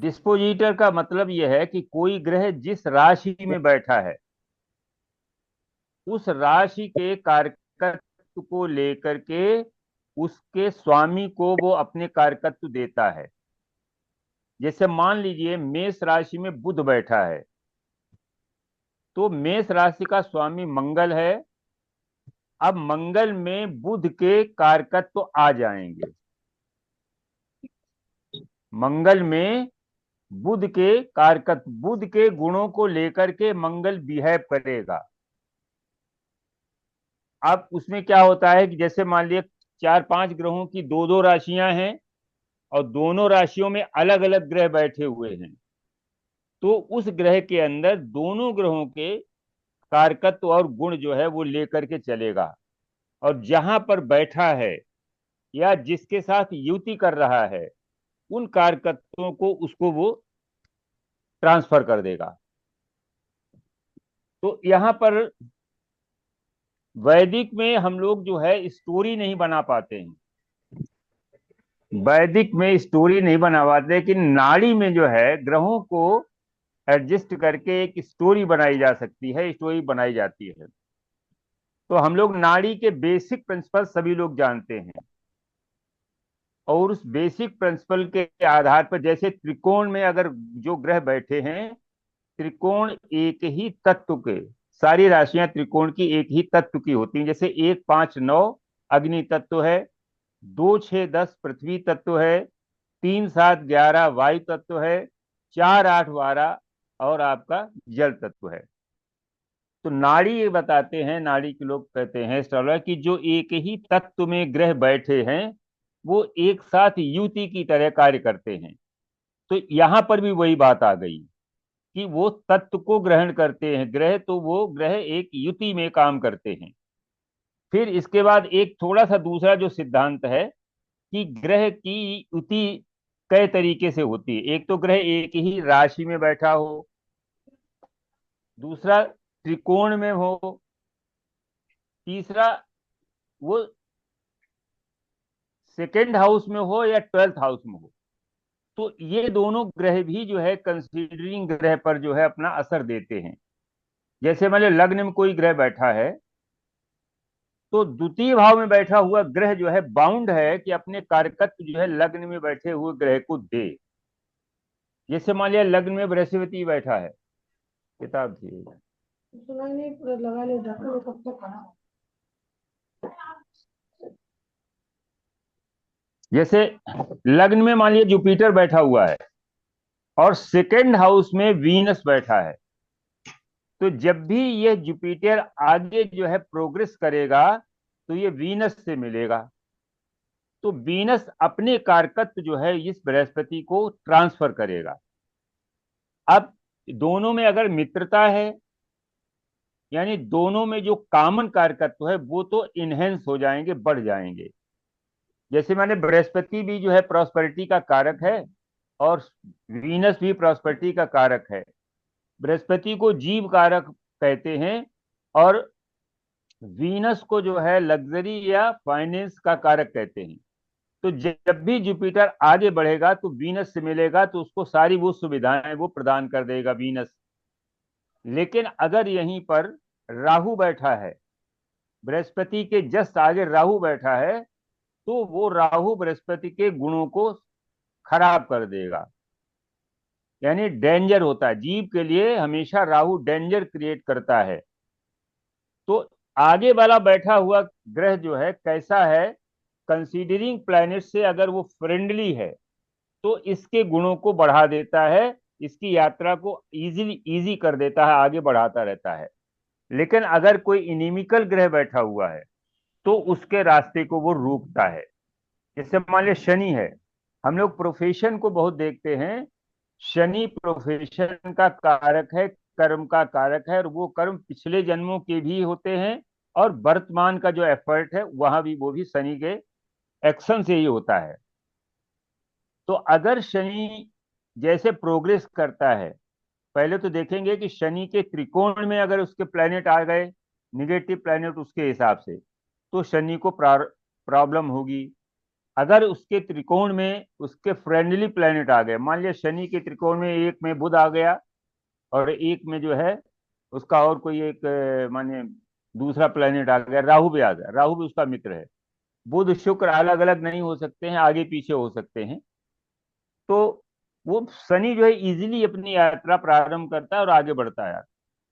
Dispositor का मतलब यह है कि कोई ग्रह जिस राशि में बैठा है उस राशि के कारकत्व को लेकर के उसके स्वामी को वो अपने कारकत्व देता है। जैसे मान लीजिए मेष राशि में बुध बैठा है, तो मेष राशि का स्वामी मंगल है। अब मंगल में बुध के कारकत्व आ जाएंगे। मंगल में बुध के कारकत्व, बुध के गुणों को लेकर के मंगल बिहेव करेगा। अब उसमें क्या होता है कि जैसे मान लिया चार पांच ग्रहों की दो दो राशियां हैं और दोनों राशियों में अलग अलग ग्रह बैठे हुए हैं, तो उस ग्रह के अंदर दोनों ग्रहों के कारकत्व और गुण जो है वो लेकर के चलेगा। और जहां पर बैठा है या जिसके साथ युति कर रहा है उन कारकत्वों को उसको वो ट्रांसफर कर देगा। तो यहाँ पर वैदिक में हम लोग जो है स्टोरी नहीं बना पाते हैं। वैदिक में स्टोरी नहीं बना पाते, लेकिन नाड़ी में जो है ग्रहों को एडजस्ट करके एक स्टोरी बनाई जा सकती है, स्टोरी बनाई जाती है। तो हम लोग नाड़ी के बेसिक प्रिंसिपल सभी लोग जानते हैं, और उस बेसिक प्रिंसिपल के आधार पर जैसे त्रिकोण में अगर जो ग्रह बैठे हैं, त्रिकोण एक ही तत्व के, सारी राशियां त्रिकोण की एक ही तत्व की होती हैं। जैसे 1 5 9 अग्नि तत्व है, 2 6 10 पृथ्वी तत्व है, 3 7 11 वायु तत्व है, 4 8 12 और आपका जल तत्व है। तो नाड़ी ये बताते हैं, नाड़ी के लोग कहते हैं एस्ट्रोलॉजर कि जो एक ही तत्व में ग्रह बैठे हैं वो एक साथ युति की तरह कार्य करते हैं। तो यहां पर भी वही बात आ गई कि वो तत्व को ग्रहण करते हैं ग्रह, तो वो ग्रह एक युति में काम करते हैं। फिर इसके बाद एक थोड़ा सा दूसरा जो सिद्धांत है कि ग्रह की युति कई तरीके से होती है। एक तो ग्रह एक ही राशि में बैठा हो, दूसरा त्रिकोण में हो, तीसरा वो सेकेंड हाउस में हो या 12th हाउस में हो। तो ये दोनों ग्रह भी जो है कंसीडरिंग ग्रह पर जो है अपना असर देते हैं। जैसे मान लो लग्न में कोई ग्रह बैठा है, तो द्वितीय भाव में बैठा हुआ ग्रह जो है बाउंड है कि अपने कारकत्व जो है लग्न में बैठे हुए ग्रह को दे। जैसे मान लिया लग्न में बृहस्पति बैठा है, किताब थी, जैसे लग्न में मान लिया जुपिटर बैठा हुआ है और सेकेंड हाउस में वीनस बैठा है, तो जब भी ये जुपिटर आगे जो है प्रोग्रेस करेगा तो ये वीनस से मिलेगा। तो वीनस अपने कारकत्व जो है इस बृहस्पति को ट्रांसफर करेगा। अब दोनों में अगर मित्रता है, यानी दोनों में जो कॉमन कारकत्व है वो तो इनहेंस हो जाएंगे, बढ़ जाएंगे। जैसे मैंने बृहस्पति भी जो है प्रॉस्पेरिटी का कारक है और वीनस भी प्रॉस्पेरिटी का कारक है। बृहस्पति को जीव कारक कहते हैं और वीनस को जो है लग्जरी या फाइनेंस का कारक कहते हैं। तो जब भी जुपिटर आगे बढ़ेगा तो वीनस से मिलेगा तो उसको सारी वो सुविधाएं वो प्रदान कर देगा वीनस। लेकिन अगर यहीं पर राहु बैठा है, बृहस्पति के जस्ट आगे राहु बैठा है, तो वो राहु बृहस्पति के गुणों को खराब कर देगा, यानी डेंजर होता है जीव के लिए। हमेशा राहु डेंजर क्रिएट करता है। तो आगे वाला बैठा हुआ ग्रह जो है कैसा है, कंसीडरिंग प्लैनेट से अगर वो फ्रेंडली है तो इसके गुणों को बढ़ा देता है, इसकी यात्रा को इजीली इजी कर देता है, आगे बढ़ाता रहता है। लेकिन अगर कोई इनिमिकल ग्रह बैठा हुआ है तो उसके रास्ते को वो रोकता है। जैसे मान लिया शनि है, हम लोग प्रोफेशन को बहुत देखते हैं। शनि प्रोफेशन का कारक है, कर्म का कारक है, और वो कर्म पिछले जन्मों के भी होते हैं और वर्तमान का जो एफर्ट है वहां भी वो भी शनि के एक्शन से ही होता है। तो अगर शनि जैसे प्रोग्रेस करता है, पहले तो देखेंगे कि शनि के त्रिकोण में अगर उसके प्लैनेट आ गए, निगेटिव प्लैनेट उसके हिसाब से, तो शनि को प्रॉब्लम होगी। अगर उसके त्रिकोण में उसके फ्रेंडली प्लेनेट आ गए, मान लिया शनि के त्रिकोण में एक में बुध आ गया और एक में जो है उसका और कोई एक माने दूसरा प्लेनेट आ गया, राहु भी आ गया, राहु भी उसका मित्र है। बुध शुक्र अलग अलग नहीं हो सकते हैं, आगे पीछे हो सकते हैं। तो वो शनि जो है इजीली अपनी यात्रा प्रारंभ करता है और आगे बढ़ता है।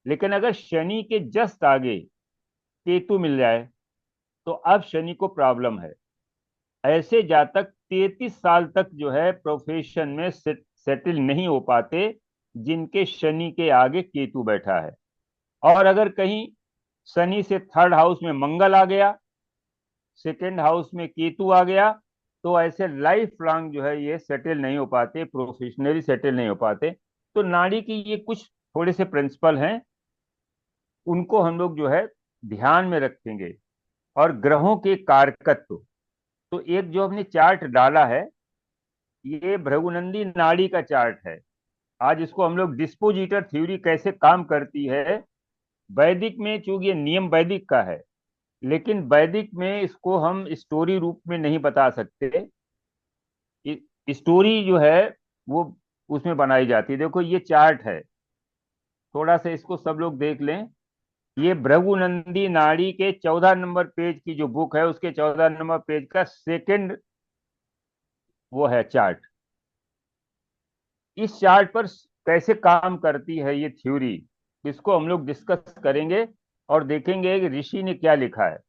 लेकिन अगर शनि के जस्ट आगे केतु मिल जाए तो अब शनि को प्रॉब्लम है। ऐसे जातक 33 साल तक जो है प्रोफेशन में सेटल नहीं हो पाते, जिनके शनि के आगे केतु बैठा है। और अगर कहीं शनि से थर्ड हाउस में मंगल आ गया, सेकेंड हाउस में केतु आ गया, तो ऐसे लाइफ लॉन्ग जो है ये सेटल नहीं हो पाते, प्रोफेशनली सेटल नहीं हो पाते। तो नाड़ी की ये कुछ थोड़े से प्रिंसिपल हैं, उनको हम लोग जो है ध्यान में रखेंगे। और ग्रहों के कारकत्व, तो एक जो हमने चार्ट डाला है ये भृगुनंदी नाड़ी का चार्ट है। आज इसको हम लोग डिस्पोजिटर थ्योरी कैसे काम करती है, वैदिक में, चूंकि ये नियम वैदिक का है, लेकिन वैदिक में इसको हम स्टोरी रूप में नहीं बता सकते। स्टोरी जो है वो उसमें बनाई जाती है। देखो ये चार्ट है, थोड़ा सा इसको सब लोग देख लें। ये भृगुनंदी नाड़ी के 14 नंबर पेज की जो बुक है उसके 14 नंबर पेज का सेकंड वो है चार्ट। इस चार्ट पर कैसे काम करती है ये थ्योरी, इसको हम लोग डिस्कस करेंगे और देखेंगे कि ऋषि ने क्या लिखा है।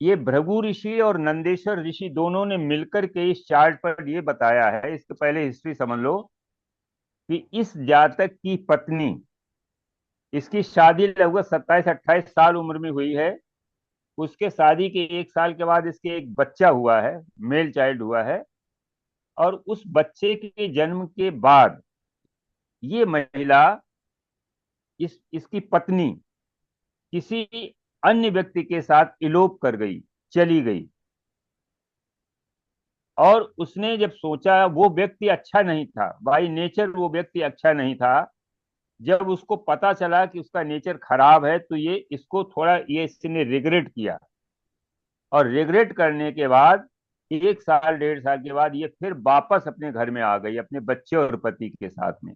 ये भृगु ऋषि और नंदेश्वर ऋषि दोनों ने मिलकर के इस चार्ट पर ये बताया है। इसके पहले हिस्ट्री समझ लो कि इस जातक की पत्नी, इसकी शादी लगभग 27-28 साल उम्र में हुई है। उसके शादी के 1 साल के बाद इसके एक बच्चा हुआ है, मेल चाइल्ड हुआ है। और उस बच्चे के जन्म के बाद ये महिला, इसकी पत्नी किसी अन्य व्यक्ति के साथ इलोप कर गई, चली गई। और उसने जब सोचा वो व्यक्ति अच्छा नहीं था, बाई नेचर वो व्यक्ति अच्छा नहीं था। जब उसको पता चला कि उसका नेचर खराब है तो ये इसको थोड़ा ये इसने रिग्रेट किया। और रिग्रेट करने के बाद 1 साल 1.5 साल के बाद ये फिर वापस अपने घर में आ गई अपने बच्चे और पति के साथ में।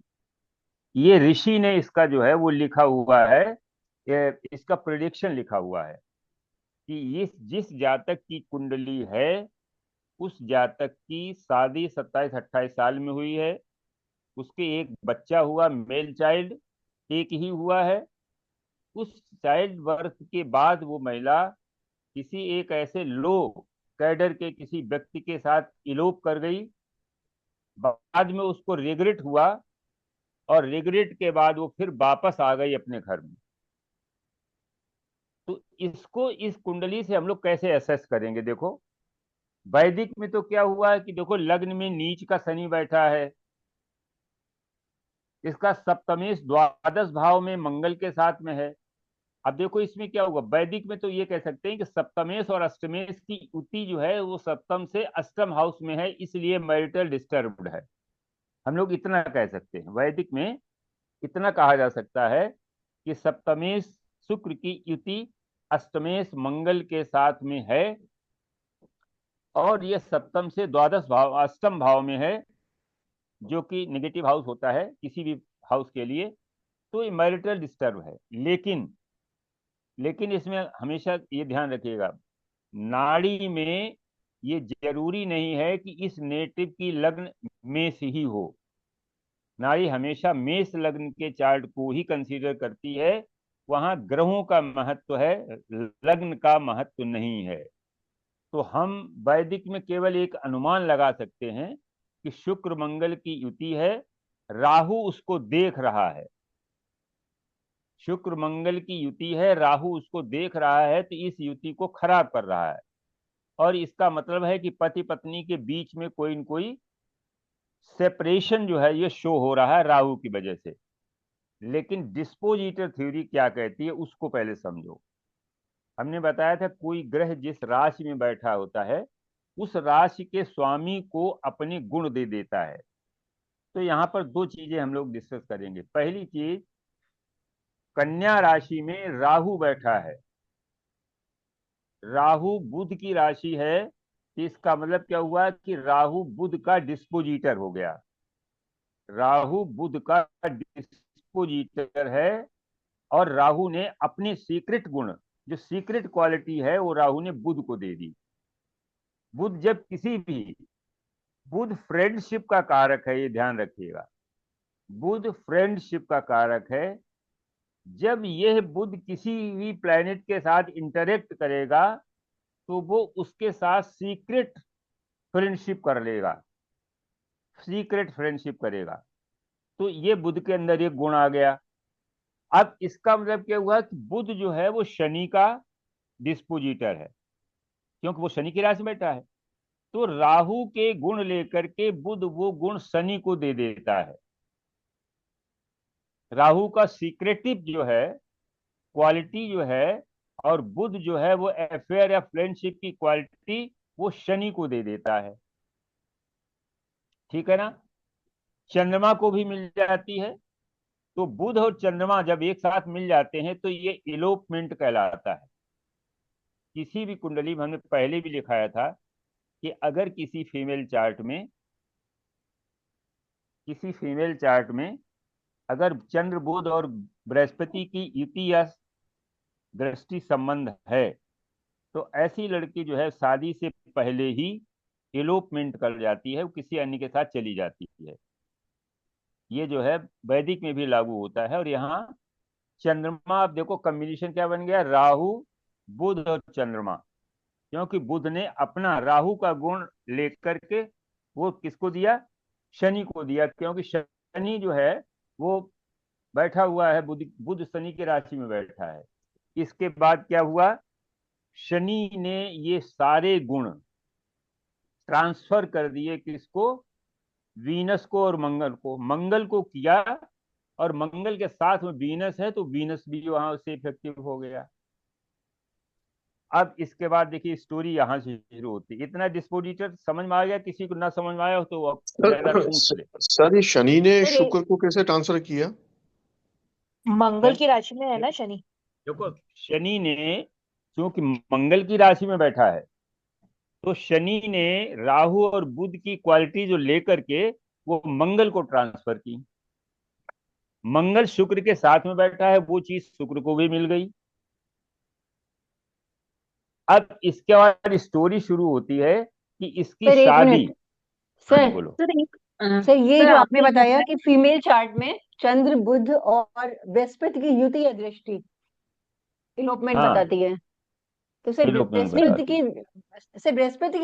ये ऋषि ने इसका जो है वो लिखा हुआ है, इसका प्रिडिक्शन लिखा हुआ है कि ये जिस जातक की कुंडली है उस जातक की शादी 27-28 साल में हुई है, उसके एक बच्चा हुआ, मेल चाइल्ड एक ही हुआ है। उस चाइल्ड बर्थ के बाद वो महिला किसी एक ऐसे लो कैडर के किसी व्यक्ति के साथ इलोप कर गई। बाद में उसको रिग्रेट हुआ और रिग्रेट के बाद वो फिर वापस आ गई अपने घर में। तो इसको इस कुंडली से हम लोग कैसे असेस करेंगे? देखो वैदिक में तो क्या हुआ है कि देखो लग्न में नीच का शनि बैठा है, इसका सप्तमेश द्वादश भाव में मंगल के साथ में है। अब देखो इसमें क्या होगा, वैदिक में तो ये कह सकते हैं कि सप्तमेश और अष्टमेश की युति जो है वो सप्तम से अष्टम हाउस में है, इसलिए मैरिटल डिस्टर्ब्ड है। हम लोग इतना कह सकते हैं, वैदिक में इतना कहा जा सकता है कि सप्तमेश शुक्र की युति अष्टमेश मंगल के साथ में है और ये सप्तम से द्वादश भाव अष्टम भाव में है, जो कि नेगेटिव हाउस होता है किसी भी हाउस के लिए। तो ये मैरिटल डिस्टर्ब है। लेकिन लेकिन इसमें हमेशा ये ध्यान रखिएगा, नाड़ी में ये जरूरी नहीं है कि इस नेटिव की लग्न मेष ही हो। नाड़ी हमेशा मेष लग्न के चार्ट को ही कंसीडर करती है, वहां ग्रहों का महत्व है, लग्न का महत्व नहीं है। तो हम वैदिक में केवल एक अनुमान लगा सकते हैं कि शुक्र मंगल की युति है, राहु उसको देख रहा है। शुक्र मंगल की युति है, राहु उसको देख रहा है, तो इस युति को खराब कर रहा है। और इसका मतलब है कि पति पत्नी के बीच में कोई न कोई सेपरेशन जो है ये शो हो रहा है राहु की वजह से। लेकिन डिस्पोजिटर थ्योरी क्या कहती है उसको पहले समझो। हमने बताया था कोई ग्रह जिस राशि में बैठा होता है उस राशि के स्वामी को अपने गुण दे देता है। तो यहाँ पर दो चीजें हम लोग डिस्कस करेंगे। पहली चीज, कन्या राशि में राहु बैठा है, राहु बुध की राशि है, इसका मतलब क्या हुआ कि राहु बुध का डिस्पोजिटर हो गया। राहु बुध का डिस्पोजिटर है, और राहु ने अपनी सीक्रेट गुण, जो सीक्रेट क्वालिटी है, वो राहु ने बुध को दे दी। बुध जब किसी भी, बुध फ्रेंडशिप का कारक है, ये ध्यान रखिएगा। बुध फ्रेंडशिप का कारक है। जब यह बुध किसी भी प्लेनेट के साथ इंटरेक्ट करेगा तो वो उसके साथ सीक्रेट फ्रेंडशिप कर लेगा, सीक्रेट फ्रेंडशिप करेगा। तो ये बुध के अंदर एक गुण आ गया। अब इसका मतलब क्या हुआ कि बुध जो है वो शनि का डिस्पोजिटर है, क्योंकि वो शनि की राशि में बैठा है। तो राहु के गुण लेकर के बुध वो गुण शनि को दे देता है। राहु का सीक्रेटिव जो है क्वालिटी जो है, और बुध जो है वो अफेयर या फ्रेंडशिप की क्वालिटी वो शनि को दे देता है। ठीक है ना। चंद्रमा को भी मिल जाती है। तो बुध और चंद्रमा जब एक साथ मिल जाते हैं तो ये इलोपमेंट कहलाता है। किसी भी कुंडली में हमने पहले भी लिखाया था कि अगर किसी फीमेल चार्ट में अगर चंद्र बुध और बृहस्पति की युति या दृष्टि संबंध है, तो ऐसी लड़की जो है शादी से पहले ही इलोपमेंट कर जाती है, वो किसी अन्य के साथ चली जाती है। ये जो है वैदिक में भी लागू होता है। और यहाँ चंद्रमा, आप देखो कम्बिनेशन क्या बन गया, राहु बुध और चंद्रमा। क्योंकि बुध ने अपना राहु का गुण लेकर के वो किसको दिया, शनि को दिया। क्योंकि शनि जो है वो बैठा हुआ है, बुध बुध शनि की राशि में बैठा है। इसके बाद क्या हुआ, शनि ने ये सारे गुण ट्रांसफर कर दिए किसको, वीनस को और मंगल को। मंगल को किया, और मंगल के साथ में वीनस है तो वीनस भी वहां से इफेक्टिव हो गया। अब इसके बाद देखिए स्टोरी यहाँ से शुरू होती है। इतना डिस्पोजिटर समझ में आ गया? किसी को ना समझ में आया हो तो अब ज्यादा पूछ ले। सर ये शनि ने सर शुक्र को कैसे ट्रांसफर किया? मंगल की राशि में है ना शनि। देखो शनि ने, क्योंकि मंगल की राशि में बैठा है, तो शनि ने राहु और बुध की क्वालिटी जो लेकर के वो मंगल को ट्रांसफर की। मंगल शुक्र के साथ में बैठा है, वो चीज शुक्र को भी मिल गई। अब इसके बाद स्टोरी शुरू होती है कि इसकी सर एक शादी। मिनट। हाँ जी सर बोलो। सर ये सर जो आपने आपने बताया बताया कि फीमेल चार्ट में चंद्र बुध और बृहस्पति की युति या दृष्टि इलोपमेंट हाँ, बताती है। तो सर इलोपमेंट बृहस्पति बताती की, सर बृहस्पति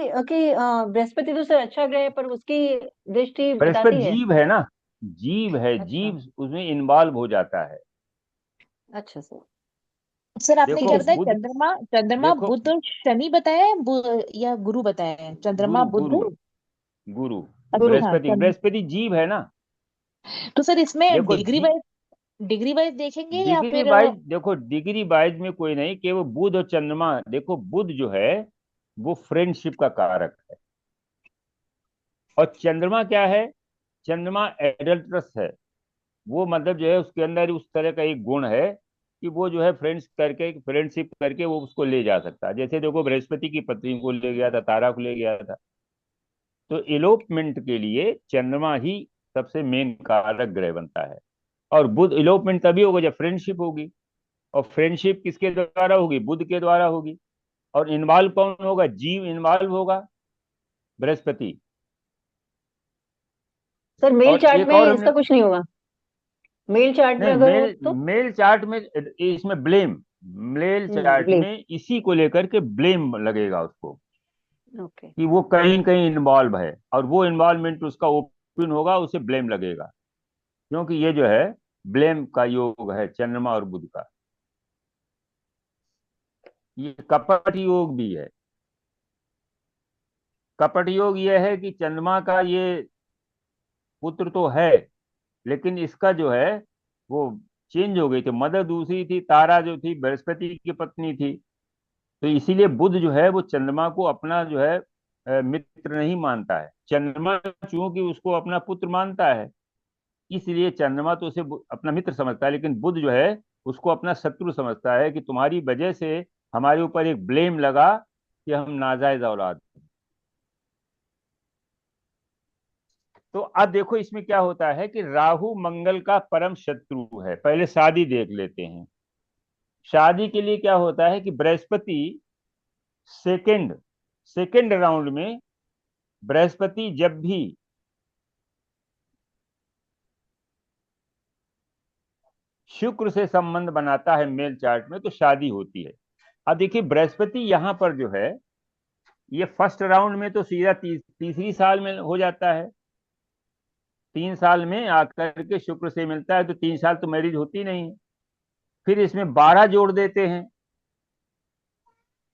तो सर अच्छा ग्रह है, पर उसकी दृष्टि है। बृहस्पति बताती है। जीव है ना, जीव है, अच्छा। जीव उसमें इन्वॉल्व हो जाता है। अच्छा सर। सर आपने देखो क्या बताया, बुध, चंद्रमा चंद्रमा देखो बुध और शनि बताया है, या गुरु बताया है? चंद्रमा गुरु बुध। गुरु गुरु। गुरु। अच्छा बृहस्पति, बृहस्पति जीव है ना। तो सर इसमें देखो डिग्री वाइज देखेंगे या डिग्री फिर वाइज, देखो डिग्री वाइज में कोई नहीं, केवल बुध और चंद्रमा। देखो बुध जो है वो फ्रेंडशिप का कारक है, और चंद्रमा क्या है, चंद्रमा एडल्ट्रस है। वो मतलब जो है उसके अंदर उस तरह का एक गुण है कि वो जो है फ्रेंडशिप करके वो उसको ले जा सकता है। जैसे देखो बृहस्पति की पत्नी को ले गया था, तारा को ले गया था। तो इलोपमेंट के लिए चंद्रमा ही सबसे मेन कारक ग्रह बनता है। और बुध इलोपमेंट तभी होगा जब फ्रेंडशिप होगी, और फ्रेंडशिप किसके द्वारा होगी, बुध के द्वारा होगी। और इन्वॉल्व कौन होगा, जीव इन्वॉल्व होगा, बृहस्पति। सर मेल और चार्ट एक में और हमने, इसका कुछ नहीं होगा। मेल चार्ट में नहीं अगर हो मेल तो। मेल चार्ट में इसमें ब्लेम, मेल चार्ट ब्लेम। में इसी को लेकर के ब्लेम लगेगा उसको, ओके। कि वो कहीं न कहीं इन्वॉल्व है, और वो इन्वॉल्वमेंट उसका ओपन होगा, उसे ब्लेम लगेगा। क्योंकि ये जो है ब्लेम का योग है चंद्रमा और बुध का। ये कपट योग भी है। कपट योग ये है कि चंद्रमा का ये पुत्र तो है, लेकिन इसका जो है वो चेंज हो गई थी, मदर दूसरी थी, तारा जो थी बृहस्पति की पत्नी थी। तो इसीलिए बुध जो है वो चंद्रमा को अपना जो है मित्र नहीं मानता है। चंद्रमा चूंकि उसको अपना पुत्र मानता है, इसलिए चंद्रमा तो उसे अपना मित्र समझता है, लेकिन बुध जो है उसको अपना शत्रु समझता है, कि तुम्हारी वजह से हमारे ऊपर एक ब्लेम लगा कि हम नाजायज औलाद हैं। तो अब देखो इसमें क्या होता है कि राहु मंगल का परम शत्रु है। पहले शादी देख लेते हैं। शादी के लिए क्या होता है कि बृहस्पति सेकंड सेकंड राउंड में, बृहस्पति जब भी शुक्र से संबंध बनाता है मेल चार्ट में तो शादी होती है। अब देखिए बृहस्पति यहां पर जो है, ये फर्स्ट राउंड में तो सीधा तीसरी साल में हो जाता है। 3 साल में आकर के शुक्र से मिलता है तो 3 साल तो मैरिज होती नहीं है। फिर इसमें 12 जोड़ देते हैं,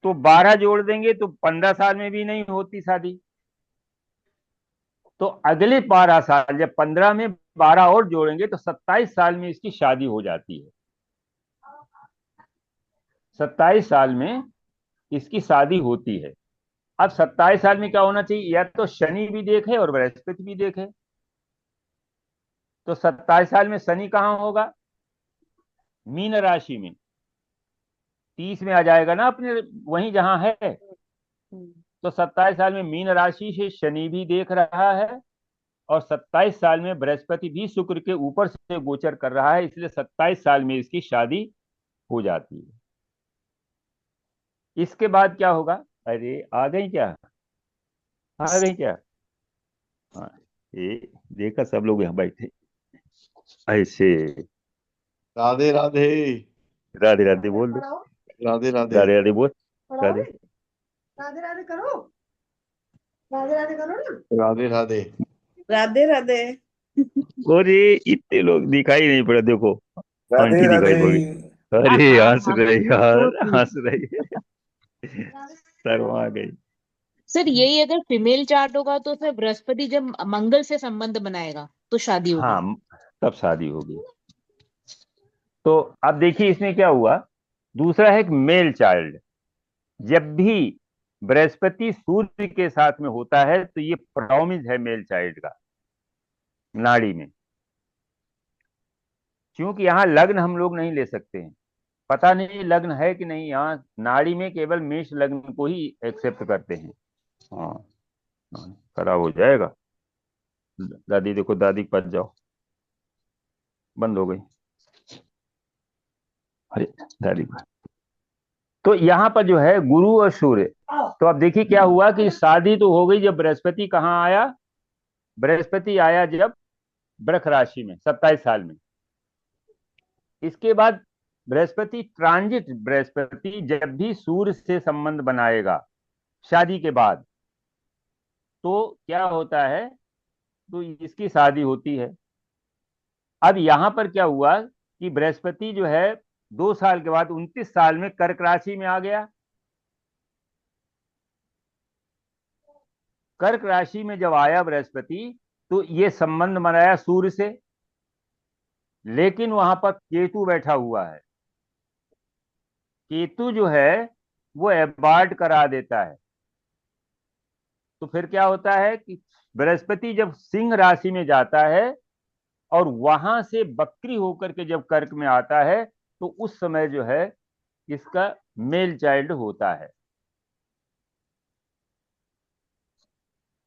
तो 12 जोड़ देंगे तो 15 साल में भी नहीं होती शादी। तो अगले 12 साल, जब 15 में 12 और जोड़ेंगे तो 27 साल में इसकी शादी हो जाती है। 27 साल में इसकी शादी होती है। अब 27 साल में क्या होना चाहिए, या तो शनि भी देखे और बृहस्पति भी देखे। तो 27 साल में शनि कहाँ होगा, मीन राशि में, 30 में आ जाएगा ना अपने वहीं जहां है। तो 27 साल में मीन राशि से शनि भी देख रहा है और 27 साल में बृहस्पति भी शुक्र के ऊपर से गोचर कर रहा है, इसलिए 27 साल में इसकी शादी हो जाती है। इसके बाद क्या होगा, अरे आ गई क्या, आ गई क्या, हाँ, ये देखा सब लोग यहाँ बैठे ऐसे। राधे राधे। राधे राधे बोल दो, राधे राधे। राधे राधे बोल, राधे राधे राधे करो, राधे राधे करो ना। राधे राधे। राधे राधे। और ये इतने लोग दिखाई नहीं पड़े, देखो राधे आंटी दिखाई राधे। पड़ी। अरे हंस रही यार, तो हंस रही है, शर्मा गई। सर यही अगर फीमेल चार्ट होगा तो फिर बृहस्पति जब मंगल से संबंध बनाएगा तो शादी होगी। हाँ, तब शादी होगी। तो अब देखिए इसमें क्या हुआ, दूसरा है मेल चाइल्ड। जब भी बृहस्पति सूर्य के साथ में होता है तो ये प्रॉमिस है मेल चाइल्ड का नाड़ी में। क्योंकि यहाँ लग्न हम लोग नहीं ले सकते हैं, पता नहीं लग्न है कि नहीं, यहाँ नाड़ी में केवल मेष लग्न को ही एक्सेप्ट करते हैं। हाँ, खराब हो जाएगा। दादी देखो, दादी के पास जाओ, बंद हो गई। अरे दादी का, तो यहाँ पर जो है गुरु और सूर्य। तो अब देखिए क्या हुआ कि शादी तो हो गई जब बृहस्पति कहाँ आया, बृहस्पति आया जब वृष राशि में 27 साल में। इसके बाद बृहस्पति ट्रांजिट, बृहस्पति जब भी सूर्य से संबंध बनाएगा शादी के बाद तो क्या होता है, तो इसकी शादी होती है। अब यहां पर क्या हुआ कि बृहस्पति जो है 2 साल के बाद 29 साल में कर्क राशि में आ गया। कर्क राशि में जब आया बृहस्पति तो ये संबंध बनाया सूर्य से, लेकिन वहां पर केतु बैठा हुआ है। केतु जो है वो एबार्ट करा देता है। तो फिर क्या होता है कि बृहस्पति जब सिंह राशि में जाता है और वहां से बकरी होकर के जब कर्क में आता है तो उस समय जो है इसका मेल चाइल्ड होता है।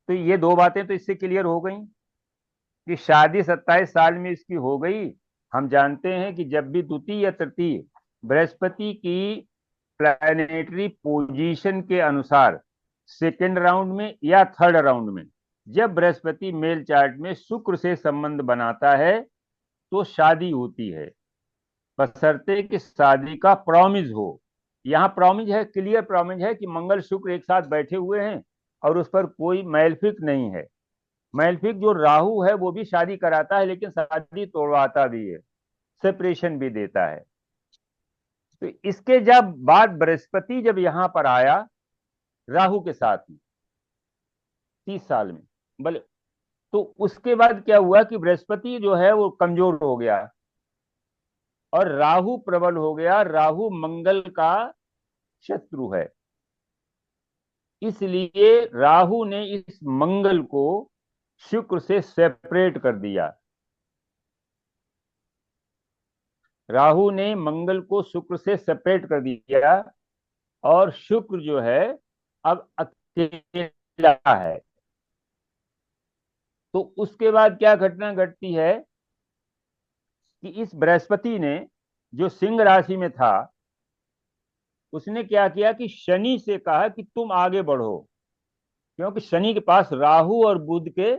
तो ये दो बातें तो इससे क्लियर हो गई कि शादी 27 साल में इसकी हो गई। हम जानते हैं कि जब भी द्वितीय या तृतीय बृहस्पति की प्लैनेटरी पोजीशन के अनुसार सेकेंड राउंड में या थर्ड राउंड में जब बृहस्पति मेल चार्ट में शुक्र से संबंध बनाता है तो शादी होती है, बशर्ते कि शादी का प्रॉमिस हो। यहाँ प्रॉमिस है, क्लियर प्रॉमिस है कि मंगल शुक्र एक साथ बैठे हुए हैं और उस पर कोई मैलफिक नहीं है। मैलफिक जो राहु है वो भी शादी कराता है लेकिन शादी तोड़वाता भी है, सेपरेशन भी देता है। तो इसके जब बाद बृहस्पति जब यहां पर आया राहु के साथ में 30 साल में भले, तो उसके बाद क्या हुआ कि बृहस्पति जो है वो कमजोर हो गया और राहु प्रबल हो गया। राहु मंगल का शत्रु है, इसलिए राहु ने इस मंगल को शुक्र से सेपरेट कर दिया। राहु ने मंगल को शुक्र से सेपरेट कर दिया और शुक्र जो है अब अकेला है। तो उसके बाद क्या घटना घटती है कि इस बृहस्पति ने, जो सिंह राशि में था, उसने क्या किया कि शनि से कहा कि तुम आगे बढ़ो, क्योंकि शनि के पास राहु और बुध के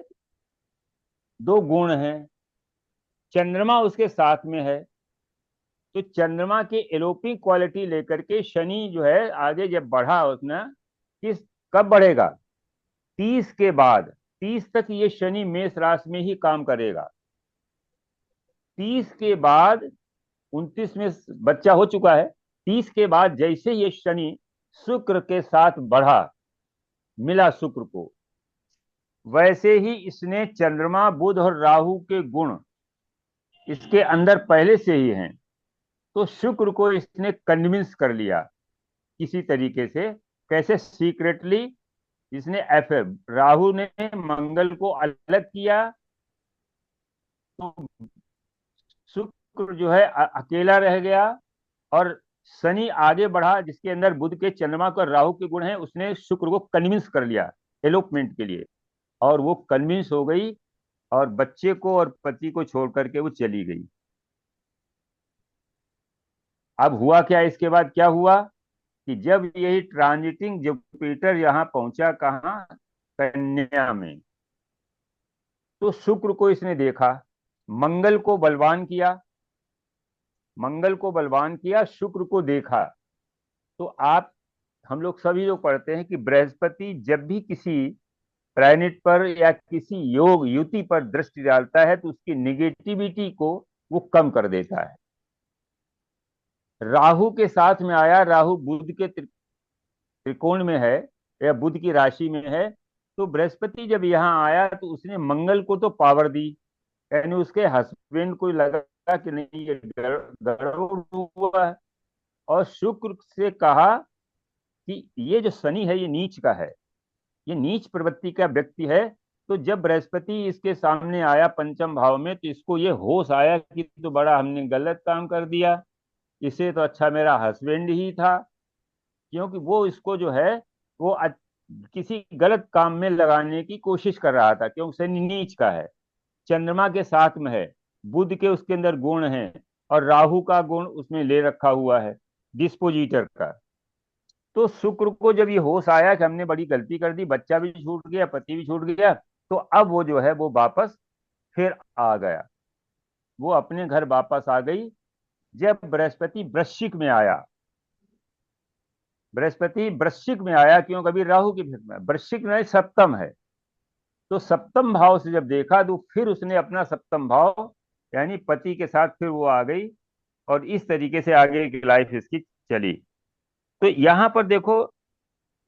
दो गुण हैं, चंद्रमा उसके साथ में है। तो चंद्रमा के एलोपिंग क्वालिटी लेकर के शनि जो है आगे जब बढ़ा उसने, किस कब बढ़ेगा? 30 के बाद, 30 तक ये शनि मेष राशि में ही काम करेगा। 30 के बाद 29 में बच्चा हो चुका है। 30 के बाद जैसे ये शनि शुक्र के साथ बढ़ा, मिला शुक्र को, वैसे ही इसने चंद्रमा बुध और राहु के गुण इसके अंदर पहले से ही हैं। तो शुक्र को इसने कन्विंस कर लिया किसी तरीके से। कैसे? सीक्रेटली इसने राहु ने मंगल को अलग किया, तो शुक्र जो है अकेला रह गया, और शनि आगे बढ़ा जिसके अंदर बुध के, चंद्रमा का, राहु के गुण हैं। उसने शुक्र को कन्विंस कर लिया एलोपमेंट के लिए, और वो कन्विंस हो गई और बच्चे को और पति को छोड़ करके वो चली गई। अब हुआ क्या? इसके बाद क्या हुआ कि जब यही ट्रांजिटिंग जुपिटर यहाँ पहुंचा, कहाँ? कन्या में। तो शुक्र को इसने देखा, मंगल को बलवान किया, मंगल को बलवान किया, शुक्र को देखा। तो आप, हम लोग सभी लोग पढ़ते हैं कि बृहस्पति जब भी किसी प्लैनेट पर या किसी योग युति पर दृष्टि डालता है तो उसकी निगेटिविटी को वो कम कर देता है। राहु के साथ में आया, राहु बुध के त्रिकोण में है या बुध की राशि में है। तो बृहस्पति जब यहाँ आया तो उसने मंगल को तो पावर दी, यानी उसके हस्बैंड को लगा कि नहीं ये गड़बड़ हुआ है, और शुक्र से कहा कि ये जो शनि है ये नीच का है, ये नीच प्रवृत्ति का व्यक्ति है। तो जब बृहस्पति इसके सामने आया पंचम भाव में, तो इसको ये होश आया कि तो बड़ा हमने गलत काम कर दिया, इसे तो अच्छा मेरा हस्बैंड ही था, क्योंकि वो इसको जो है वो किसी गलत काम में लगाने की कोशिश कर रहा था, क्योंकि शनि नीच का है, चंद्रमा के साथ में है, बुध के उसके अंदर गुण हैं, और राहु का गुण उसमें ले रखा हुआ है, डिस्पोजिटर का। तो शुक्र को जब ये होश आया कि हमने बड़ी गलती कर दी, बच्चा भी छूट गया, पति भी छूट गया, तो अब वो जो है वो वापस फिर आ गया, वो अपने घर वापस आ गई। जब बृहस्पति वृश्चिक में आया, बृहस्पति वृश्चिक में आया, क्यों? कभी राहु की फिर में, वृश्चिक में सप्तम है, तो सप्तम भाव से जब देखा तो फिर उसने अपना सप्तम भाव यानी पति के साथ फिर वो आ गई, और इस तरीके से आगे की लाइफ इसकी चली। तो यहाँ पर देखो,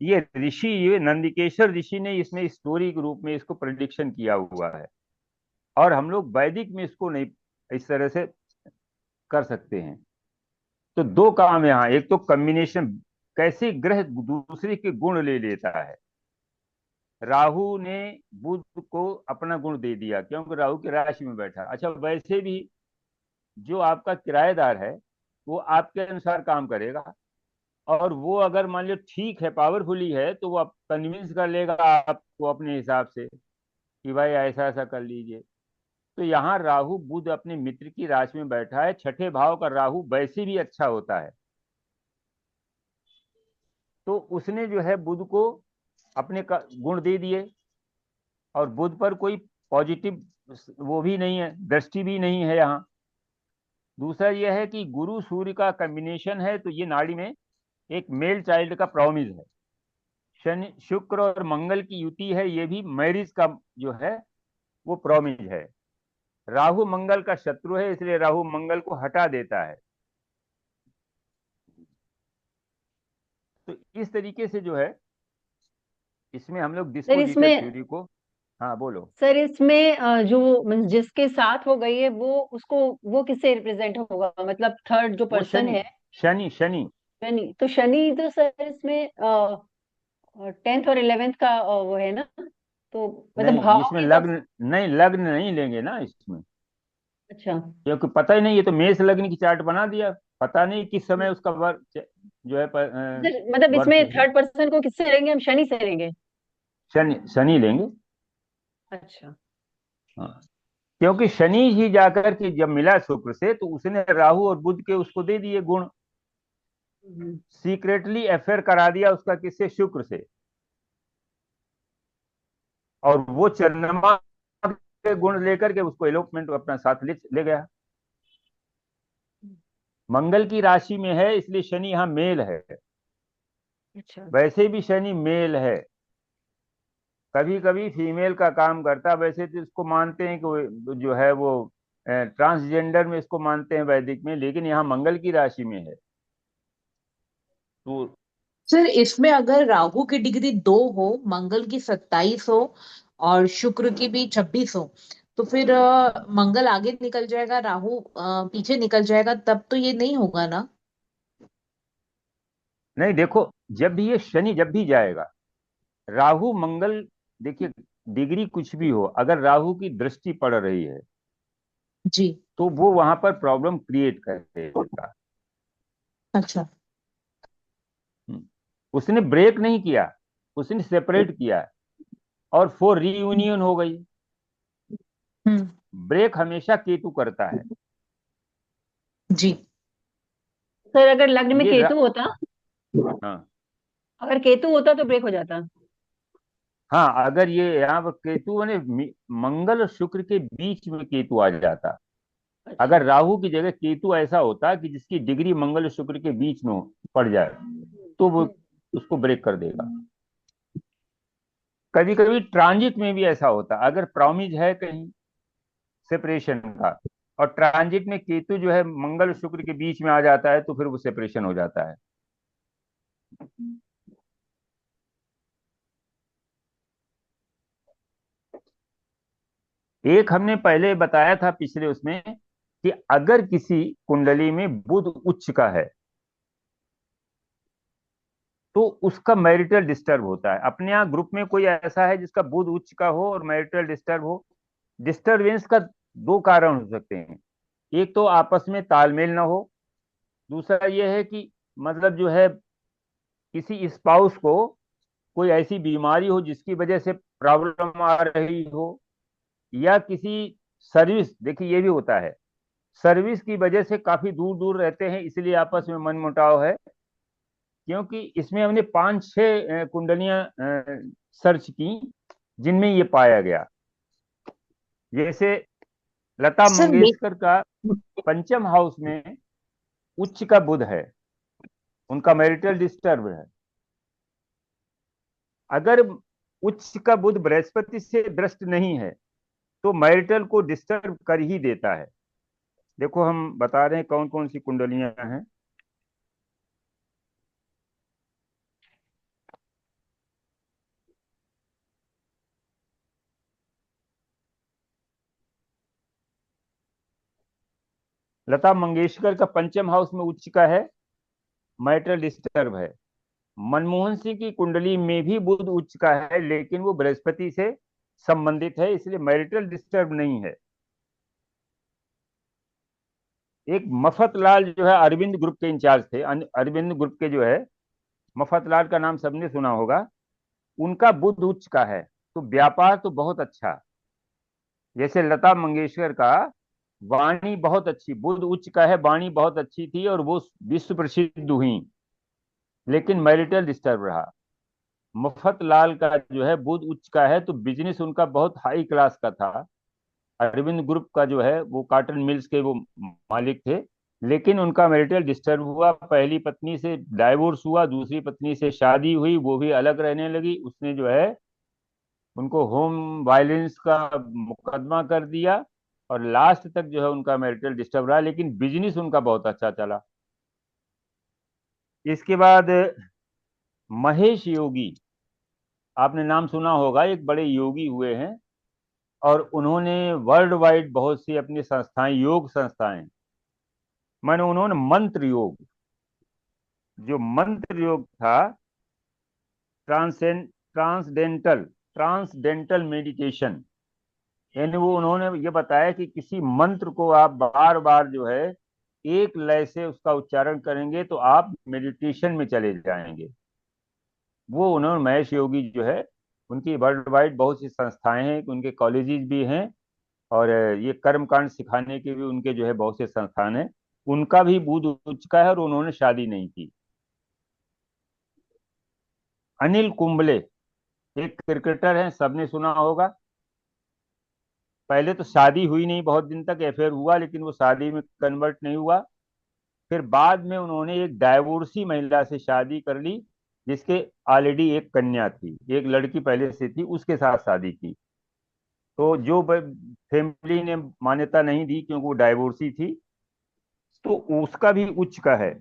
ये ऋषि, ये नंदिकेश्वर ऋषि ने इसमें स्टोरी के रूप में इसको प्रेडिक्शन किया हुआ है, और हम लोग वैदिक में इसको नहीं इस तरह से कर सकते हैं। तो दो काम यहाँ, एक तो कॉम्बिनेशन, कैसे ग्रह दूसरे के गुण ले लेता है। राहु ने बुध को अपना गुण दे दिया, क्योंकि राहु की राशि में बैठा। अच्छा, वैसे भी जो आपका किराएदार है वो आपके अनुसार काम करेगा, और वो अगर मान लो ठीक है, पावरफुली है, तो वो कन्विंस कर लेगा आपको अपने हिसाब से कि भाई ऐसा ऐसा कर लीजिए। तो यहाँ राहु बुध अपने मित्र की राशि में बैठा है, छठे भाव का राहु वैसे भी अच्छा होता है। तो उसने जो है बुध को अपने गुण दे दिए, और बुध पर कोई पॉजिटिव वो भी नहीं है, दृष्टि भी नहीं है यहाँ। दूसरा यह है कि गुरु सूर्य का कॉम्बिनेशन है, तो ये नाड़ी में एक मेल चाइल्ड का प्रॉमिस है। शनि शुक्र और मंगल की युति है, ये भी मैरिज का जो है वो प्रॉमिस है। राहु मंगल का शत्रु है, इसलिए राहु मंगल को हटा देता है। तो इस तरीके से जो है इसमें हम लोग सर डिस्पोजिटर इसमें थ्योरी को, हाँ बोलो। सर इसमें जो मीन्स जिसके साथ वो गई है वो उसको वो किससे रिप्रेजेंट होगा, मतलब थर्ड जो वो पर्सन शनि, है? शनि शनि शनि। तो शनि तो सर इसमें 10th और 11th का वो है ना, तो मतलब नहीं, भाव इसमें के हिसाब से। लग्न नहीं, लग्न नहीं लेंगे ना इसमें, अच्छा। क्योंकि पता ही नहीं, ये तो मेष लग्न की चार्ट बना दिया, पता नहीं किस समय उसका वर्ष जो है सर मतलब वर्ष इसमें है। थर्ड पर्सन को किससे लेंगे हम? शनि से लेंगे? शनि, शनि लेंगे। अच्छा। हाँ, क्योंकि शनि ही जाकर के जब मिला शुक्र से तो उसने राहु और बुध के उसको दे दिए गुण, सीक्रेटली अफेयर करा दिया उसका किससे, शुक्र से। और वो चंद्रमा के गुण लेकर के उसको एलोपमेंट अपना साथ ले ले गया। मंगल की राशि में है इसलिए शनि यहाँ मेल है। अच्छा। वैसे भी शनि मेल है, कभी कभी फीमेल का काम करता है। वैसे तो इसको मानते हैं कि जो है वो ट्रांसजेंडर में इसको मानते हैं वैदिक में, लेकिन यहाँ मंगल की राशि में है तो। सर इसमें अगर राहु की डिग्री 2 हो, मंगल की 27 हो और शुक्र की भी 26 हो, तो फिर मंगल आगे निकल जाएगा, राहु पीछे निकल जाएगा, तब तो ये नहीं होगा ना। नहीं देखो, जब भी ये शनि जब भी जाएगा, राहु मंगल, देखिए डिग्री कुछ भी हो, अगर राहु की दृष्टि पड़ रही है जी। तो वो वहां पर प्रॉब्लम क्रिएट करेगा। अच्छा। हम्म। उसने ब्रेक नहीं किया, उसने सेपरेट किया और फोर रीयूनियन हो गई। हम्म। ब्रेक हमेशा केतु करता है। जी। सर अगर लग्न में ये केतु होता, हाँ अगर केतु होता तो ब्रेक हो जाता। हाँ, अगर ये यहाँ पर केतु ने मंगल और शुक्र के बीच में केतु आ जाता, अच्छा। अगर राहु की जगह केतु ऐसा होता कि जिसकी डिग्री मंगल और शुक्र के बीच में पड़ जाए तो वो उसको ब्रेक कर देगा। कभी कभी ट्रांजिट में भी ऐसा होता, अगर प्रॉमिज है कहीं सेपरेशन का और ट्रांजिट में केतु जो है मंगल और शुक्र के बीच में आ जाता है तो फिर वो सेपरेशन हो जाता है। एक हमने पहले बताया था पिछले उसमें कि अगर किसी कुंडली में बुध उच्च का है तो उसका मैरिटल डिस्टर्ब होता है। अपने यहाँ ग्रुप में कोई ऐसा है जिसका बुध उच्च का हो और मैरिटल डिस्टर्ब हो? डिस्टरबेंस का दो कारण हो सकते हैं। एक तो आपस में तालमेल ना हो, दूसरा यह है कि मतलब जो है किसी स्पाउस को कोई ऐसी बीमारी हो जिसकी वजह से प्रॉब्लम आ रही हो, या किसी सर्विस, देखिए ये भी होता है, सर्विस की वजह से काफी दूर दूर रहते हैं इसलिए आपस में मनमुटाव है। क्योंकि इसमें हमने 5-6 कुंडलियां सर्च की जिनमें ये पाया गया। जैसे लता सर मे मंगेशकर का पंचम हाउस में उच्च का बुध है, उनका मैरिटल डिस्टर्ब है। अगर उच्च का बुध बृहस्पति से दृष्ट नहीं है तो मैरिटल को डिस्टर्ब कर ही देता है। देखो हम बता रहे हैं कौन कौन सी कुंडलियां हैं। लता मंगेशकर का पंचम हाउस में उच्च का है, मैरिटल डिस्टर्ब है। मनमोहन सिंह की कुंडली में भी बुध उच्च का है लेकिन वो बृहस्पति से संबंधित है इसलिए मैरिटल डिस्टर्ब नहीं है। एक मफत लाल जो है अरविंद ग्रुप के इंचार्ज थे, अरविंद ग्रुप के जो है, मफत लाल का नाम सबने सुना होगा, उनका बुध उच्च का है तो व्यापार तो बहुत अच्छा। जैसे लता मंगेशकर का वाणी बहुत अच्छी, बुध उच्च का है, वाणी बहुत अच्छी थी और वो विश्व प्रसिद्ध हुई, लेकिन मैरिटल डिस्टर्ब रहा। मुफ्फत लाल का जो है बुध उच्च का है तो बिजनेस उनका बहुत हाई क्लास का था। अरविंद ग्रुप का जो है वो कॉटन मिल्स के वो मालिक थे, लेकिन उनका मैरिटल डिस्टर्ब हुआ। पहली पत्नी से डाइवोर्स हुआ, दूसरी पत्नी से शादी हुई, वो भी अलग रहने लगी, उसने जो है उनको होम वायलेंस का मुकदमा कर दिया और लास्ट तक जो है उनका मैरिटल डिस्टर्ब रहा, लेकिन बिजनेस उनका बहुत अच्छा चला। इसके बाद महेश योगी, आपने नाम सुना होगा, एक बड़े योगी हुए हैं और उन्होंने वर्ल्ड वाइड बहुत सी अपनी संस्थाएं, योग संस्थाएं, माने उन्होंने मंत्र योग, जो मंत्र योग था, ट्रांसडेंटल ट्रांसडेंटल मेडिटेशन, यानी वो उन्होंने ये बताया कि किसी मंत्र को आप बार बार जो है एक लय से उसका उच्चारण करेंगे तो आप मेडिटेशन में चले जाएंगे। वो उन्होंने, महेश योगी जो है, उनकी वर्ल्ड वाइड बहुत सी संस्थाएं हैं, उनके कॉलेजेस भी हैं और ये कर्म कांड सिखाने के भी उनके जो है बहुत से संस्थान है, उनका भी बुध उच्च का है और उन्होंने शादी नहीं की। अनिल कुंबले एक क्रिकेटर हैं, सबने सुना होगा। पहले तो शादी हुई नहीं, बहुत दिन तक अफेयर हुआ, लेकिन वो शादी में कन्वर्ट नहीं हुआ। फिर बाद में उन्होंने एक डाइवोर्सी महिला से शादी कर ली, जिसके ऑलरेडी एक कन्या थी, एक लड़की पहले से थी, उसके साथ शादी की। तो जो फैमिली ने मान्यता नहीं दी क्योंकि वो डाइवोर्सी थी, तो उसका भी उच्च का है।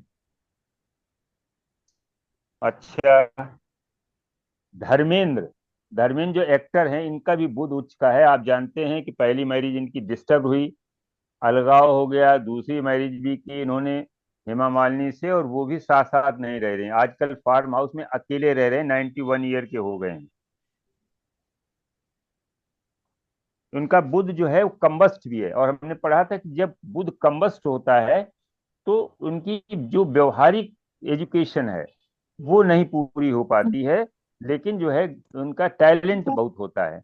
अच्छा, धर्मेंद्र, धर्मेंद्र जो एक्टर हैं, इनका भी बुध उच्च का है। आप जानते हैं कि पहली मैरिज इनकी डिस्टर्ब हुई, अलगाव हो गया, दूसरी मैरिज भी की इन्होंने हेमा मालिनी से, और वो भी साथ साथ नहीं रह रहे हैं, आजकल फार्म हाउस में अकेले रह रहे हैं, 91 ईयर के हो गए हैं। उनका बुध जो है वो कम्बस्ट भी है, और हमने पढ़ा था कि जब बुध कम्बस्ट होता है तो उनकी जो व्यवहारिक एजुकेशन है वो नहीं पूरी हो पाती है, लेकिन जो है उनका टैलेंट बहुत होता है।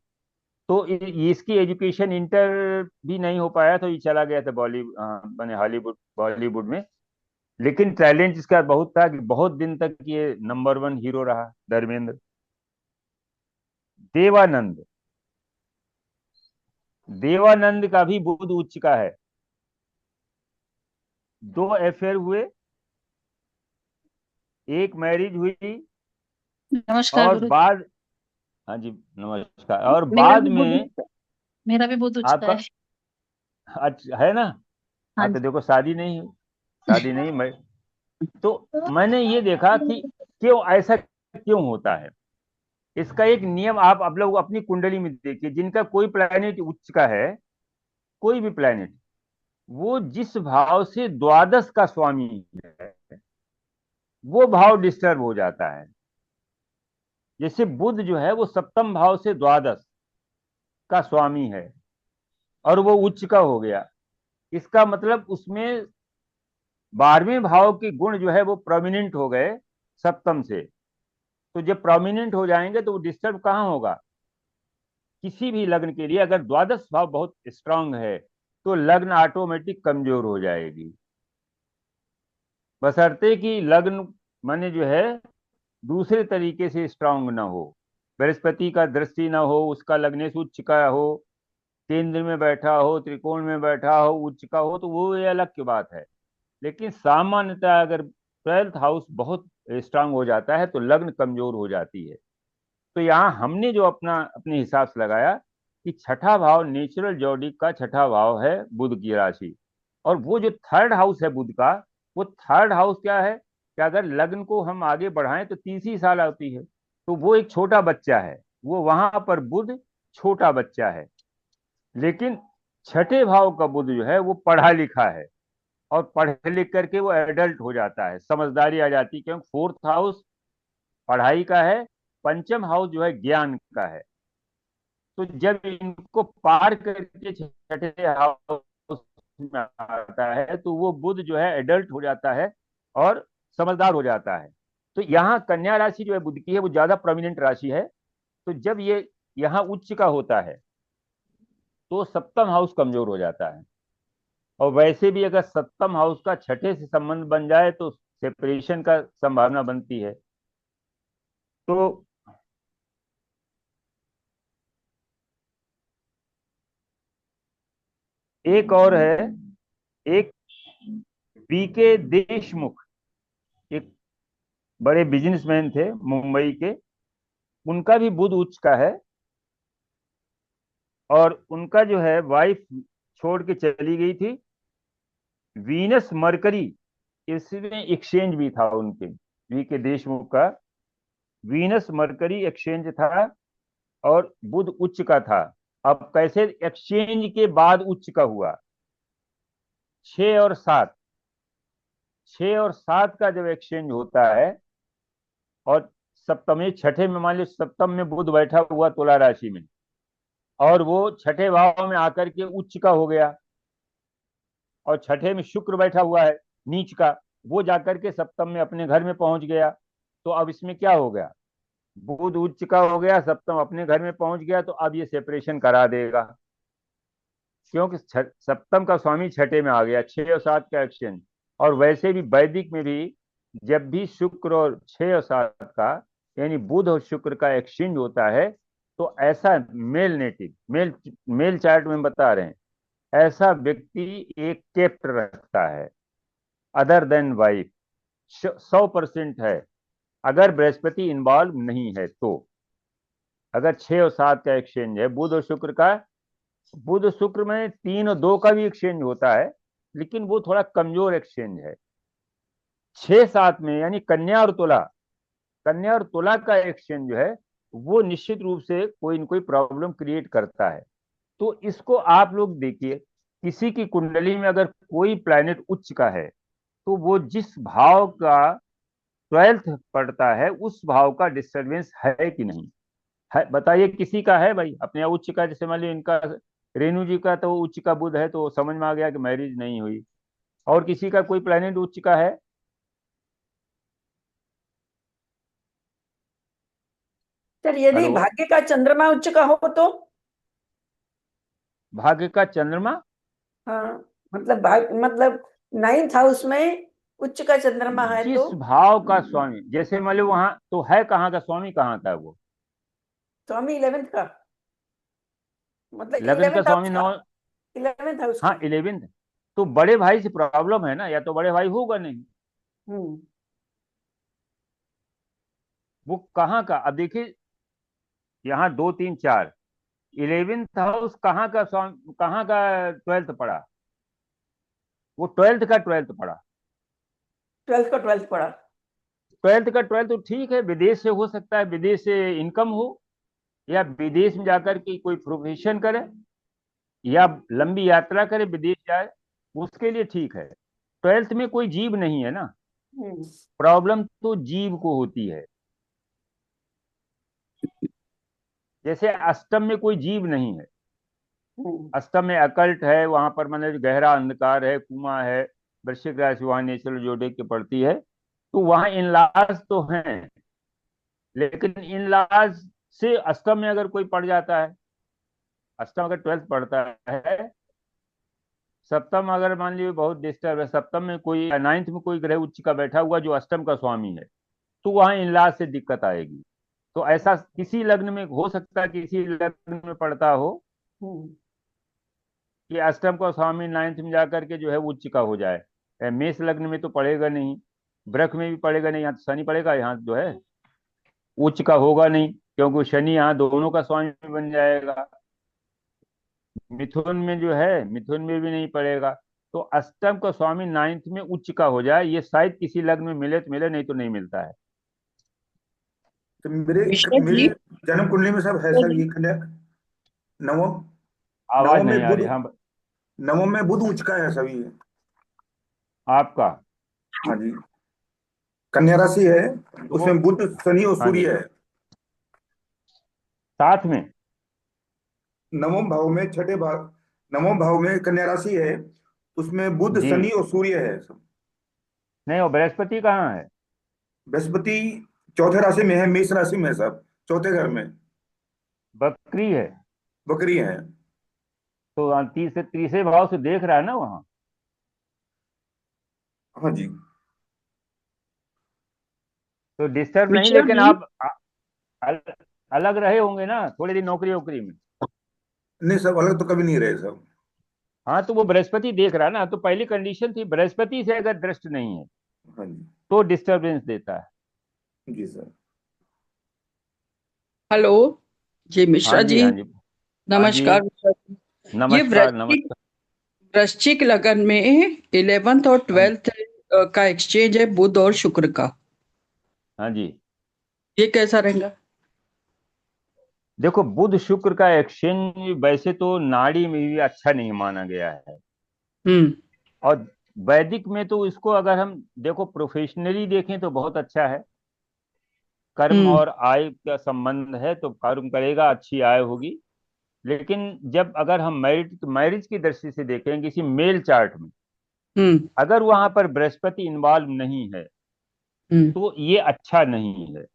तो इसकी एजुकेशन इंटर भी नहीं हो पाया, तो ये चला गया था बॉलीवुड, माने हॉलीवुड बॉलीवुड में। लेकिन टैलेंट इसका बहुत था कि बहुत दिन तक ये नंबर 1 हीरो रहा, धर्मेंद्र। देवानंद, देवानंद का भी बुध उच्च का है। 2 अफेयर हुए, एक मैरिज हुई, नमस्कार और गुरु। बाद, हाँ जी नमस्कार, और मेरा बाद भी में मेरा भी बुध उच्च का आपका, है। अच्छा है ना। हाँ हाँ तो जी। देखो, शादी नहीं हुई, शादी नहीं मैं, तो मैंने ये देखा कि क्यों ऐसा क्यों होता है। इसका एक नियम आप लोग अपनी कुंडली में देखिए, जिनका कोई प्लैनेट उच्च का है, कोई भी प्लैनेट, वो जिस भाव से द्वादश का स्वामी है, वो भाव डिस्टर्ब हो जाता है। जैसे बुध जो है वो सप्तम भाव से द्वादश का स्वामी है, और वो उच्च का हो गया, इसका मतलब उसमें 12वें भाव के गुण जो है वो प्रोमिनेंट हो गए सप्तम से। तो जब प्रोमिनेंट हो जाएंगे तो वो डिस्टर्ब कहाँ होगा। किसी भी लग्न के लिए अगर द्वादश भाव बहुत स्ट्रांग है, तो लग्न ऑटोमेटिक कमजोर हो जाएगी, बशर्ते कि लग्न माने जो है दूसरे तरीके से स्ट्रांग ना हो, बृहस्पति का दृष्टि ना हो, उसका लग्नेश उच्च का हो, केंद्र में बैठा हो, त्रिकोण में बैठा हो, उच्च का हो, तो वो ये अलग की बात है। लेकिन सामान्यतः अगर 12th हाउस बहुत स्ट्रांग हो जाता है तो लग्न कमजोर हो जाती है। तो यहाँ हमने जो अपने हिसाब से लगाया कि छठा भाव नेचुरल जॉडी का छठा भाव है बुध की राशि, और वो जो थर्ड हाउस है बुध का, वो थर्ड हाउस क्या है कि अगर लग्न को हम आगे बढ़ाएं तो 30 साल आती है, तो वो एक छोटा बच्चा है, वो वहां पर बुध छोटा बच्चा है। लेकिन छठे भाव का बुध जो है वो पढ़ा लिखा है, और पढ़ लिख करके वो एडल्ट हो जाता है, समझदारी आ जाती है, क्योंकि 4th हाउस पढ़ाई का है, पंचम हाउस जो है ज्ञान का है। तो जब इनको पार करके छठे हाउस में आता है तो वो बुध जो है एडल्ट हो जाता है और समझदार हो जाता है। तो यहाँ कन्या राशि जो है बुध की है, वो ज्यादा प्रोमिनेंट राशि है। तो जब ये यहाँ उच्च का होता है तो सप्तम हाउस कमजोर हो जाता है, और वैसे भी अगर सप्तम हाउस का छठे से संबंध बन जाए तो सेपरेशन का संभावना बनती है। तो एक और है, एक बीके देशमुख, एक बड़े बिजनेसमैन थे मुंबई के, उनका भी बुध उच्च का है, और उनका जो है वाइफ छोड़ के चली गई थी। वीनस मरकरी इसमें एक्सचेंज भी था उनके, बीके देशमुख का वीनस मरकरी एक्सचेंज था, और बुध उच्च का था। अब कैसे एक्सचेंज के बाद उच्च का हुआ, 6 और 7, 6 और 7 का जब एक्सचेंज होता है, और सप्तम छठे में, मान लो सप्तम में बुध बैठा हुआ तुला राशि में, और वो छठे भाव में आकर के उच्च का हो गया, और छठे में शुक्र बैठा हुआ है नीच का, वो जाकर के सप्तम में अपने घर में पहुंच गया। तो अब इसमें क्या हो गया, बुध उच्च का हो गया, सप्तम अपने घर में पहुंच गया, तो अब ये सेपरेशन करा देगा। क्योंकि सप्तम का स्वामी छठे में आ गया, 6 और 7 का एक्सचेंज। और वैसे भी वैदिक में भी जब भी शुक्र और 6 और 7 का यानी बुध और शुक्र का एक्सचेंज होता है तो ऐसा मेल नेटिव मेल चार्ट में बता रहे हैं, ऐसा व्यक्ति एक केप्ट रखता है अदर देन वाइफ, 100% है, अगर बृहस्पति इन्वॉल्व नहीं है तो। अगर 6 और 7 का एक्सचेंज है बुध और शुक्र का, बुध और शुक्र में 3 और 2 का भी एक्सचेंज होता है, लेकिन वो थोड़ा कमजोर एक्सचेंज है। 6-7 में यानी कन्या और तुला का एक्सचेंज जो है वो निश्चित रूप से कोई न कोई प्रॉब्लम क्रिएट करता है। तो इसको आप लोग देखिए, किसी की कुंडली में अगर कोई प्लैनेट उच्च का है तो वो जिस भाव का 12th पड़ता है उस भाव का डिस्टरबेंस है कि नहीं है, बताइए। किसी का है भाई अपने यहाँ उच्च का, जैसे मान लीजिए इनका रेणु जी का तो उच्च का बुध है तो समझ में आ गया कि मैरिज नहीं हुई। और किसी का कोई प्लैनेट उच्च का है? सर यदि हेलो, भाग्य का चंद्रमा उच्च का हो तो? भाग्य का चंद्रमा? हाँ, मतलब 9th हाउस में उच्च का चंद्रमा है तो? जिस भाव का स्वामी, जैसे मान लो वहां तो है, कहाँ का स्वामी, कहाँ का है वो? स्वामी 11th का, मतलब लग्न का 11th स्वामी हाउस नौ। का, 11th हाउस हाँ का। 11th। तो बड़े भाई से प्रॉब्लम है ना, या तो बड़े भाई होगा नहीं। हम्म। वो कहाँ का, अब देखिए यहाँ 2 3 4, 11th हाउस कहाँ का स्वामी, कहाँ का 12th पड़ा? वो 12th का 12th पड़ा। 12th का 12th पड़ा। 12th का 12th तो ठीक है, विदेश से हो सकता है, विदेश से इनकम हो, या विदेश में जाकर के कोई प्रोफेशन करे, या लंबी यात्रा करे, विदेश जाए, उसके लिए ठीक है। 12th में कोई जीव नहीं है ना, हम्म। प्रॉब्लम तो जीव को होती है। जैसे अष्टम में कोई जीव नहीं है, अष्टम में अकल्ट है, वहां पर मतलब गहरा अंधकार है, कुआं है, वृश्चिक राशि वहां नेचुरल जोड़े की पड़ती है, तो वहां इनलाज तो हैं, लेकिन इनलाज से अष्टम में अगर कोई पड़ जाता है, अष्टम अगर 12th पड़ता है, सप्तम अगर मान लीजिए बहुत डिस्टर्ब है, सप्तम में कोई 9th में कोई ग्रह उच्च का बैठा हुआ जो अष्टम का स्वामी है, तो वहां इनलाज से दिक्कत आएगी। तो ऐसा किसी लग्न में हो सकता है, किसी लग्न में पड़ता हो कि अष्टम का स्वामी 9th में जाकर के जो है उच्च का हो जाए। मेष लग्न में तो पड़ेगा नहीं, वृक में भी पड़ेगा नहीं, यहाँ तो शनि पड़ेगा, यहाँ जो है उच्च का होगा नहीं, क्योंकि शनि यहाँ दोनों का स्वामी बन जाएगा। मिथुन में जो है, मिथुन में भी नहीं पड़ेगा। तो अष्टम का स्वामी 9th में उच्च का हो जाए, ये शायद किसी लग्न में मिले तो मिले, नहीं तो नहीं मिलता है। तो मेरे मिश्रा मेरे जी, जन्म कुंडली में सब है सर, ये कन्या नवम आवाज नवम नहीं में आ बुध रही। हाँ, नवम में बुध उच्च का है सभी। आपका? हाँ जी, कन्या राशि है, तो वो, उसमें बुध शनि और हाँ जी, सूर्य है। साथ में। नवम भाव में छठे भाव, नवम भाव में कन्या राशि है, उसमें बुध जी, शनि और सूर्य है सब। नहीं, वो बृहस्पति कहाँ है? बृहस्पति चौथे राशि में है, मेष राशि में है सब, चौथे घर में बकरी है। बकरी है। तो तीसरे भाव से देख रहा है ना वहां। हाँ जी। तो डिस्टर्ब नहीं, मिश्रा लेकिन जी, आप अल, अलग रहे होंगे ना थोड़े दिन नौकरी वोकरी में। नहीं सब अलग तो कभी नहीं रहे सब। हाँ, तो वो बृहस्पति देख रहा है ना, तो पहली कंडीशन थी बृहस्पति से अगर दृष्ट नहीं है हाँ जी। तो डिस्टरबेंस देता है। जी सर। हेलो जी, हाँ मिश्रा जी, जी, हाँ जी, हाँ जी, नमस्कार मिश्रा जी। ये नमस्कार नमस्कार। वृश्चिक लगन में 11th और हाँ जी, 12th का एक्सचेंज है बुध और शुक्र का, हाँ जी। ये कैसा रहेगा? देखो, बुध शुक्र का एक्सचेंज वैसे तो नाड़ी में भी अच्छा नहीं माना गया है, हम्म। और वैदिक में तो इसको अगर हम देखो प्रोफेशनली देखें तो बहुत अच्छा है। कर्म हम्म। और आय का संबंध है तो कर्म करेगा, अच्छी आय होगी। लेकिन जब अगर हम मैरिज मैरिज की दृष्टि से देखें किसी मेल चार्ट में, हम्म। अगर वहां पर बृहस्पति इन्वॉल्व नहीं है हम्म। तो ये अच्छा नहीं है।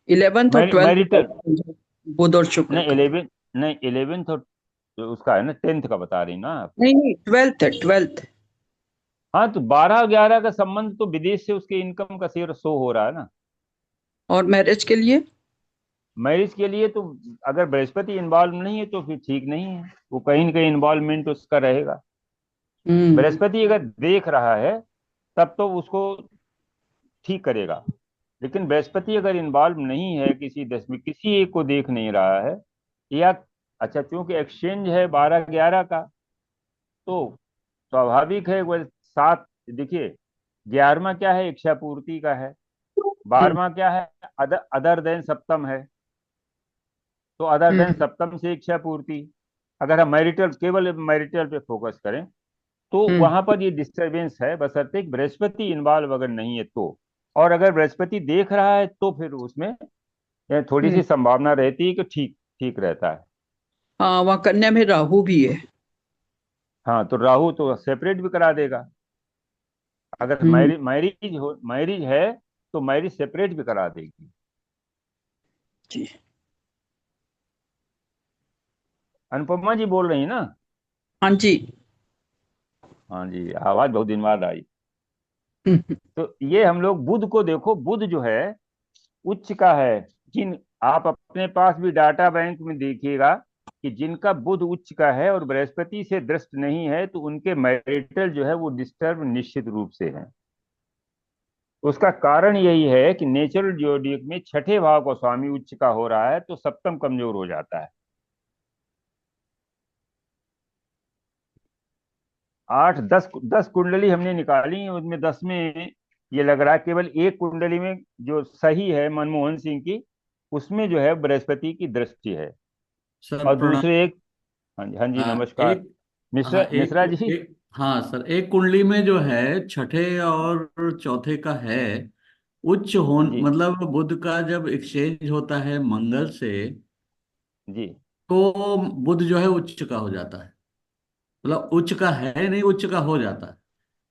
11th और 12th का मैरिटल, exchange है, बुध और शुक्र नहीं का। 11, नहीं 11th और जो उसका है ना, 10th का बता रही ना आप? नहीं नहीं, 12th है, 12th। हाँ, तो 12-11 का संबंध तो विदेश से उसके इनकम का शेयर शो हो रहा है ना। और मैरिज के लिए? मैरिज के लिए तो अगर बृहस्पति इन्वॉल्व नहीं है तो फिर ठीक नहीं है, वो कहीं न कहीं इन्वॉल्वमेंट उसका रहेगा। हम्म। बृहस्पति अगर देख रहा है तब तो उसको ठीक करेगा, लेकिन बृहस्पति अगर इन्वॉल्व नहीं है किसी दशमी, किसी एक को देख नहीं रहा है, या अच्छा चूंकि एक्सचेंज है 12-11 का, तो स्वाभाविक है वह सात, देखिए 11वां क्या है, इच्छा पूर्ति का है। हम्म। 12वां क्या है, अदर देन सप्तम है। तो अदर देन हम्म। सप्तम से इच्छा पूर्ति, अगर हम मैरिटल, केवल मैरिटल पे फोकस करें तो हम्म। वहां पर ये डिस्टरबेंस है, बशर्ते कि बृहस्पति इन्वॉल्व अगर नहीं है तो। और अगर बृहस्पति देख रहा है तो फिर उसमें थोड़ी हम्म। सी संभावना रहती है कि ठीक ठीक रहता है। हाँ, वहाँ कन्या में राहु भी है। हाँ, तो राहु तो सेपरेट भी करा देगा। अगर हम्म। मैरिज है तो मैरिज सेपरेट भी करा देगी। जी। अनुपमा जी बोल रही ना? हाँ जी। हाँ जी, आवाज बहुत दिन बाद आई। हम्म। तो ये हम लोग बुध को देखो, बुध जो है उच्च का है। जिन आप अपने पास भी डाटा बैंक में देखिएगा कि जिनका बुध उच्च का है और बृहस्पति से दृष्ट नहीं है, तो उनके मैरिटल जो है वो डिस्टर्ब निश्चित रूप से है। उसका कारण यही है कि नेचुरल ज्योतिष में छठे भाव का स्वामी उच्च का हो रहा है तो सप्तम कमजोर हो जाता है। 8-10 कुंडली हमने निकाली है, उसमें 10 में ये लग रहा है केवल एक कुंडली में जो सही है मनमोहन सिंह की, उसमें जो है बृहस्पति की दृष्टि है। सर और प्रणाम। दूसरे एक, हाँ जी, हाँ जी, नमस्कार। एक हाँ मिश्रा एक मिश्रा जी। एक हाँ सर, एक कुंडली में जो है छठे और चौथे का है उच्च हो, जी मतलब बुध का जब एक्सचेंज होता है मंगल से, जी। तो बुध जो है उच्च का हो जाता है। मतलब उच्च का है नहीं, उच्च का हो जाता है।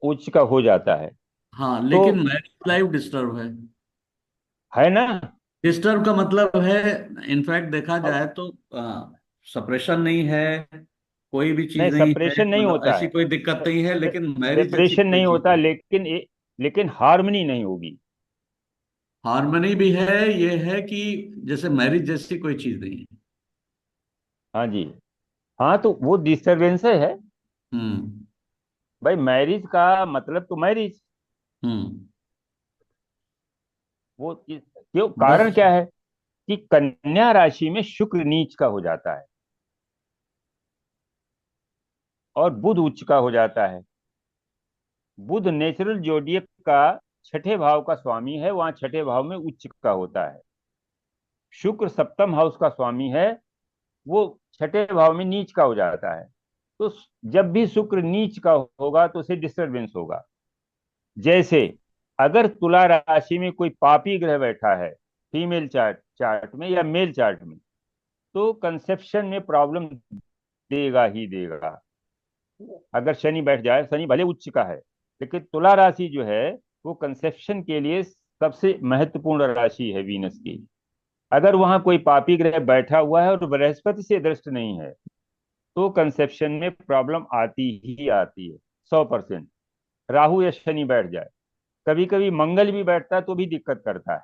उच्च का हो जाता है हाँ, तो लेकिन मैरिज लाइफ डिस्टर्ब है। है ना। डिस्टर्ब का मतलब है, इनफैक्ट देखा अब जाए तो सप्रेशन नहीं है, कोई भी नहीं, चीज नहीं है, सेपरेशन नहीं मतलब होता ऐसी है। कोई दिक्कत नहीं है, लेकिन मैरिज जैसी सेपरेशन कोई नहीं चीज होता, नहीं। लेकिन हार्मनी नहीं होगी। हार्मनी भी है, ये है कि जैसे मैरिज जैसी कोई चीज नहीं है। हाँ जी। हाँ, तो वो डिस्टरबेंस है। हम्म। भाई मैरिज का मतलब तो मैरिज, हम्म। क्यों, कारण बस। क्या है कि कन्या राशि में शुक्र नीच का हो जाता है और बुध उच्च का हो जाता है। बुध नेचुरल जोडियक का छठे भाव का स्वामी है, वहां छठे भाव में उच्च का होता है। शुक्र सप्तम हाउस का स्वामी है, वो छठे भाव में नीच का हो जाता है। तो जब भी शुक्र नीच का होगा तो उसे डिस्टरबेंस होगा। जैसे अगर तुला राशि में कोई पापी ग्रह बैठा है, फीमेल चार्ट चार्ट में या मेल चार्ट में, तो कंसेप्शन में प्रॉब्लम देगा ही देगा। अगर शनि बैठ जाए, शनि भले उच्च का है, लेकिन तुला राशि जो है वो कंसेप्शन के लिए सबसे महत्वपूर्ण राशि है वीनस की। अगर वहां कोई पापी ग्रह बैठा हुआ है और बृहस्पति से दृष्ट नहीं है, तो कंसेप्शन में प्रॉब्लम आती ही आती है, 100%। राहु या शनि बैठ जाए, कभी कभी मंगल भी बैठता है तो भी दिक्कत करता है।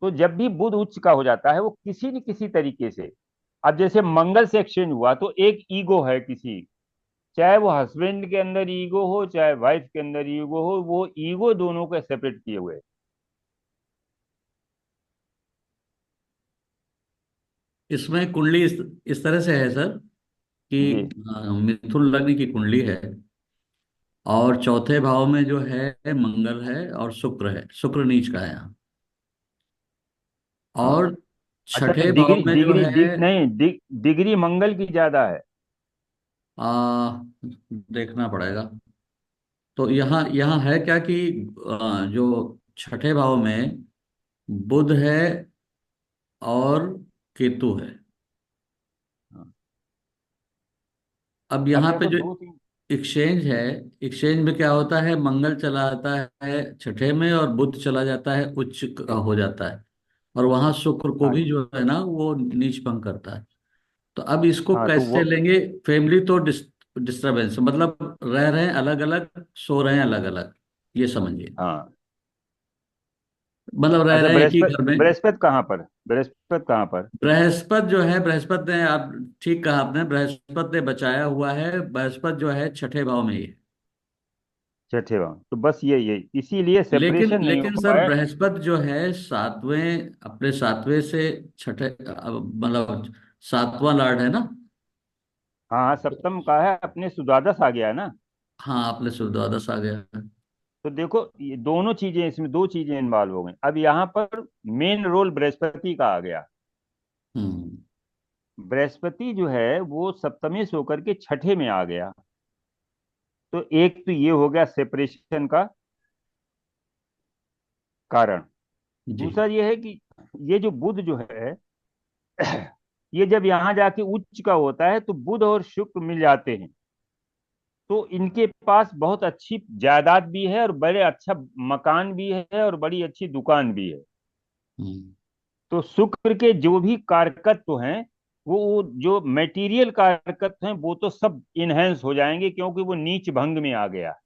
तो जब भी बुध उच्च का हो जाता है वो किसी न किसी तरीके से, अब जैसे मंगल से एक्सचेंज हुआ तो एक ईगो है किसी, चाहे वो हस्बैंड के अंदर ईगो हो चाहे वाइफ के अंदर ईगो हो, वो ईगो दोनों को सेपरेट किए हुए। इसमें कुंडली इस तरह से है सर कि जी मिथुन लग्न की कुंडली है, और चौथे भाव में जो है मंगल है और शुक्र है, शुक्र नीच का है यहाँ। हाँ। और अच्छा, छठे भाव डिग्री में जो डिग्री है नहीं, डिग्री मंगल की ज्यादा है। आ, देखना पड़ेगा। तो यहाँ यहाँ है क्या कि जो छठे भाव में बुध है और केतु है। हाँ। अब अब यहाँ पे देखो जो दो तीन, एक्सचेंज है, एक्सचेंज में क्या होता है, मंगल चला जाता है छठे में और बुध चला जाता है उच्च का हो जाता है, और वहां शुक्र को हाँ भी जी, जो है ना वो नीच भंग करता है। तो अब इसको हाँ तो कैसे वो, लेंगे? फैमिली तो डिस्टरबेंस, मतलब रह रहे हैं अलग अलग, सो रहे हैं अलग अलग, ये समझिए। हाँ। मतलब रह अच्छा, रहे हैं एक ही घर में। बृहस्पति कहाँ पर, बृहस्पति कहाँ पर? बृहस्पति जो है, बृहस्पति ने, आप ठीक कहा आपने, बृहस्पति ने बचाया हुआ है। बृहस्पति जो है छठे भाव में ही है। छठे भाव, तो बस ये इसीलिए लेकिन सेपरेशन नहीं लेकिन हुआ सर, है। बृहस्पति जो है सातवें, अपने सातवें से छठे, मतलब सातवां लॉर्ड है ना। हाँ हाँ, सप्तम का है, अपने सुद्वादश आ गया है ना। हाँ, अपने द्वादश आ गया है। तो देखो, ये दोनों चीजें, इसमें दो चीजें इन्वॉल्व हो गई। अब यहाँ पर मेन रोल बृहस्पति का आ गया। हम्म। बृहस्पति जो है वो सप्तमी से होकर के छठे में आ गया। तो एक तो ये हो गया सेपरेशन का कारण। जी। दूसरा ये है कि ये जो बुध जो है ये जब यहाँ जाके उच्च का होता है तो बुध और शुक्र मिल जाते हैं। तो इनके पास बहुत अच्छी जायदाद भी है, और बड़े अच्छा मकान भी है, और बड़ी अच्छी दुकान भी है। हम्म। तो शुक्र के जो भी कारकत्व हैं, वो जो मेटीरियल कारकत्व हैं, वो तो सब इनहेंस हो जाएंगे, क्योंकि वो नीच भंग में आ गया।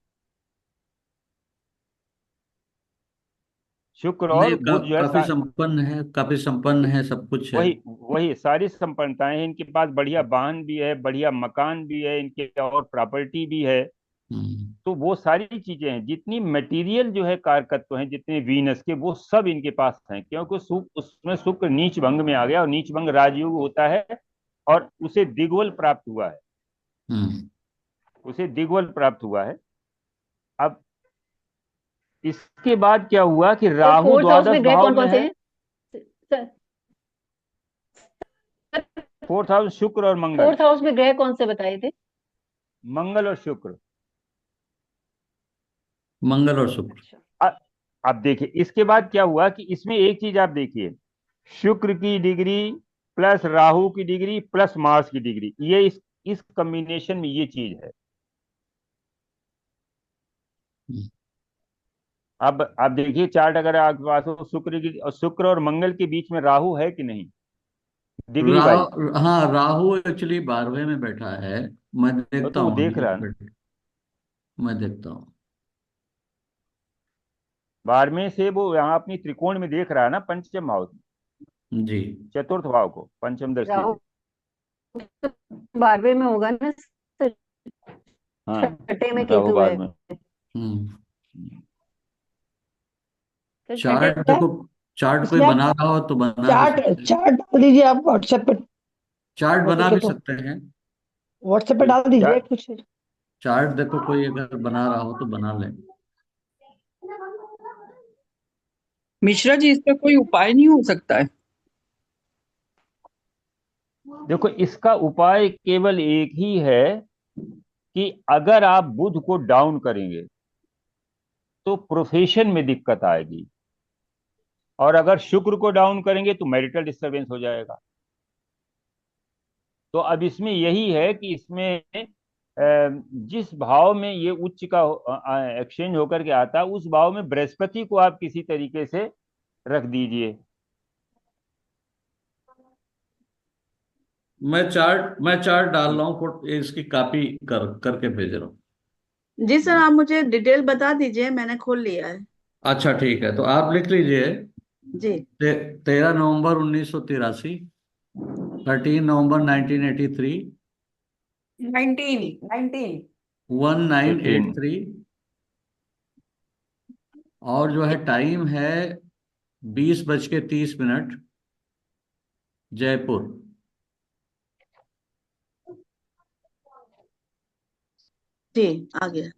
शुक्र नहीं, और बुध जो है काफी संपन्न है, काफी संपन्न है, सब कुछ है। वही वही सारी संपन्नताएं हैं इनके पास। बढ़िया वाहन भी है, बढ़िया मकान भी है इनके, और प्रॉपर्टी भी है। हम्म। तो वो सारी चीजें हैं, जितनी मटेरियल जो है कारकत्व हैं, जितने वीनस के, वो सब इनके पास हैं, क्योंकि उसमें शुक्र नीच भंग में आ गया, और नीच भंग राजयोग होता है, और उसे दिग्बल प्राप्त हुआ है। हम्म। उसे दिग्बल प्राप्त हुआ है। अब इसके बाद क्या हुआ कि तो राहु फोर्थ हाउस द्वादश में ग्रह भाव कौन में कौन से है। हैं सर? फोर्थ हाउस शुक्र और मंगल। फोर्थ हाउस में ग्रह कौन से बताए थे? मंगल और शुक्र। मंगल और शुक्र। अच्छा। अ- अब देखिए इसके बाद क्या हुआ कि इसमें एक चीज आप देखिए, शुक्र की डिग्री प्लस राहु की डिग्री प्लस मार्स की डिग्री, ये इस कॉम्बिनेशन में ये चीज है। हम्म। अब आप देखिए चार्ट, अगर आपके पास हो, शुक्र और मंगल के बीच में राहु है कि नहीं, डिग्री वाइज? हाँ, राहु एक्चुअली 12वें में बैठा है। मैं देखता तो वो हूँ देख रहा है ना, मैं देखता हूँ। 12वें से वो यहाँ अपनी त्रिकोण में देख रहा है ना, पंचम भाव, जी। चतुर्थ भाव को पंचम दृष्टि राहु से। 12वें में होगा ना सर? हाँ, छठे में राहु केतु है। 12वें। हम्म। तो छठे चार्ट देखो, चार्ट कोई इसमें आप बना रहा हो तो बना भी चार्ट सकते हैं। चार्ट डाल दीजिए आप व्हाट्सएप पे। चार्ट हो बना सके भी तो सकते हैं। व्हाट्सएप पे डाल दीजिए चार कुछ। चार्ट देखो, कोई अगर बना रहा हो तो बना ले। मिश्रा जी, इसका कोई उपाय नहीं हो सकता है? देखो, इसका उपाय केवल एक ही है कि अगर आप बुध को डाउन करेंगे तो प्रोफेशन में दिक्कत आएगी, और अगर शुक्र को डाउन करेंगे तो मैरिटल डिस्टरबेंस हो जाएगा। तो अब इसमें यही है कि इसमें जिस भाव में ये उच्च का एक्सचेंज होकर के आता है, उस भाव में बृहस्पति को आप किसी तरीके से रख दीजिए। मैं चार्ट डाल रहा हूँ, इसकी कॉपी करके भेज रहा हूँ। जी सर, आप मुझे डिटेल बता दीजिए, मैंने खोल लिया है। अच्छा ठीक है, तो आप लिख लीजिए। जी। 13 नवंबर 1983, 13 नवंबर 1983, 19 18। 1983, और जो है टाइम है 20:30, जयपुर। जी, आ गया।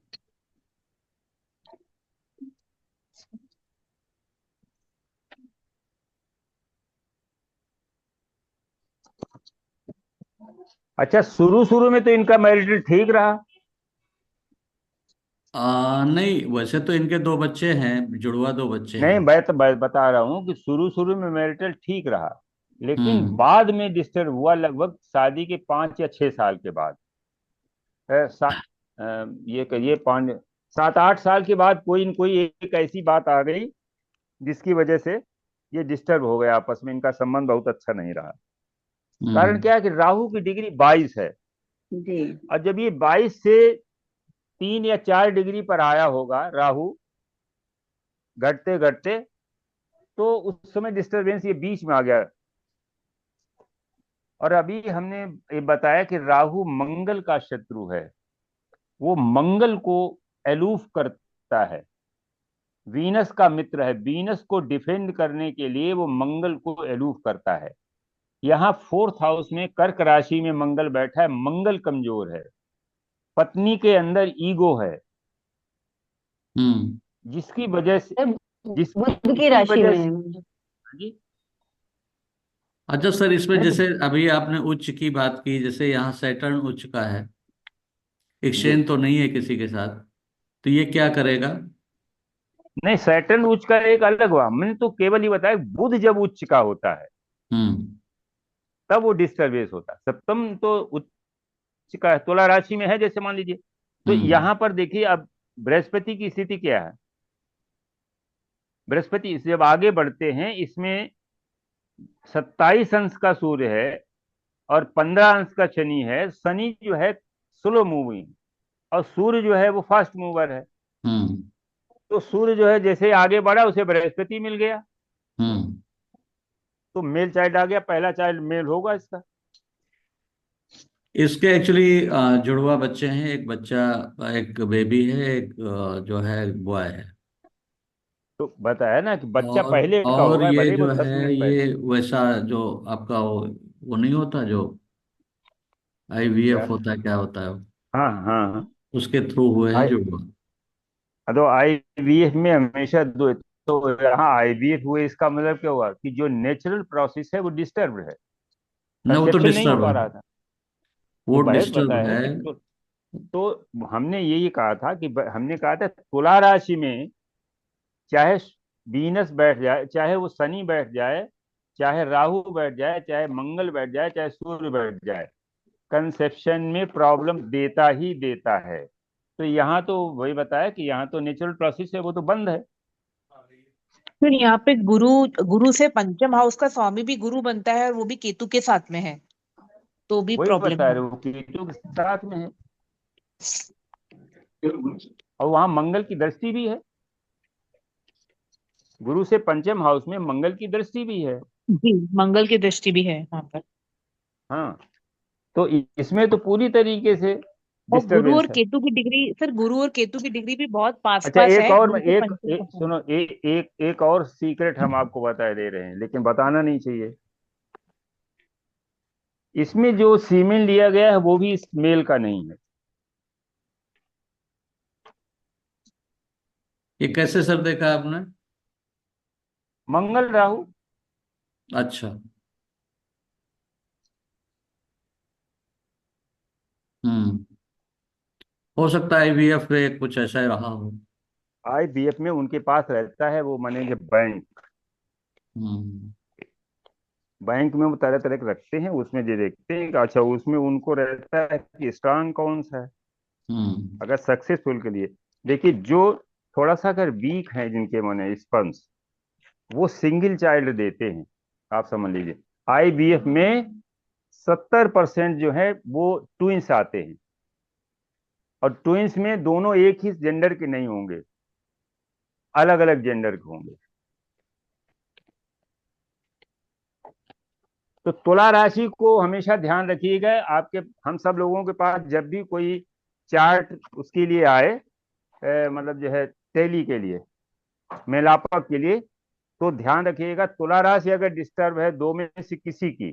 अच्छा, शुरू शुरू में तो इनका मैरिटल ठीक रहा। नहीं, वैसे तो इनके दो बच्चे हैं, जुड़वा दो बच्चे नहीं, हैं। मैं तो बता रहा हूँ कि शुरू शुरू में मैरिटल ठीक रहा, लेकिन हम्म। बाद में डिस्टर्ब हुआ, लगभग शादी के 5 या 6 साल के बाद। अ, सा, ये कहिए 5 7 8 साल के बाद कोई न कोई एक ऐसी बात आ गई जिसकी वजह से ये डिस्टर्ब हो गया, आपस में इनका संबंध बहुत अच्छा नहीं रहा। कारण क्या है कि राहु की डिग्री 22 है, जी और जब ये 22 से 3 या 4 डिग्री पर आया होगा राहु घटते घटते, तो उस समय डिस्टरबेंस ये बीच में आ गया। और अभी हमने ये बताया कि राहु मंगल का शत्रु है, वो मंगल को एलूफ करता है, वीनस का मित्र है, वीनस को डिफेंड करने के लिए वो मंगल को एलूफ करता है। यहाँ 4th हाउस में कर्क राशि में मंगल बैठा है, मंगल कमजोर है, पत्नी के अंदर ईगो है, जिसकी वजह से बुध की राशि वजह में से है। जी अच्छा सर, इसमें जैसे अभी आपने उच्च की बात की, जैसे यहाँ सैटर्न उच्च का है, जी एक्सचेंज तो नहीं है किसी के साथ, तो ये क्या करेगा? नहीं, सैटर्न उच्च का एक अलग हुआ, मैंने तो केवल ये बताया बुध जब उच्च का होता है हम्म तब वो डिस्टर्बेंस होता है। सप्तम तो उच्च का है, तुला राशि में है जैसे मान लीजिए। तो हम्म यहां पर देखिए अब बृहस्पति की स्थिति क्या है। बृहस्पति जब आगे बढ़ते हैं इसमें 27 अंश का सूर्य है और 15 अंश का शनि है। शनि जो है स्लो मूविंग और सूर्य जो है वो फास्ट मूवर है। हम्म तो सूर्य जो है जैसे आगे बढ़ा उसे बृहस्पति मिल गया, हम्म तो मेल चाइल्ड आ गया, पहला चाइल्ड मेल होगा इसका। इसके एक्चुअली जुड़वा बच्चे हैं, एक बच्चा, एक बेबी है, एक जो है बॉय है। तो बताया ना कि बच्चा और पहले का और होगा, ये भले ही वो जो 10 है मिनट पहले। ये वैसा जो आपका वो नहीं होता जो क्या? IVF होता है, क्या होता है वो, हाँ हाँ हाँ। उसके थ्रू हुए हैं आई जुड़वा। तो आईवीएफ में हमेशा दो, तो यहाँ आईवीएफ हुए इसका मतलब क्या हुआ कि जो नेचुरल प्रोसेस है वो डिस्टर्ब है, न वो तो कंसेप्शन नहीं हो डिस्टर्ब पा है, रहा था। वो तो बहस डिस्टर्ब बताया है है। कि तो हमने यही कहा था कि हमने कहा था तुला राशि में चाहे वीनस बैठ जाए, चाहे वो शनि बैठ जाए, चाहे राहु बैठ जाए, चाहे मंगल बैठ जाए, चाहे सूर्य बैठ जाए, कंसेप्शन में प्रॉब्लम देता ही देता है। तो यहाँ तो वही बताया कि यहाँ तो नेचुरल प्रोसेस है, वो तो बंद है। फिर यहाँ पे गुरु, गुरु से पंचम हाउस का स्वामी भी गुरु बनता है और वो भी केतु के साथ में है, तो भी वही प्रॉब्लम बता है। रहे हो केतु के साथ में है, और वहां मंगल की दृष्टि भी है, गुरु से पंचम हाउस में मंगल की दृष्टि भी है। जी, मंगल की दृष्टि भी है वहां पर। हाँ, तो इसमें तो पूरी तरीके से और गुरु और डिस्टरबेंस है। केतु की डिग्री, सर गुरु और केतु की डिग्री भी बहुत पास अच्छा, पास एक है, और गुरु के पंचम का सुनो, एक और सीक्रेट हम आपको बता दे रहे हैं, लेकिन बताना नहीं चाहिए। इसमें जो सीमेन लिया गया है वो भी इस मेल का नहीं है। ये कैसे सर देखा आपने? मंगल राहु। अच्छा। हम्म हो सकता है IVF पे कुछ ऐसा ही रहा हो। आईबीएफ में उनके पास रहता है वो मैनेजर बैंक, हम्म बैंक में वो तरह तरह के रखते हैं, उसमें ये देखते हैं कि अच्छा उसमें उनको रहता है कि स्ट्रांग कौन सा है हम्म अगर सक्सेसफुल के लिए। देखिए जो थोड़ा सा अगर वीक है जिनके माने स्पर्म्स, वो सिंगल चाइल्ड देते हैं। आप समझ लीजिए आईवीएफ में 70% जो है वो ट्विंस आते हैं, और ट्विंस में दोनों एक ही जेंडर के नहीं होंगे, अलग अलग जेंडर के होंगे। तो तुला राशि को हमेशा ध्यान रखिएगा। आपके हम सब लोगों के पास जब भी कोई चार्ट उसके लिए आए, मतलब जो है टेली के लिए, मेलापक के लिए, तो ध्यान रखिएगा तुला राशि अगर डिस्टर्ब है दो में से किसी की,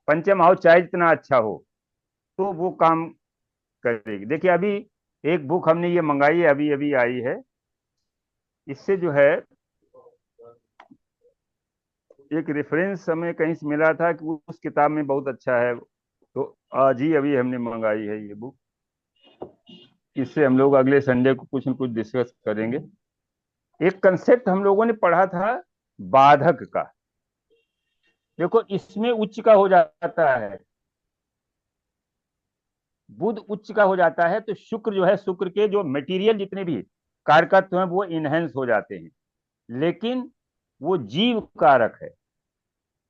पंचम हाउस चाहे जितना अच्छा हो तो वो काम करेगी। देखिए अभी एक बुक हमने ये मंगाई है, अभी अभी आई है, इससे जो है एक रेफरेंस हमें कहीं से मिला था कि उस किताब में बहुत अच्छा है, तो आज ही अभी हमने मंगाई है ये बुक। इससे हम लोग अगले संडे को कुछ न कुछ डिस्कस करेंगे। एक कंसेप्ट हम लोगों ने पढ़ा था बाधक का। देखो इसमें उच्च का हो जाता है, बुध उच्च का हो जाता है, तो शुक्र जो है, शुक्र के जो मटेरियल जितने भी कारकत्व हैं वो इनहेंस हो जाते हैं, लेकिन वो जीव कारक है,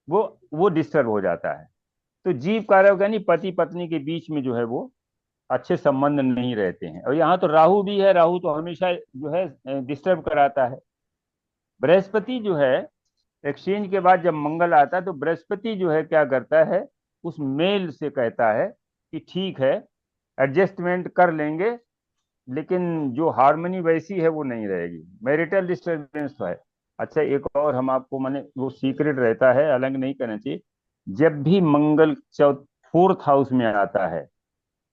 वो डिस्टर्ब हो जाता है। तो जीव कारक यानी पति पत्नी के बीच में जो है वो अच्छे संबंध नहीं रहते हैं। और यहाँ तो राहु भी है, राहु तो हमेशा जो है डिस्टर्ब कराता है। बृहस्पति जो है एक्सचेंज के बाद जब मंगल आता है तो बृहस्पति जो है क्या करता है, उस मेल से कहता है कि ठीक है एडजस्टमेंट कर लेंगे, लेकिन जो हार्मनी वैसी है वो नहीं रहेगी, मैरिटल डिस्टर्बेंस तो है। अच्छा एक और हम आपको माने वो सीक्रेट रहता है, अलग नहीं करना चाहिए। जब भी मंगल फोर्थ हाउस में आता है,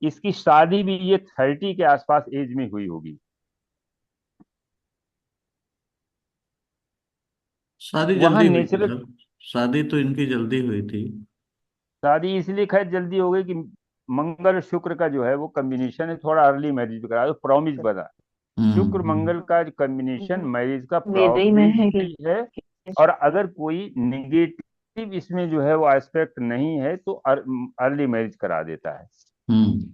इसकी शादी भी ये 30 के आसपास एज में हुई होगी। शादी वहां जल्दी हुई थी नेचुरल सर, शादी तो इनकी जल्दी हुई थी। शादी इसलिए खैर जल्दी हो गई कि मंगल शुक्र का जो है वो कॉम्बिनेशन है, थोड़ा अर्ली मैरिज करा दो, प्रॉमिस बना। शुक्र मंगल का कॉम्बिनेशन मैरिज का वेदई में है प्रॉबिलिटी है। और अगर कोई निगेटिव इसमें जो है वो एस्पेक्ट नहीं है तो अर्ली मैरिज करा देता है।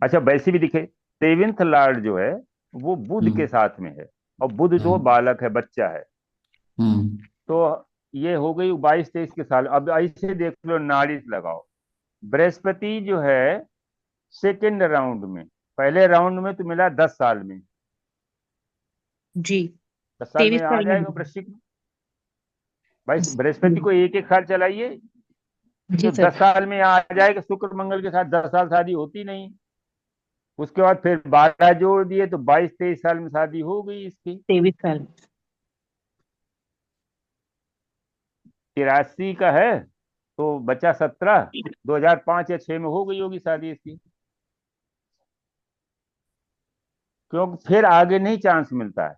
अच्छा वैसे भी दिखे, सेवेंथ लॉर्ड जो है वो बुध के साथ में है, और बुध जो बालक है, बच्चा है। तो ये हो गई 22-23 के साल। अब ऐसे देख लो, नाड़ी लगाओ, बृहस्पति जो है सेकेंड राउंड में, पहले राउंड में तो मिला 10 साल में, जी 10 साल 23 में आ साल में। जाएगा वृश्चिक में। भाई बृहस्पति को एक एक साल चलाइए जी तो सर। 10 साल में आ जाएगा। शुक्र मंगल के साथ 10 साल शादी होती नहीं, उसके बाद फिर 12 जोड़ दिए तो 22-23 साल में शादी हो गई इसकी। 23 साल। 83 का है तो बच्चा 17, 2005 या 6 में हो गई होगी शादी इसकी, क्योंकि फिर आगे नहीं चांस मिलता है।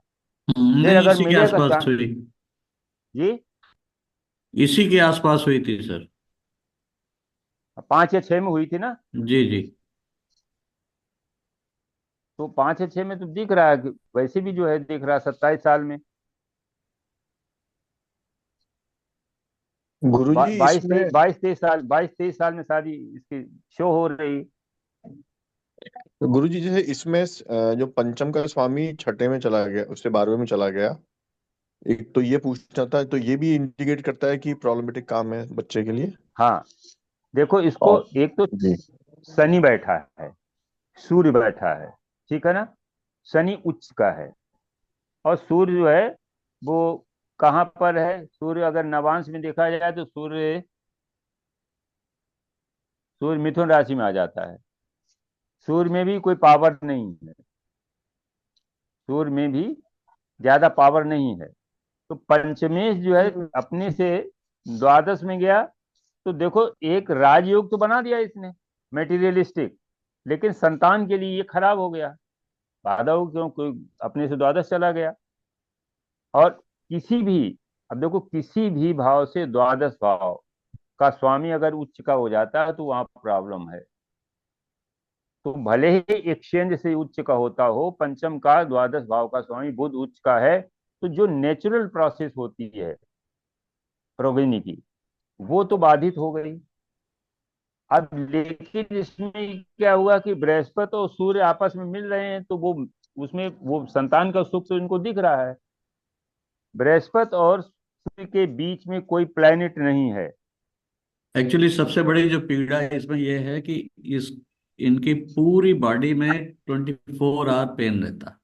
फिर नहीं, अगर इसी के मिलेगा आसपास चांस हुई, जी, इसी के आसपास हुई थी सर। 5 या 6 में हुई थी ना, जी जी। तो 5 या 6 में तो दिख रहा है कि वैसे भी जो है दिख रहा है 27 साल में। गुरुजी इसमें 22-23 साल में शादी इसकी शो हो रही। गुरुजी जैसे इसमें जो पंचम का स्वामी छठे में चला गया, उससे 12वें में चला गया, एक तो ये पूछना था, तो ये भी इंडिकेट करता है कि प्रॉब्लमेटिक काम है बच्चे के लिए। हाँ देखो, इसको और एक तो जी शनि बैठा है, सूर्य बैठा है, ठीक है ना, शनि उच्च का है। और सूर्य जो है वो कहाँ पर है, सूर्य अगर नवांश में देखा जाए तो सूर्य सूर्य मिथुन राशि में आ जाता है। सूर्य में भी कोई पावर नहीं है, सूर्य में भी ज्यादा पावर नहीं है। तो पंचमेश जो है अपने से द्वादश में गया, तो देखो एक राजयोग तो बना दिया इसने मेटीरियलिस्टिक, लेकिन संतान के लिए ये खराब हो गया, बाधा हो, क्यों, कोई अपने से द्वादश चला गया। और किसी भी, अब देखो किसी भी भाव से द्वादश भाव का स्वामी अगर उच्च का हो जाता है तो वहां प्रॉब्लम है। तो भले ही एक्सचेंज से उच्च का होता हो, पंचम का द्वादश भाव का स्वामी बुध उच्च का है, तो जो नेचुरल प्रोसेस होती है प्रोगेनी की, वो तो बाधित हो गई। अब लेकिन इसमें क्या हुआ कि बृहस्पति और सूर्य आपस में मिल रहे हैं, तो वो उसमें वो संतान का सुख तो इनको दिख रहा है। बृहस्पति और सूर्य के बीच में कोई प्लैनेट नहीं है। एक्चुअली सबसे बड़ी जो पीड़ा इसमें यह है कि इस इनकी पूरी बॉडी में 24 आवर पेन रहता।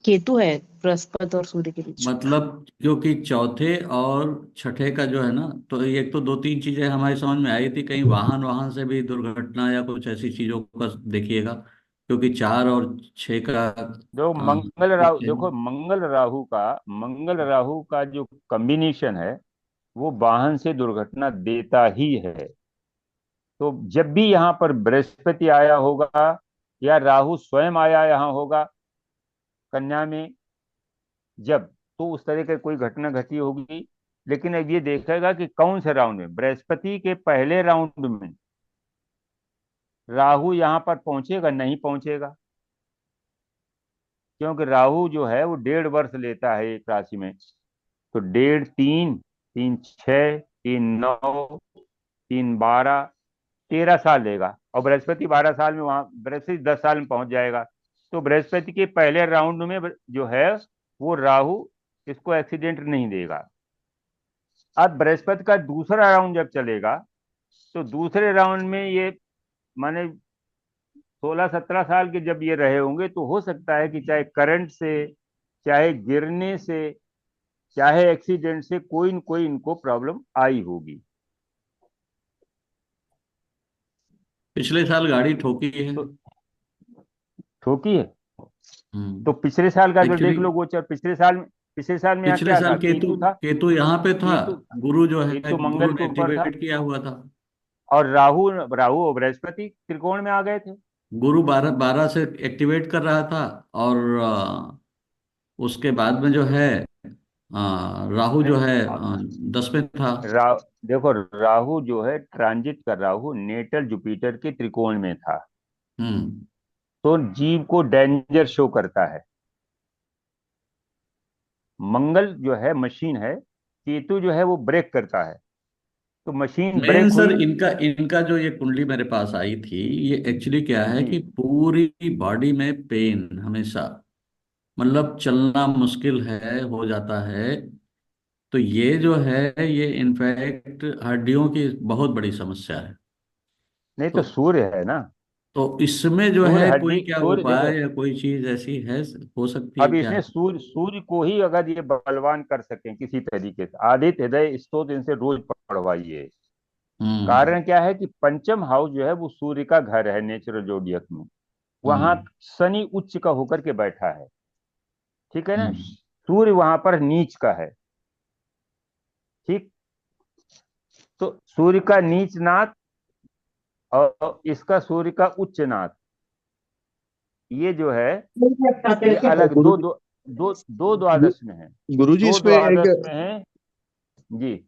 केतु है बृहस्पति और सूर्य के बीच। मतलब क्योंकि चौथे और छठे का जो है ना, तो एक तो दो तीन चीजें हमारी समझ में आई थी, कहीं वाहन वाहन से भी दुर्घटना या कुछ ऐसी चीजों का देखिएगा, क्योंकि 4 और 6 का जो मंगल राहु, देखो मंगल राहु का जो कॉम्बिनेशन है वो वाहन से दुर्घटना देता ही है। तो जब भी यहाँ पर बृहस्पति आया होगा या राहु स्वयं आया यहाँ होगा कन्या में, जब, तो उस तरह की कोई घटना घटी होगी। लेकिन अब ये देखेगा कि कौन से राउंड में, बृहस्पति के पहले राउंड में राहु यहाँ पर पहुंचेगा, नहीं पहुंचेगा, क्योंकि राहु जो है वो 1.5 वर्ष लेता है एक राशि में। तो 1.5, 3, 3, 6, 3, 9, 3, 12, 13 साल लेगा। और बृहस्पति 12 साल में, वहां बृहस्पति 10 साल में पहुंच जाएगा। तो बृहस्पति के पहले राउंड में जो है वो राहु इसको एक्सीडेंट नहीं देगा। अब बृहस्पति का दूसरा राउंड जब चलेगा तो दूसरे राउंड में ये माने 16-17 साल के जब ये रहे होंगे, तो हो सकता है कि चाहे करंट से, चाहे गिरने से, चाहे एक्सीडेंट से कोई न कोई इनको प्रॉब्लम आई होगी। पिछले साल गाड़ी ठोकी है। तो ठोकी है। तो पिछले साल का जो देख एक्चुअली लो गोचर, पिछले साल में यहाँ पिछले क्या था? साल केतु केतु था। केतु यहाँ पे था। केतु गुरु जो है केतु गुरु मंगल के ने ऊपर था, एक्टिवेट किया हुआ था। और राहु राहु और बृहस्पति त्रिकोण में आ गए थे। गुरु 12 से एक्टिवेट कर रहा था, और उसके बाद में जो है राहु जो नहीं, है 10 में था। देखो राहु जो है ट्रांजिट कर, राहु नेटल जुपिटर के त्रिकोण में था, हम्म तो जीव को डेंजर शो करता है। मंगल जो है मशीन है, केतु जो है वो ब्रेक करता है, तो मशीन मेन ब्रेक सर, हुई। इनका इनका जो ये कुंडली मेरे पास आई थी, ये एक्चुअली क्या है जी। कि पूरी बॉडी में पेन हमेशा, मतलब चलना मुश्किल है, हो जाता है। तो ये जो है, ये इनफैक्ट हड्डियों की बहुत बड़ी समस्या है। नहीं तो तो सूर्य है ना। इसमें जो सूर्य है हड्डी, कोई क्या सूर्य देखो, उपाय या कोई चीज ऐसी है, हो सकती है अब क्या? इसमें सूर्य सूर्य को ही अगर ये बलवान कर सकें किसी तरीके से, आदित्य हृदय स्तोत्र इनसे रोज पढ़वाइए। हम्म कारण क्या है कि पंचम हाउस जो है वो सूर्य का घर है नेचुरल जोडियक में। वहां हम्म शनि उच्च का होकर के बैठा है, ठीक है ना। हम्म सूर्य वहां पर नीच का है, ठीक। तो सूर्य का नीच नाथ और इसका सूर्य का उच्च नाथ, ये जो है ये अलग गुरु दो दो दो दो द्वादश में है। गुरु जी दो इसमें एक, द्वादश में है। जी।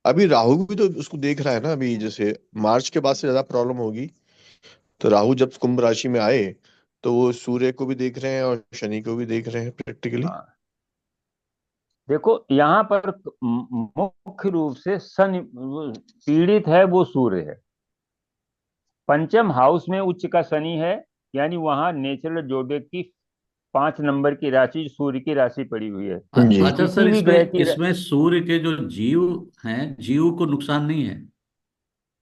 अभी राहु भी तो उसको देख रहा है ना, अभी जैसे मार्च के बाद से ज्यादा प्रॉब्लम होगी। तो राहु जब कुंभ राशि में आए, तो वो सूर्य को भी देख रहे हैं और शनि को भी देख रहे हैं प्रैक्टिकली। हाँ, देखो यहाँ पर मुख्य रूप से शनि पीड़ित है, वो सूर्य है। पंचम हाउस में उच्च का शनि है, यानी वहां नेचुरल जोड़े की 5 नंबर की राशि सूर्य की राशि पड़ी हुई है। जी। अच्छा सर, किसी भी ग्रह इसमें की इसमें सूर्य के जो जीव हैं, जीव को नुकसान नहीं है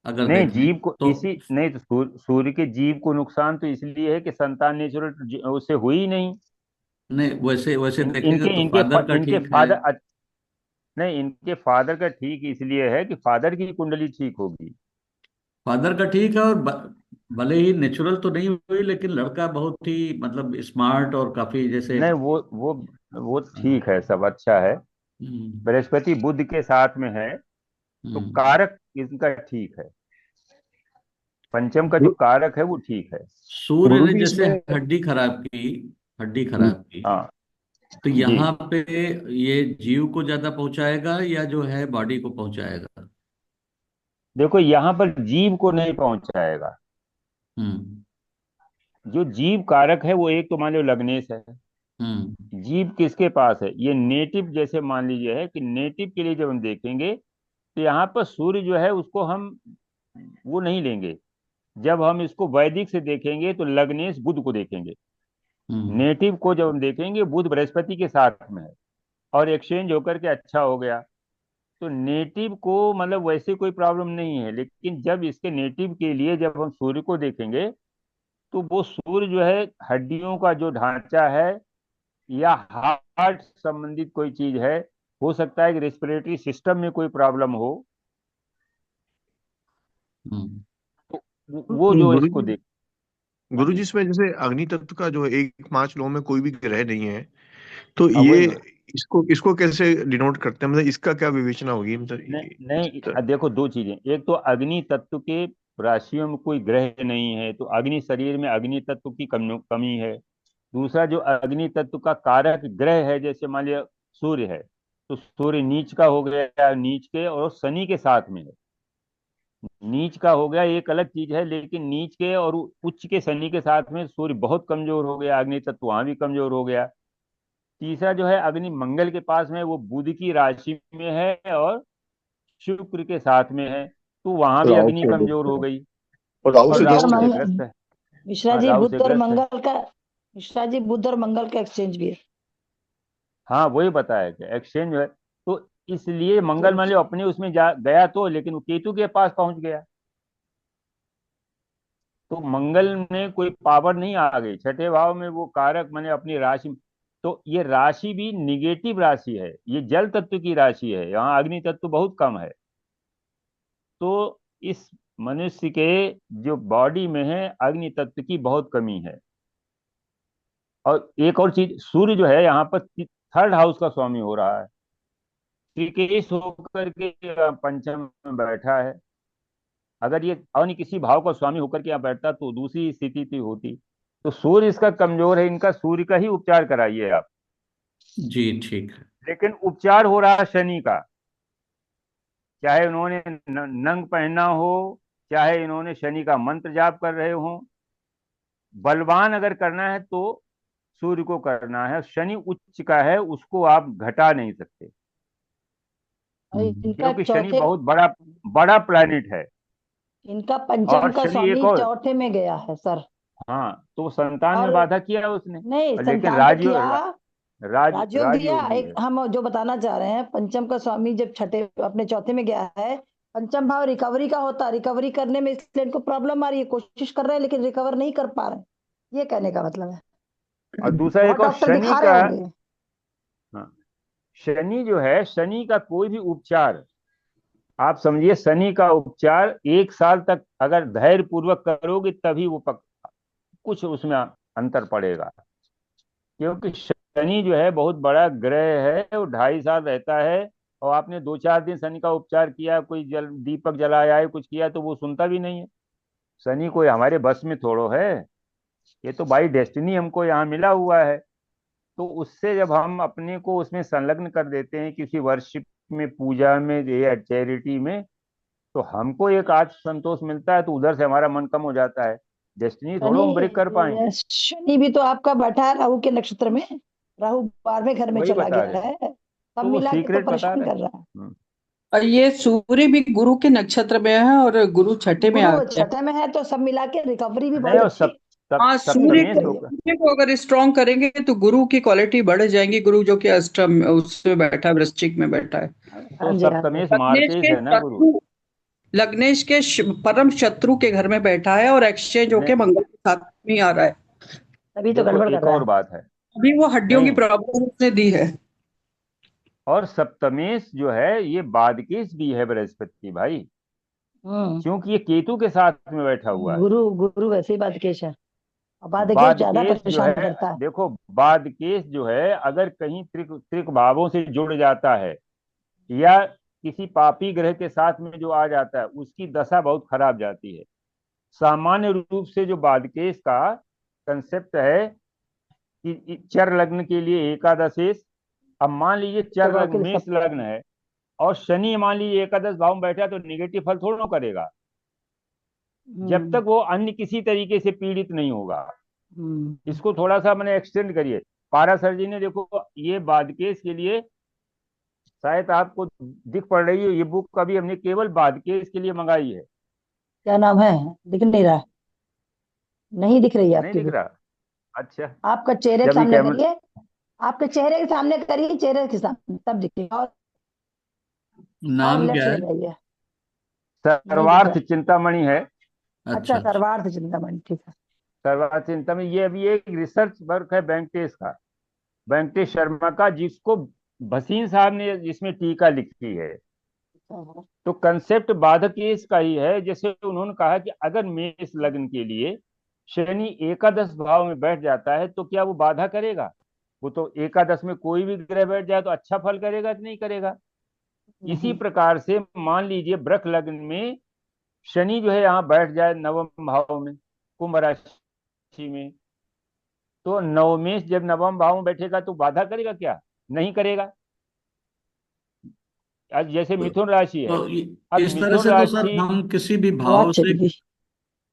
अगर नहीं, देखें जीव को तो? इसी नहीं तो सूर्य के जीव को नुकसान तो इसलिए है कि संतान नेचुरल उसे हुई नहीं। नहीं, वैसे वैसे देखेंगे इनके तो इनके फादर का इनके ठीक है। फादर, नहीं इनके फादर का ठीक इसलिए है कि फादर की कुंडली ठीक होगी। फादर का ठीक है, और भले ही नेचुरल तो नहीं हुई, लेकिन लड़का बहुत ही मतलब स्मार्ट और काफी जैसे। नहीं वो ठीक है, सब अच्छा है। हम्म बृहस्पति बुध के साथ में है, तो हम्म। कारक इनका ठीक है। पंचम का जो कारक है वो ठीक है। सूर्य गुरु ने जी जैसे इसमें, हड्डी खराब की, हाँ। तो जी। यहाँ पे ये जीव को ज्यादा पहुंचाएगा या जो है बॉडी को पहुंचाएगा? देखो यहाँ पर जीव को नहीं पहुंचाएगा। हम्म जो जीव कारक है वो एक तो मान लो लग्नेश है। हम्म जीव किसके पास है? ये नेटिव, जैसे मान लीजिए है कि नेटिव के लिए जब हम देखेंगे, तो यहाँ पर सूर्य जो है उसको हम वो नहीं लेंगे। जब हम इसको वैदिक से देखेंगे तो लग्नेश बुध को देखेंगे। हम्म नेटिव को जब हम देखेंगे, बुध बृहस्पति के साथ में है और एक्सचेंज होकर के अच्छा हो गया, तो नेटिव को मतलब वैसे कोई प्रॉब्लम नहीं है। लेकिन जब इसके नेटिव के लिए जब हम सूर्य को देखेंगे, तो वो सूर्य जो है हड्डियों का जो ढांचा है या हार्ट संबंधित कोई चीज है, हो सकता है कि रेस्पिरेटरी सिस्टम में कोई प्रॉब्लम हो, हम्म। तो वो जो गुरु इसको जी देख। हाँ गुरु जी जी। इसमें जैसे अग्नि तत्व का जो है, एक 5 लॉ में कोई भी ग्रह नहीं है, तो हाँ ये वही मैं, इसको इसको कैसे डिनोट करते हैं, मतलब इसका क्या विवेचना होगी, मतलब नहीं नहीं देखो दो चीजें, एक तो अग्नि तत्व के राशियों में कोई ग्रह नहीं है, तो अग्नि शरीर में अग्नि तत्व की कमी है। दूसरा, जो अग्नि तत्व का कारक ग्रह है, जैसे मान लिया सूर्य है, तो सूर्य नीच का हो गया, नीच के और शनि के साथ में है। नीच का हो गया एक अलग चीज है, लेकिन नीच के और उच्च के शनि के साथ में सूर्य बहुत कमजोर हो गया, अग्नि तत्व वहां भी कमजोर हो गया। तीसरा जो है अग्नि मंगल के पास में, वो बुध की राशि में है और शुक्र के साथ में है, तो वहां भी राहु अग्नि से कमजोर देखते हो हैं गई। और राहु और से बुध और ग्रस्त राहु है। से मंगल, ग्रस्त है। मिश्रा हाँ, जी राहु बुध से और ग्रस्त है। मंगल का, मिश्रा जी बुध और मंगल का एक्सचेंज भी है। हाँ वही बताया कि एक्सचेंज है, तो इसलिए मंगल मान तो लो अपने उसमें जा गया, तो लेकिन वो केतु के पास पहुंच गया। तो मंगल में कोई पावर नहीं आ गई, छठे भाव में वो कारक माने अपनी राशि। तो ये राशि भी निगेटिव राशि है, ये जल तत्व की राशि है, यहाँ अग्नि तत्व बहुत कम है। तो इस मनुष्य के जो बॉडी में है अग्नि तत्व की बहुत कमी है। और एक और चीज, सूर्य जो है यहाँ पर थर्ड हाउस का स्वामी हो रहा है, त्रिकेश होकर के पंचम में बैठा है। अगर ये अन्य किसी भाव का स्वामी होकर के यहाँ बैठता तो दूसरी स्थिति थी होती। तो सूर्य इसका कमजोर है, इनका सूर्य का ही उपचार कराइए आप। जी ठीक है। लेकिन उपचार हो रहा है शनि का, चाहे उन्होंने नंग पहनना हो, चाहे इन्होंने शनि का मंत्र जाप कर रहे हो। बलवान अगर करना है तो सूर्य को करना है, शनि उच्च का है, उसको आप घटा नहीं सकते, और इनका क्योंकि शनि चौथे, बहुत बड़ा बड़ा प्लैनेट है। इनका पंचम और का शनि एक स्वामी और, चौथे में गया है सर। हाँ, तो संतान में और बाधा किया उसने। नहीं, लेकिन संतान तो किया, राजयोग दिया। राजयोग भी एक है। हम जो बताना चाह रहे हैं, पंचम का स्वामी जब छठे अपने चौथे में गया है, पंचम भाव रिकवरी का होता है, रिकवरी करने में इसलिए इनको प्रॉब्लम आ रही है, कोशिश कर रहे हैं लेकिन रिकवर नहीं कर पा रहे हैं, ये कहने का मतलब है। और दूसरा बहुत एक और डॉक्टर शनि दिखा रहे का, होंगे। हाँ, शनि जो है, शनि का कोई भी उपचार आप समझिए, शनि का उपचार 1 साल तक अगर धैर्य पूर्वक करोगे तभी वो कुछ उसमें अंतर पड़ेगा। क्योंकि शनि जो है बहुत बड़ा ग्रह है, वो 2.5 साल रहता है। और आपने 2-4 दिन शनि का उपचार किया, कोई जल दीपक जलाया है, कुछ किया, तो वो सुनता भी नहीं है। शनि कोई हमारे बस में थोड़ो है, ये तो बाई डेस्टिनी हमको यहाँ मिला हुआ है। तो उससे जब हम अपने को उसमें संलग्न कर देते हैं किसी वर्शिप में, पूजा में या चैरिटी में, तो हमको एक आत्म संतोष मिलता है, तो उधर से हमारा मन कम हो जाता है। डेस्टिनी थोड़ो हम ब्रेक कर पाएंगे। शनि भी तो आपका बैठा है राहु के नक्षत्र में, राहु 12वें घर में वही चला बता गया रहे, है, सब तो वो मिला के तो सीक्रेट बता परेशान रहे। कर रहा है। और ये सूर्य भी गुरु के नक्षत्र में है और गुरु छठे में आ गुरु गया है। छठे में है, तो सब मिला के रिकवरी भी नहीं, बहुत और अच्छी हाँ, सूर्य सप्तमेश होगा। सूर्य को अगर स्ट्रॉन्ग करेंगे तो गुरु की क्वालिटी बढ़ जाएंगी। गुरु जो कि अष्टम उसमें बैठा है, वृश्चिक में बैठा है। तो हाँ जी, हाँ जी। सप्तमेश लग्नेश मार्केश के है ना गुरु। शत्रु, लग्नेश के परम शत्रु के घर में बैठा है और एक्सचेंज होके नहीं, मंगल के साथ में ही आ रहा है। तभी तो देखो गड़बड़ कर एक रहा और है। बात है। अभी वो हड्डियों की नहीं, प्रॉब्लम उसने दी है। और सप्तमेश जो है ये बादकेश भी है बृहस्पति भाई, हम्म। क्योंकि ये केतु के साथ में बैठा हुआ है। गुरु गुरु वैसे ही बादकेश है, और बादकेश ज्यादा बादकेश जो परेशान है, करता है। देखो बादकेश जो है अगर कहीं त्रिक त्रिक भावों से जुड़ जाता है, या किसी पापी ग्रह के साथ में जो आ जाता है, उसकी दशा बहुत खराब जाती है। सामान्य रूप से जो बादकेश का कंसेप्ट है कि चर लग्न के लिए एकादशेश, अब मान लीजिए तो चर भाव लग्न के लिए मेष सब। लग्न है और शनि मान लीजिए एकादश भाव में बैठा है, तो निगेटिव फल थोड़ा ना करेगा, जब तक वो अन्य किसी तरीके से पीड़ित नहीं होगा। इसको थोड़ा सा मैंने एक्सटेंड करिए। पारासर जी ने देखो ये बादकेश के लिए, शायद आपको दिख पड़ रही है, ये बुक अभी हमने केवल बादकेश के लिए मंगाई है। क्या नाम है, दिख नहीं रहा, नहीं दिख रही है नहीं आपकी दिख बुक। रहा? अच्छा, आपका चेहरे के जब ये सामने कैमरा, करिए, आपके चेहरे के सामने करिए, चेहरे के सामने तब दिखेगा। और नाम लेफ्ट क्या है? चले जाइए, नहीं दिख सर्वार्थ रहा। चिंतामणि है। अच्छा, अच्छा अच्छा। सर्वार्थ चिंतामणि, ठीक है। सर्वार्थ चिंतामणि ये अभी एक रिसर्च वर्क है वेंकटेश का, वेंकटेश शर्मा का, जिसको भसीन साहब ने जिसमें टीका लिखी है। तो कंसेप्ट बाधकेश का ही है। जैसे उन्होंने कहा कि अगर मेष लग्न के लिए शनि एकादश भाव में बैठ जाता है तो क्या वो बाधा करेगा? वो तो एकादश में कोई भी ग्रह बैठ जाए तो अच्छा फल करेगा कि नहीं करेगा? इसी प्रकार से मान लीजिए वृक लग्न में शनि जो है यहाँ बैठ जाए नवम भाव में, कुंभ राशि में, तो नवमेश जब नवम भाव में बैठेगा तो बाधा करेगा क्या? नहीं करेगा। आज जैसे मिथुन राशि है, तो अब इस तरह मिथुन से तो सर राशि, हम आवाज चली गई।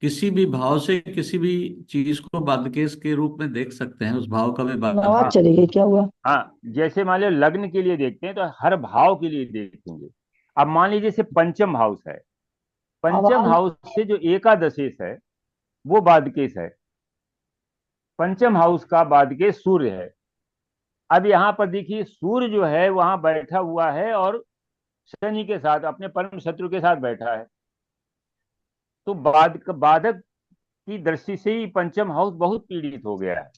किसी भी भाव से किसी भी चीज को बाध्यकेश के रूप में देख सकते हैं, उस भाव का भी आवाज हाँ, बाध्यकेश। चली गई, क्या हुआ? हाँ, जैसे मान लो लग्न के लिए देखते हैं तो हर भाव के लिए देखेंगे। अब मान लीजिए जैसे पंचम हाउस है, पंचम आवाज। हाउस से जो एकादशेश है वो बाध्यकेश है। पंचम हाउस का बाध्यकेश सूर्य है। अब यहाँ पर देखिए सूर्य जो है वहां बैठा हुआ है और शनि के साथ, अपने परम शत्रु के साथ बैठा है। तो बाधक की दृष्टि से ही पंचम हाउस बहुत पीड़ित हो गया है।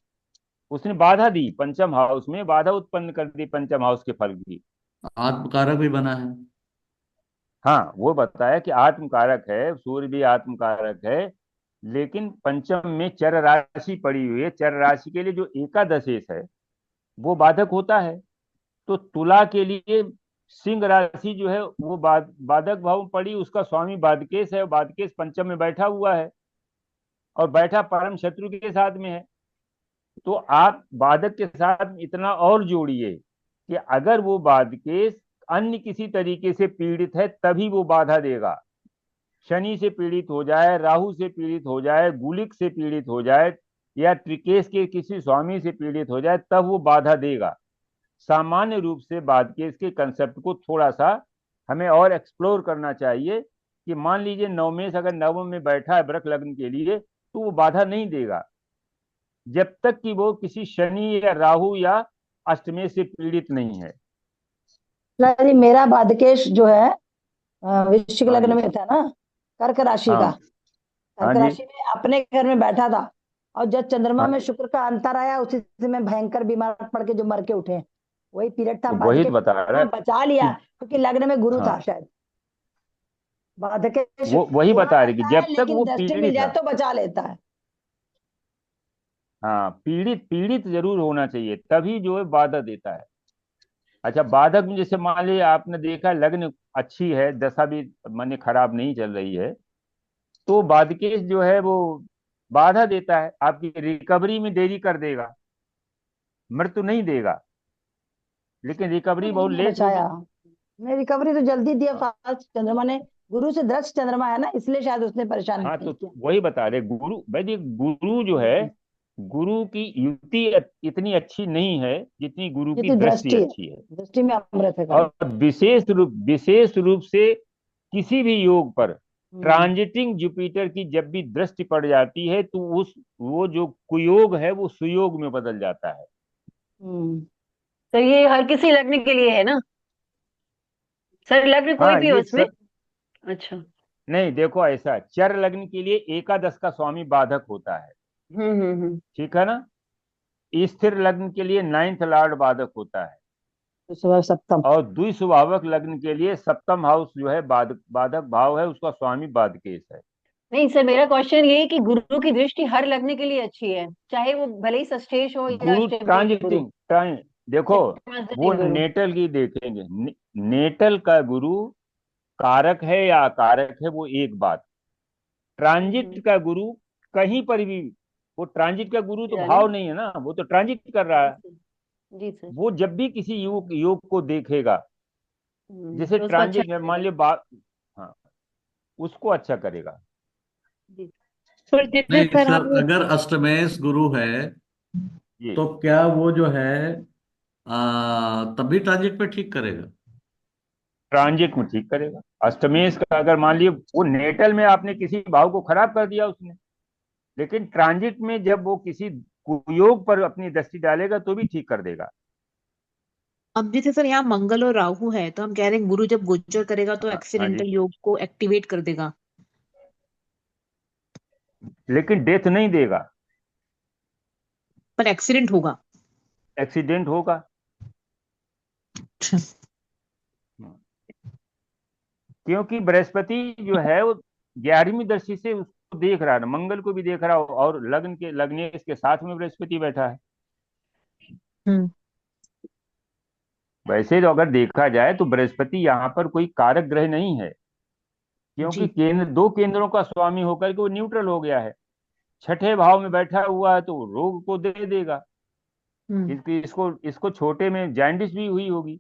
उसने बाधा दी, पंचम हाउस में बाधा उत्पन्न कर दी पंचम हाउस के फल की। आत्मकारक भी बना है। हाँ, वो बताया कि आत्मकारक है, सूर्य भी आत्मकारक है, लेकिन पंचम में चर राशि पड़ी हुई है। चर राशि के लिए जो एकादशेश है वो बाधक होता है। तो तुला के लिए सिंह राशि जो है वो बाधक भाव में पड़ी, उसका स्वामी बाधकेश है, बाधकेश पंचम में बैठा हुआ है और बैठा परम शत्रु के साथ में है। तो आप बाधक के साथ इतना और जोड़िए कि अगर वो बाधकेश अन्य किसी तरीके से पीड़ित है तभी वो बाधा देगा। शनि से पीड़ित हो जाए, राहु से पीड़ित हो जाए, गुलिक से पीड़ित हो जाए, या त्रिकेश के किसी स्वामी से पीड़ित हो जाए, तब वो बाधा देगा। सामान्य रूप से बाधकेश के कंसेप्ट को थोड़ा सा हमें और एक्सप्लोर करना चाहिए कि मान लीजिए नवमेश अगर नवम में बैठा है वृक लग्न के लिए, तो वो बाधा नहीं देगा जब तक कि वो किसी शनि या राहु या अष्टमेश से पीड़ित नहीं है। जी, मेरा बाधकेश जो है वृश्चिक हाँ लग्न जी, में था ना, कर्क राशि हाँ का। हाँ कर्क जी, राशि में अपने घर में बैठा था, और जब चंद्रमा हाँ में जी। शुक्र का अंतर आया उसी से मैं भयंकर बीमार पड़ के जो मर के उठे, वही पीरियड था। तो वही तो बाधकेश बता रहा है बचा लिया कि क्योंकि लग्न में गुरु था हाँ, शायद। बाधकेश वो वही बुरा बता रहे कि रहता है जब तक लेकिन वो दृष्टि मिल पीड़ित जाए है। तो बचा लेता है। हाँ, पीड़ित पीड़ित जरूर होना चाहिए तभी जो है बाधा देता है। अच्छा, बाधक में जैसे मान लीजिए आपने देखा लग्न अच्छी है, दशा भी माने खराब नहीं चल रही है, तो बाधकेश जो है वो बाधा देता है, आपकी रिकवरी में देरी कर देगा, मृत्यु नहीं देगा, लेकिन तो रिकवरी बहुत नहीं लेट बचाया, होगी। नहीं रिकवरी तो जल्दी दिया हाँ, फास्ट। चंद्रमा ने गुरु से दृष्ट चंद्रमा है ना, इसलिए शायद उसने परेशान हाँ, नहीं तो किया। वही बता रहे गुरु भाई, देख गुरु जो है, गुरु की युक्ति इतनी अच्छी नहीं है जितनी गुरु ये की तो दृष्टि दृष्टि है, अच्छी है। दृष्टि में अमृत है करेक्ट। और विशेष रूप से किसी भी योग पर हम्म ट्रांजिटिंग जुपिटर की जब भी दृष्टि पड़ जाती है तो उस वो जो कुयोग है वो सुयोग में बदल जाता है। हम्म तो ये हर किसी लग्न के लिए है ना सर? लग्न कोई हाँ, भी हो ये उसमें? सब अच्छा। नहीं, देखो ऐसा चर लग्न के लिए एकादश का स्वामी बाधक होता है, हम्म। ठीक है ना। स्थिर लग्न के लिए नाइन्थ लॉर्ड बाधक होता है, तो सुबह सप्तम। और द्विस्वभावक लग्न के लिए सप्तम हाउस जो है बाधक बाधक भाव है, उसका स्वामी बाधकेश है। नहीं सर, मेरा क्वेश्चन ये है कि गुरु की दृष्टि हर लग्न के लिए अच्छी है, चाहे वो भले ही षष्ठेश हो या गुरु अष्टमेश गुरु ट्रांजिटिंग ट्रांज देखो, वो ट्रांजिटिंग गुरु। नेटल की देखेंगे, नेटल का गुरु कारक है या अकारक है वो एक बात, हम्म। ट्रांजिट का गुरु कहीं पर भी, वो ट्रांजिट का गुरु तो चलो। भाव नहीं है ना, वो तो ट्रांजिट कर रहा जी है। सर। जी सर। वो जब भी किसी योग योग को देखेगा, जैसे तो उसको अच्छा ट्रांजिट में मान करेगा। लियो बात, हाँ, उसको अच्छा करेगा। जी। पर जैसे नहीं सर सर, हम अगर अष्टमेश गुरु है ये तो क्या वो जो है तब भी ट्रांजिट पे ठीक करेगा? ट्रांजिट में ठीक करेगा। अष्टमेश का अगर मान लियो वो नेटल में आपने किसी भाव को खराब कर दिया उसने, लेकिन ट्रांजिट में जब वो किसी कुयोग पर अपनी दृष्टि डालेगा तो भी ठीक कर देगा। अब जैसे सर यहाँ मंगल और राहु है, तो हम कह रहे हैं गुरु जब गोचर करेगा तो हाँ, हाँ जी, एक्सीडेंटल योग को एक्टिवेट कर देगा। लेकिन डेथ नहीं देगा, पर एक्सीडेंट होगा। एक्सीडेंट होगा। क्योंकि बृहस्पति जो है वो 11वीं दृष्टि से उसको देख रहा है, मंगल को भी देख रहा है, और लग्न के लग्नेश के साथ में बृहस्पति बैठा है। हम्म। वैसे तो अगर देखा जाए तो बृहस्पति यहाँ पर कोई कारक ग्रह नहीं है, क्योंकि जी। केंद्र दो केंद्रों का स्वामी होकर के वो न्यूट्रल हो गया है। छठे भाव में बैठा हुआ है तो वो रोग को दे देगा। हम्म। इसको इसको छोटे में जॉन्डिस भी हुई होगी।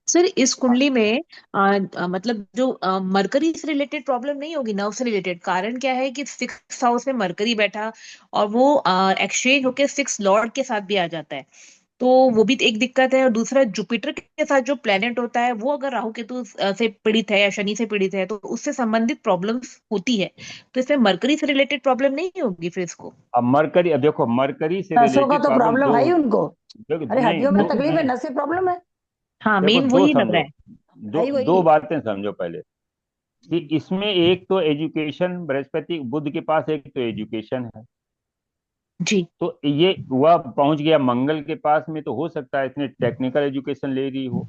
सर इस कुंडली में मतलब जो मरकरी से रिलेटेड प्रॉब्लम नहीं होगी, नर्व से रिलेटेड? कारण क्या है कि सिक्स हाउस में मरकरी बैठा और वो एक्सचेंज होके सिक्स लॉर्ड के साथ भी आ जाता है, तो वो भी एक दिक्कत है। और दूसरा जुपिटर के साथ जो प्लेनेट होता है वो अगर राहु केतु से पीड़ित है या शनि से पीड़ित है तो उससे संबंधित प्रॉब्लम्स होती है। तो इसमें मरकरी से रिलेटेड प्रॉब्लम नहीं होगी फिर इसको? अब देखो मरकरी से नसों का रिलेटेड तो प्रॉब्लम प्रॉब्लम दो, है ही उनको। देखो अरे नहीं हड्डियों में दो तकलीफ है, नहीं, नसें प्रॉब्लम है। हाँ, देखो मेन दो वही लग रहा समझो, है। दो भाई वही। दो बातें समझो पहले। कि इसमें एक तो एजुकेशन, बृहस्पति बुध के पास एक तो एजुकेशन है, जी। तो ये वह पहुंच गया मंगल के पास में, तो हो सकता है इसने टेक्निकल एजुकेशन ले ली हो,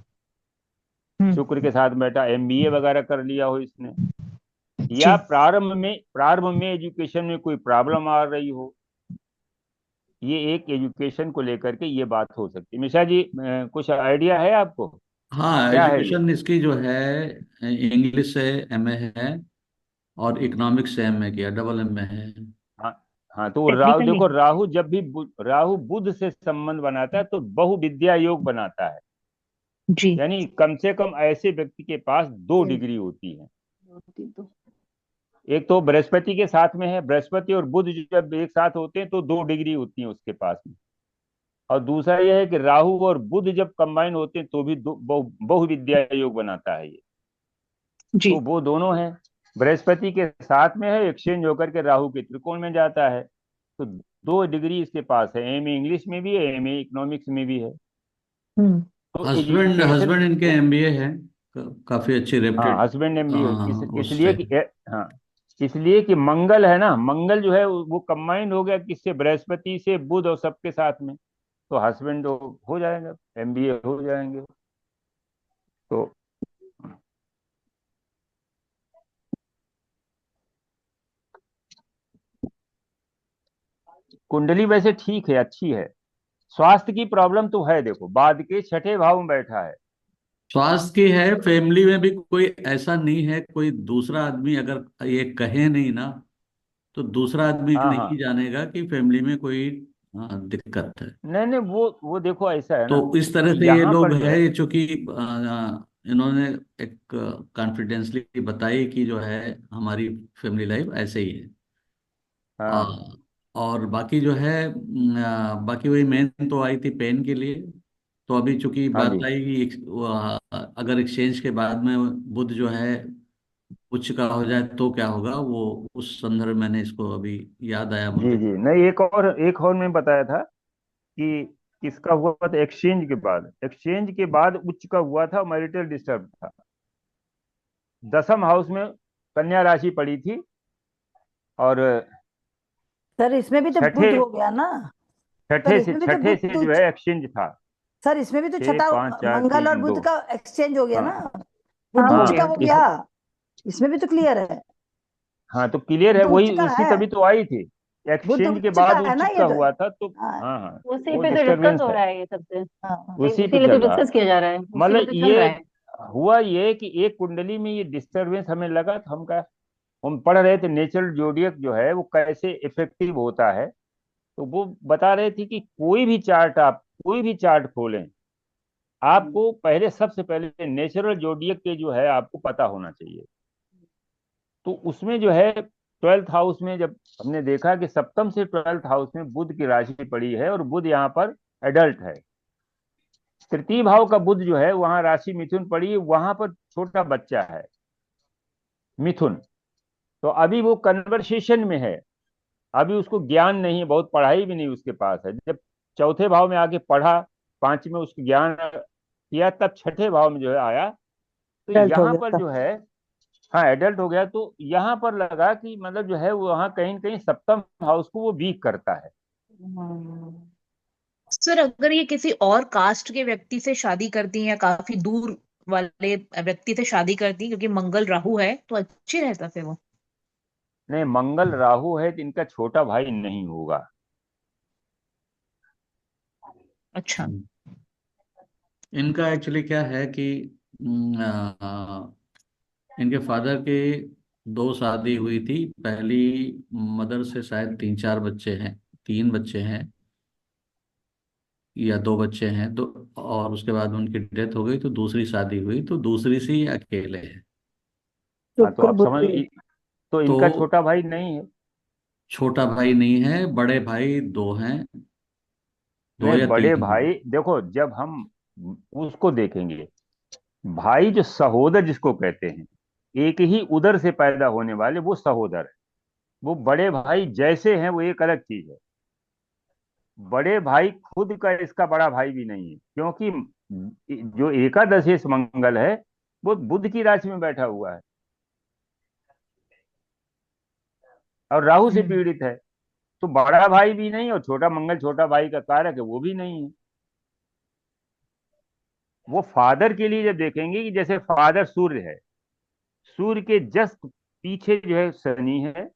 शुक्र के साथ बैठा एमबीए वगैरह कर लिया हो इसने, या जी। प्रारंभ में एजुकेशन में कोई प्रॉब्लम आ रही हो। ये एक एजुकेशन को लेकर के ये बात हो सकती है। मिश्रा जी, कुछ आइडिया है आपको, हाँ, क्या है ये? एजुकेशन इसकी जो है इंग्लिश से एमए है और इकोनॉमिक्स से एमए किया, डबल एमए है। हाँ, हाँ, तो राहु टेक्निकल देखो, नहीं। राहु जब भी राहु बुध से संबंध बनाता है तो बहुविद्या योग बनाता है, जी। यानी कम से कम ऐसे व्यक्ति के पास 2 डिग्री होती है। एक तो बृहस्पति के साथ में है, बृहस्पति और बुध जब एक साथ होते हैं तो 2 डिग्री होती है उसके पास में। और दूसरा यह है कि राहु और बुध जब कंबाइन होते हैं तो भी बहुविद्या योग बनाता है ये। जी। तो वो दोनों है, बृहस्पति के साथ में है, एक्सचेंज होकर के राहु के त्रिकोण में जाता है, तो 2 डिग्री इसके पास है। एमए इंग्लिश में भी है, एमए इकोनॉमिक्स में भी है। हम्म। तो हस्बैंड एजुकेशन, हस्बैंड इनके एमबीए है, काफी अच्छी हाँ, रेप्यूटेड हस्बैंड एमबीए इसलिए उससे। कि हाँ, इसलिए कि मंगल है ना, मंगल जो है वो कंबाइंड हो गया किससे, बृहस्पति से, बुध और सबके साथ में, तो हस्बैंड हो जाएगा, एमबीए हो जाएंगे। तो कुंडली वैसे ठीक है, अच्छी है। स्वास्थ्य की प्रॉब्लम तो है, देखो बाद के छठे भाव में बैठा है। स्वास्थ्य की है, फैमिली में भी कोई ऐसा नहीं है, कोई दूसरा आदमी अगर ये कहे नहीं ना, तो दूसरा आदमी हाँ, नहीं हाँ, जानेगा कि फैमिली में कोई दिक्कत है। नहीं, नहीं, वो देखो ऐसा है तो ना इस तरह कि से ये यहाँ लोग पर जो है, है, चूंकि इन्होंने एक कॉन्फिडेंसली बताई कि जो है हमारी फैमिली लाइफ ऐसे ही है। आ, हाँ, और बाकी जो है बाकी वही मेन तो आई थी पेन के लिए। तो अभी चूंकि हाँ बात जी, आई कि अगर एक्सचेंज के बाद में बुध जो है उच्च का हो जाए तो क्या होगा, वो उस संदर्भ मैंने इसको अभी याद आया जी, मुझे। जी, नहीं, एक और मैं बताया था कि किसका हुआ था, एक्सचेंज के बाद उच्च का हुआ था, मैरिटल डिस्टर्ब था। 10th हाउस में कन्या राशि पड़ी थी, और सर इसमें भी तो छठे बुध हो गया ना। सर छठे से इसमें भी तो छठे से जो बुध, है एक्सचेंज था। सर इसमें भी तो 6, छठा 5, 4, मंगल और 3, 2। बुध का एक्सचेंज हो गया हाँ, ना। हाँ, बुध हो उच्च हाँ, का गया। हो गया। इसमें भी तो क्लियर है। हाँ, तो क्लियर है, बुध उच्च वही का उसी है। तभी तो आई थी, बुध एक्सचेंज के उच्च का बाद है उच्च ना ये का तो। हुआ था, तो हाँ, हाँ, हाँ, उसी वो पे तो डिस्कस डिस्टरबेंस हो है, रहा है ये सबसे, हाँ, उसी पे इसीलिए तो चल रहा है। डिस्कस किया जा रहा है, उसी पे मतलब तो चल ये रहा है। हुआ ये कि एक कुंडली में ये डिस्टरबेंस हमें लगा, तो हम पढ़ रहे थे नेचुरल जोडियक जो है वो कैसे इफेक्टिव होता है, तो वो बता रहे थे कि कोई भी चार्ट खोलें, आपको पहले, सबसे पहले नेचुरल जोडियक के जो है आपको पता होना चाहिए। तो उसमें जो है 12th हाउस में जब हमने देखा कि सप्तम से 12th हाउस में बुध की राशि पड़ी है, और बुध यहाँ पर एडल्ट है, तृतीय भाव का बुध जो है वहां राशि मिथुन पड़ी है, वहां पर छोटा बच्चा है मिथुन। तो अभी वो कन्वर्सेशन में है, अभी उसको ज्ञान नहीं है, बहुत पढ़ाई भी नहीं उसके पास है। जब चौथे भाव में आके पढ़ा, 5 में उसको ज्ञान किया, तब छठे भाव में जो है आया, तो एडल्ट हो यहाँ पर गया। जो है, हाँ, एडल्ट हो गया, तो यहाँ पर लगा कि मतलब जो है वो वहाँ कहीं न कहीं सप्तम हाउस को वो वीक करता है। सर अगर ये किसी और कास्ट के व्यक्ति से शादी करती हैं या काफी दूर वाले व्यक्ति से शादी करती हैं, क्योंकि मंगल राहु है, तो अच्छी रहता फिर वो। नहीं, मंगल राहु है तो इनका छोटा भाई नहीं होगा। अच्छा। इनका एक्चुअली क्या है कि इनके फादर के दो शादी हुई थी, पहली मदर से शायद तीन चार बच्चे हैं, तीन बच्चे हैं या दो बच्चे हैं, तो और उसके बाद उनकी डेथ हो गई, तो दूसरी शादी हुई, तो दूसरी से ही अकेले हैं। हाँ, तो शुक्र आप बुध। तो तो इनका छोटा भाई नहीं है। छोटा भाई नहीं है, बड़े भाई दो हैं, दो नहीं, या बड़े तीन हैं। भाई देखो, जब हम उसको देखेंगे, भाई जो सहोदर जिसको कहते हैं, एक ही उदर से पैदा होने वाले वो सहोदर है। वो बड़े भाई जैसे हैं वो एक अलग चीज है। बड़े भाई खुद का इसका बड़ा भाई भी नहीं है, क्योंकि जो एकादशेष मंगल है वो बुध की राशि में बैठा हुआ है। और राहु से पीड़ित है, तो बड़ा भाई भी नहीं और छोटा मंगल छोटा भाई का कारक है वो भी नहीं है। वो फादर के लिए जब देखेंगे कि जैसे फादर सूर्य है, सूर्य के जस्ट पीछे जो है शनि है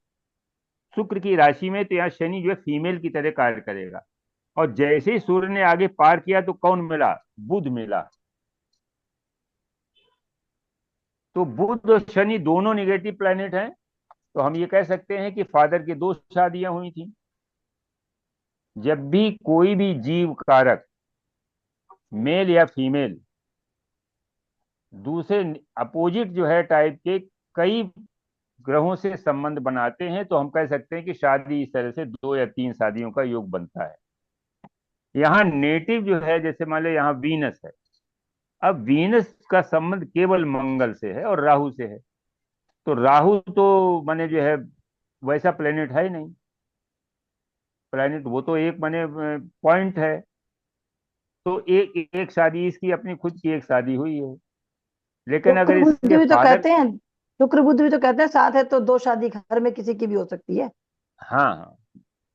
शुक्र की राशि में, तो यहाँ शनि जो है फीमेल की तरह कार्य करेगा। और जैसे ही सूर्य ने आगे पार किया तो कौन मिला? बुध मिला। तो बुध और शनि दोनों निगेटिव प्लैनेट हैं, तो हम ये कह सकते हैं कि फादर की दो शादियां हुई थी। जब भी कोई भी जीव कारक मेल या फीमेल दूसरे अपोजिट जो है टाइप के कई ग्रहों से संबंध बनाते हैं, तो हम कह सकते हैं कि शादी इस तरह से 2 या 3 शादियों का योग बनता है। यहाँ नेटिव जो है, जैसे मान लो यहाँ वीनस है, अब वीनस का संबंध केवल मंगल से है और राहु से है, तो राहु तो माने जो है वैसा प्लेनेट है ही नहीं। प्लेनेट वो तो एक माने पॉइंट है, तो एक एक शादी इसकी अपनी खुद की एक शादी हुई है, लेकिन शुक्र अगर बुध इसके भी तो फादर, कहते हैं, शुक्र बुध भी तो कहते हैं साथ है तो 2 शादी घर में किसी की भी हो सकती है। हाँ हाँ,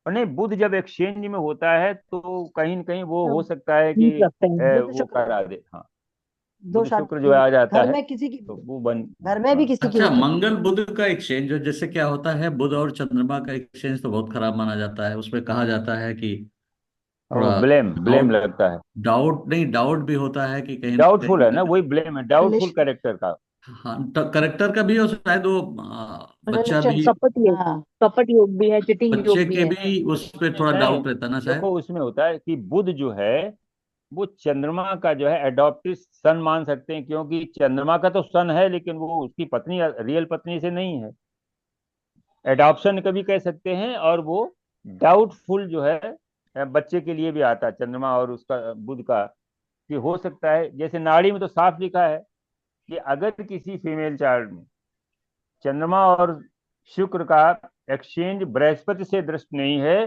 और नहीं बुध जब एक्सचेंज में होता है तो कहीं न कहीं वो हो तो सकता है कि ठीक लगता है। बुध वो शुक्र करा दे। हाँ, दो बुध शुक्र जो शादी आ जाता घर है में किसी की तो भी, वो बन। घर में भी हाँ किसी की अच्छा, हो सकती मंगल है। बुध का एक्सचेंज जैसे क्या होता है, बुध और चंद्रमा का एक्सचेंज तो बहुत खराब माना जाता है। उसमें कहा जाता है कि वो थोड़ा ब्लेम ब्लेम डाउट, लगता है। डाउट नहीं, डाउट भी होता है कि कहीं ना डाउटफुल है ना, कहीं। वही ब्लेम है, डाउटफुल रिलेशन कैरेक्टर का। हाँ, करेक्टर का भी, और शायद वो बच्चा रिलेशन, भी, कपट योग, हाँ। कपट योग भी है, चिटिंग बच्चे योग भी के है। भी उस पर थोड़ा नहीं, डाउट रहता है ना शायद। देखो उसमें होता है कि बुध जो है वो चंद्रमा का जो है एडॉप्टिव सन मान सकते हैं, क्योंकि चंद्रमा का तो सन है लेकिन वो उसकी पत्नी रियल पत्नी से नहीं है। एडॉप्शन कभी कह सकते हैं, और वो डाउटफुल जो है बच्चे के लिए भी आता है चंद्रमा और उसका बुध का, कि हो सकता है जैसे नाड़ी में तो साफ लिखा है कि अगर किसी फीमेल चाइल्ड में चंद्रमा और शुक्र का एक्सचेंज बृहस्पति से दृष्ट नहीं है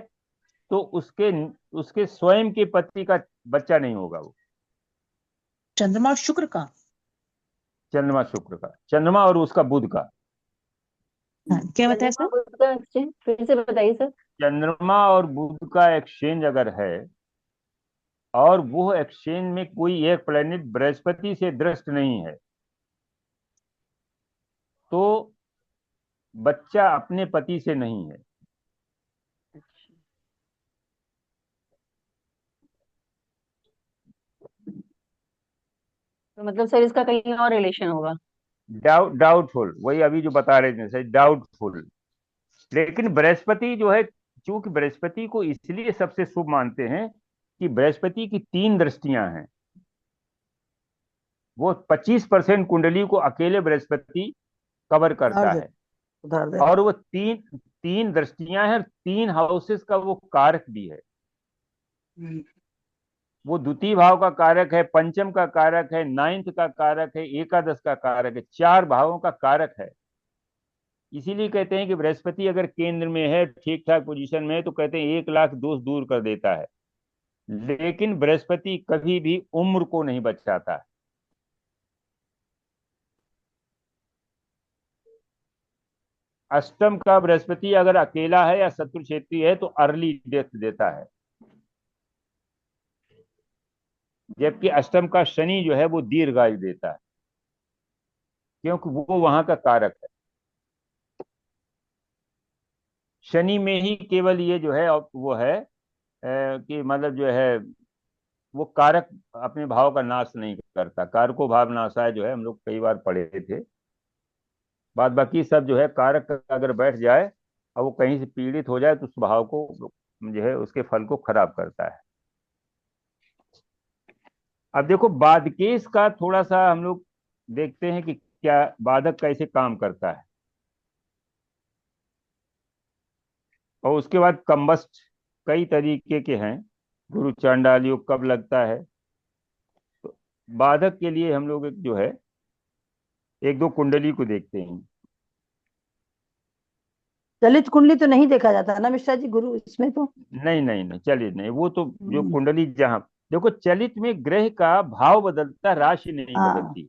तो उसके उसके स्वयं के पति का बच्चा नहीं होगा। वो चंद्रमा और शुक्र का। चंद्रमा शुक्र का, चंद्रमा और उसका बुध का, हाँ, क्या बताया चंद्रमा सर? बुध का एक्सचेंज फिर से बताइए सर। चंद्रमा और बुध का एक्सचेंज अगर है और वो एक्सचेंज में कोई एक प्लेनेट बृहस्पति से दृष्ट नहीं है तो बच्चा अपने पति से नहीं है। तो मतलब सर इसका कहीं और रिलेशन होगा। डाउटफुल, वही अभी जो बता रहे थे सही, डाउटफुल। लेकिन बृहस्पति जो है, चूंकि बृहस्पति को इसलिए सबसे शुभ मानते हैं कि बृहस्पति की 3 दृष्टियां हैं। वो 25% कुंडली को अकेले बृहस्पति कवर करता उधार दे, है, उधार दे। और वो तीन तीन दृष्टियां हैं, 3 हाउसेस का वो कारक भी है। वो द्वितीय भाव का कारक है, पंचम का कारक है, नाइन्थ का कारक है, एकादश का कारक है, 4 भावों का कारक है। इसीलिए कहते हैं कि बृहस्पति अगर केंद्र में है, ठीक ठाक पोजीशन में है, तो कहते हैं 1 लाख दोष दूर कर देता है। लेकिन बृहस्पति कभी भी उम्र को नहीं बचाता है। अष्टम का बृहस्पति अगर अकेला है या शत्रु क्षेत्री है तो अर्ली डेथ देता है, जबकि अष्टम का शनि जो है वो दीर्घायु देता है, क्योंकि वो वहां का कारक है। शनि में ही केवल ये जो है वो है कि मतलब जो है वो कारक अपने भाव का नाश नहीं करता। कारको भाव नाशाय जो है हम लोग कई बार पढ़े थे। बाद बाकी सब जो है कारक अगर बैठ जाए और वो कहीं से पीड़ित हो जाए तो उस भाव को जो है उसके फल को खराब करता है। अब देखो बादकेश का थोड़ा सा हम लोग देखते हैं कि क्या बाधक कैसे काम करता है, और उसके बाद कंबस्ट कई तरीके के हैं। गुरु चांडाल योग कब लगता है, तो बाधक के लिए हम लोग जो है 1-2 कुंडली को देखते हैं। ललित कुंडली तो नहीं देखा जाता ना मिश्रा जी गुरु इसमें तो। नहीं नहीं नहीं, चलिए नहीं, वो तो जो कुंडली जहां देखो चलित में ग्रह का भाव बदलता, राशि नहीं हाँ बदलती।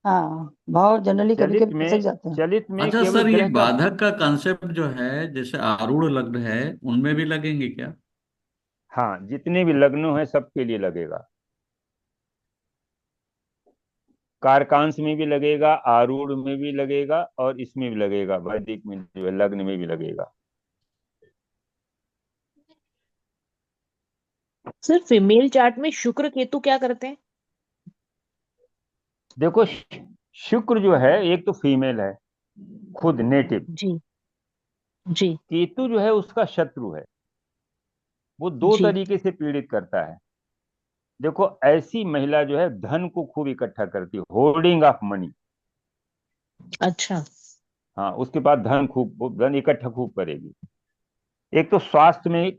हाँ, भाव जनरली कभी चलित कभी खिसक में जाते हैं। चलित में अच्छा केवल सर, ये ग्रह का बाधक का कंसेप्ट जो है, जैसे आरूढ़ लग्न है, उनमें भी लगेंगे क्या? हाँ, जितने भी लग्नों हैं सबके लिए लगेगा। कारकांश में भी लगेगा, आरूढ़ में भी लगेगा, और इसमें भी लगेगा, वैदिक में जो है लग्न में भी लगेगा। सर फीमेल चार्ट में शुक्र केतु क्या करते हैं? देखो, शुक्र जो है एक तो फीमेल है, खुद नेटिव। जी जी केतु जो है उसका शत्रु है। वो दो जी। तरीके से पीड़ित करता है। देखो, ऐसी महिला जो है धन को खूब इकट्ठा करती है, होर्डिंग ऑफ मनी। अच्छा। हाँ, उसके पास धन खूब, वो धन इकट्ठा खूब करेगी। एक तो स्वास्थ्य में,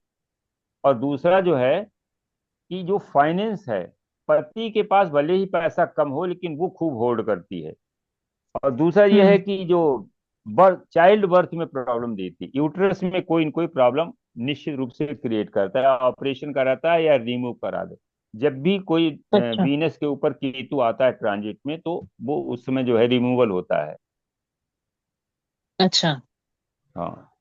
और दूसरा जो है कि जो फाइनेंस है, पति के पास भले ही पैसा कम हो लेकिन वो खूब होल्ड करती है। और दूसरा ये है हम्म। कि जो चाइल्ड बर्थ में प्रॉब्लम देती है, यूट्रस में कोई न कोई प्रॉब्लम निश्चित रूप से क्रिएट करता है, ऑपरेशन कराता है या रिमूव करा दे। जब भी कोई अच्छा वीनस के ऊपर केतु आता है ट्रांजिट में, तो वो उस समय जो है रिमूवल होता है। अच्छा। हाँ,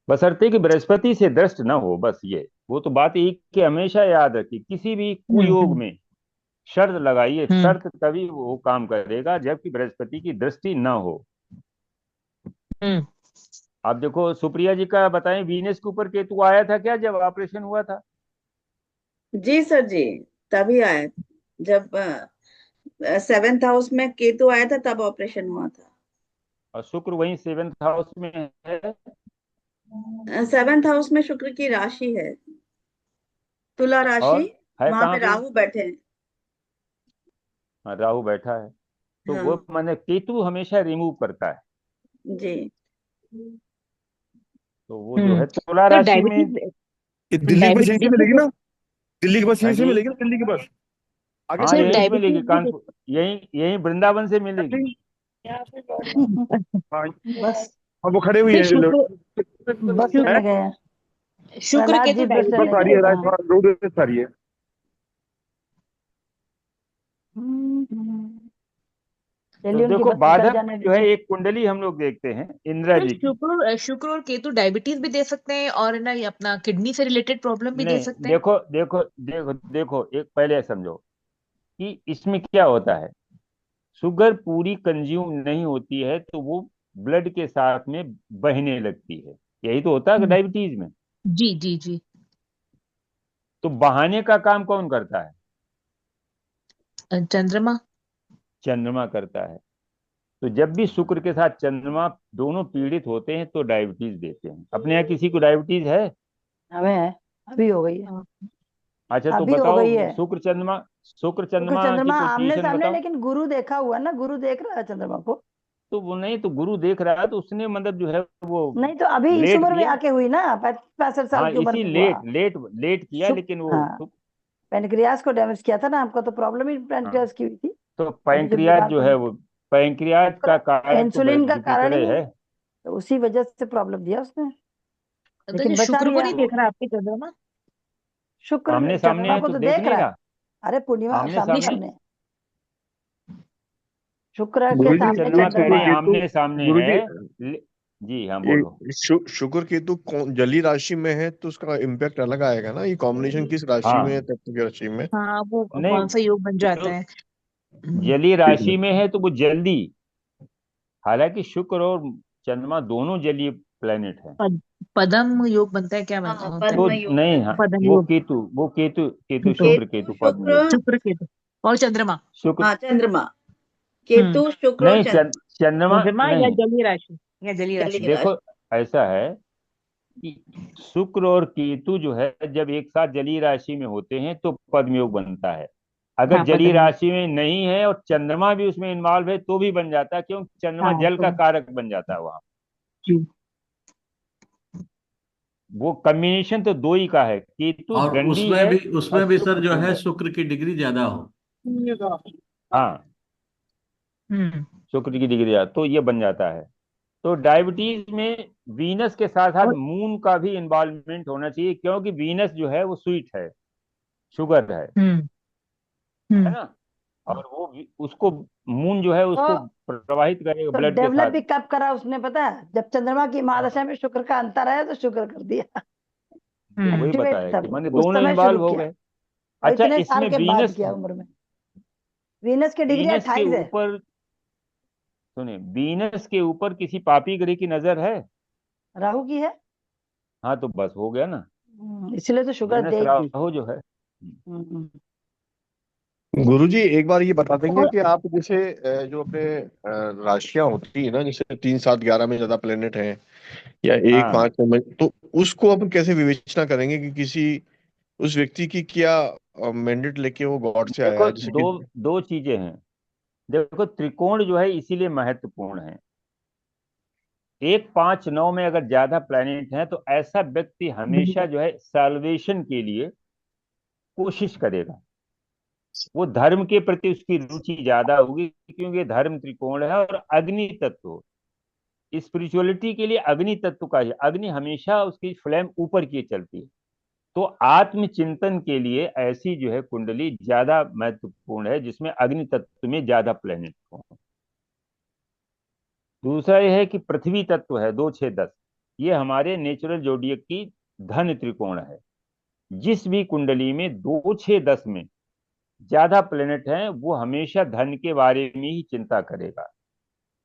बशर्ते कि बृहस्पति से दृष्ट ना हो, बस ये वो तो बात एक कि हमेशा याद रखिए, किसी भी कुयोग हम्म। में शर्त लगाइए, हम्म शर्त तभी वो काम करेगा जबकि बृहस्पति की दृष्टि ना हो। हम्म। आप देखो, सुप्रिया जी का बताएं, वीनस के ऊपर केतु आया था क्या जब ऑपरेशन हुआ था? जी सर जी, तभी आया जब 7th हाउस में केतु आया था, तब ऑपरेशन हुआ था। और शुक्र वहीं 7th हाउस में है। 7th हाउस में शुक्र की राशि है, तुला राशि। और है वहां कहाँ पे पे? राहु बैठे हैं। हाँ, राहु बैठा है। तो वो हाँ माने केतु हमेशा रिमूव करता है। जी। तो वो जो है तुला तो राशि में। डायबिटीज, ये दिल्ली की बस यहीं से डायबिटीज भी मिलेगी तो। ना? दिल्ली की बस हाँ यहीं से जी। मिलेगी ना, दिल्ली की बस आगे हाँ, सर यहीं से मिलेगी, डायबिटीज भी कानपुर, यहीं यहीं वृंदावन से मिलेगी। तो हाँ। बस अब वो खड़े हुई सर है बस है? लेने गए हैं, शुक्र प्रहलाद केतु जी बस बस लेने आ गए रही है, थे। हाँ। रोड बस आ रही है। तो चलिए, उनकी देखो, बस निकल बाधक जाने जो है दीजिए। एक कुंडली हम लोग देखते हैं इंदिरा सर जी की। शुक्र और केतु डायबिटीज भी दे सकते हैं, और ना ये अपना किडनी से रिलेटेड प्रॉब्लम भी दे नहीं, सकते हैं। देखो देखो देखो देखो, एक पहले समझो कि इसमें क्या होता है। शुगर पूरी कंज्यूम नहीं होती है तो वो ब्लड के साथ में बहने लगती है। यही तो होता है हम्म। डायबिटीज में। जी जी जी। तो बहाने का काम कौन करता है? चंद्रमा। चंद्रमा करता है। तो जब भी शुक्र के साथ चंद्रमा दोनों पीड़ित होते हैं तो डायबिटीज देते हैं। अपने यहाँ किसी को डायबिटीज है? हमें है, अभी हो गई है। हाँ। अच्छा, तो अभी हो गई बताओ, है। शुक्र क्योंकि चंद्रमा की चंद्रमा आमने पोजीशन सामने, बताओ। लेकिन गुरु देखा हुआ ना, गुरु देख रहा है चंद्रमा को। तो वो नहीं, तो गुरु देख रहा है तो उसने मतलब जो है वो नहीं तो अभी इस लेट उम्र में किया। आके हुई ना, 65 साल हाँ, की उम्र इसी में हुआ। लेट लेट लेट किया, शुक्र, लेकिन वो हाँ, पेनक्रियास को डैमेज किया था ना आपका, तो प्रॉब्लम ही हाँ, पेनक्रियास की हुई थी। तो अभी जब पैंक्रियाज दिमाग जो को, है वो, पैंक्रियाज का कारक तो इंसुलिन का कारण जुपिटर ही है। तो उसी वजह से प्रॉब्लम दिया उसने, तो लेकिन ये बचा शुक्र को लिया। नहीं देख रहा आपके चंद्रमा? शुक्र आमने सामने चंद्रमा है को तो तो देख देख रहा लेगा। है। अरे पूर्णिमा आमने सामने सामने। सामने, शुक्र के गुरु जी, सामने चंद्रमा कह शुक्र रहे चंद्रमा हैं है। केतु, आमने सामने गुरु है। जी, जी हाँ, बोलो। शुक्र केतु जली राशि में है तो उसका इम्पैक्ट अलग आएगा ना। ये कॉम्बिनेशन किस राशि में है, हाँ, तत्व की राशि में? हाँ, वो नहीं, कौन सा योग बन जाता जो है? जली ठीक है। राशि में है तो वो जल्दी, हालांकि शुक्र और चंद्रमा दोनों जलीय प्लेनेट हैं। पद, पदम योग बनता है, क्या हाँ, होता है? तो पद्म योग नहीं, हाँ, बनता पदम वो योग। केतु, वो केतु केतु तो शुक्र केतु केतु पद्म शुक्र। योग। शुक्र केतु और चंद्रमा। शुक्र, हाँ चंद्रमा, हम्म। केतु शुक्र और नहीं, चंद्रमा, चंद्रमा चंद्रमा या नहीं। जलीय राशि, या जलीय जलीय राशि। देखो, राशि। ऐसा है कि शुक्र और केतु जो है जब एक साथ जलीय राशि में होते हैं तो पद्म योग बनता है। अगर हाँ, जलीय पदम योग। राशि में नहीं है और चंद्रमा भी उसमें इन्वॉल्व है तो भी बन जाता है, क्योंकि चंद्रमा हाँ जल तो का कारक बन जाता है वहां। जी। वो कॉम्बिनेशन तो दो ही का है, केतु और दंडी उसमें है भी और उसमें भी सर शुक्र जो शुभ है है। शुक्र की डिग्री ज्यादा हो। हाँ, हम्म। शुक्र की डिग्री है, तो ये बन जाता है। तो डायबिटीज में वीनस के साथ साथ और मून का भी इन्वॉल्वमेंट होना चाहिए, क्योंकि वीनस जो है वो स्वीट है, शुगर है हम्म है हम्म ना। और उसको मून जो है उसको तो प्रवाहित करेगा तो ब्लड के डेवलप साथ। भी कब करा उसने पता है? जब चंद्रमा की महादशा में शुक्र का अंतर आया तो शुक्र कर दिया। वही एक्टिवेट बताया कि तब माने उस दोनों समय शुरू इन्वॉल्व हो किया, गए। और अच्छा, इतने साल इसमें के बाद वीनस किया उम्र में। वीनस की डिग्री वीनस के 28 है। ऊपर, सुनिए, वीनस के ऊपर किसी पापी ग्रह की नजर है? राहु की है। हाँ, तो बस हो गया ना। इसलिए तो शुक्र वीनस देगी। राहु जो है। हम्म। गुरुजी एक बार ये बता देंगे और कि आप जैसे जो अपने राशियां होती है ना, जैसे 3 7 11 में ज्यादा प्लेनेट हैं या एक हाँ, 5 में, तो उसको अपन कैसे विवेचना करेंगे कि किसी उस व्यक्ति की क्या मैंडेट लेके वो गॉड से आया देखो है, जैसे दो कि दो चीजें हैं। देखो, त्रिकोण जो है इसीलिए महत्वपूर्ण है। 1 5 9 में अगर ज्यादा प्लैनेट हैं तो ऐसा व्यक्ति हमेशा जो है सैल्वेशन के लिए कोशिश करेगा। वो धर्म के प्रति उसकी रुचि ज्यादा होगी, क्योंकि ये धर्म त्रिकोण है और अग्नि तत्व। स्पिरिचुअलिटी के लिए अग्नि तत्व का ही, अग्नि हमेशा उसकी फ्लेम ऊपर की चलती है। तो आत्मचिंतन के लिए ऐसी जो है कुंडली ज्यादा महत्वपूर्ण है जिसमें अग्नि तत्व में ज्यादा प्लेनेट हो। दूसरा यह है कि पृथ्वी तत्व है 2 6 10, ये हमारे नेचुरल जोडियक की धन त्रिकोण है। जिस भी कुंडली में 2 6 10 में ज्यादा प्लेनेट हैं वो हमेशा धन के बारे में ही चिंता करेगा।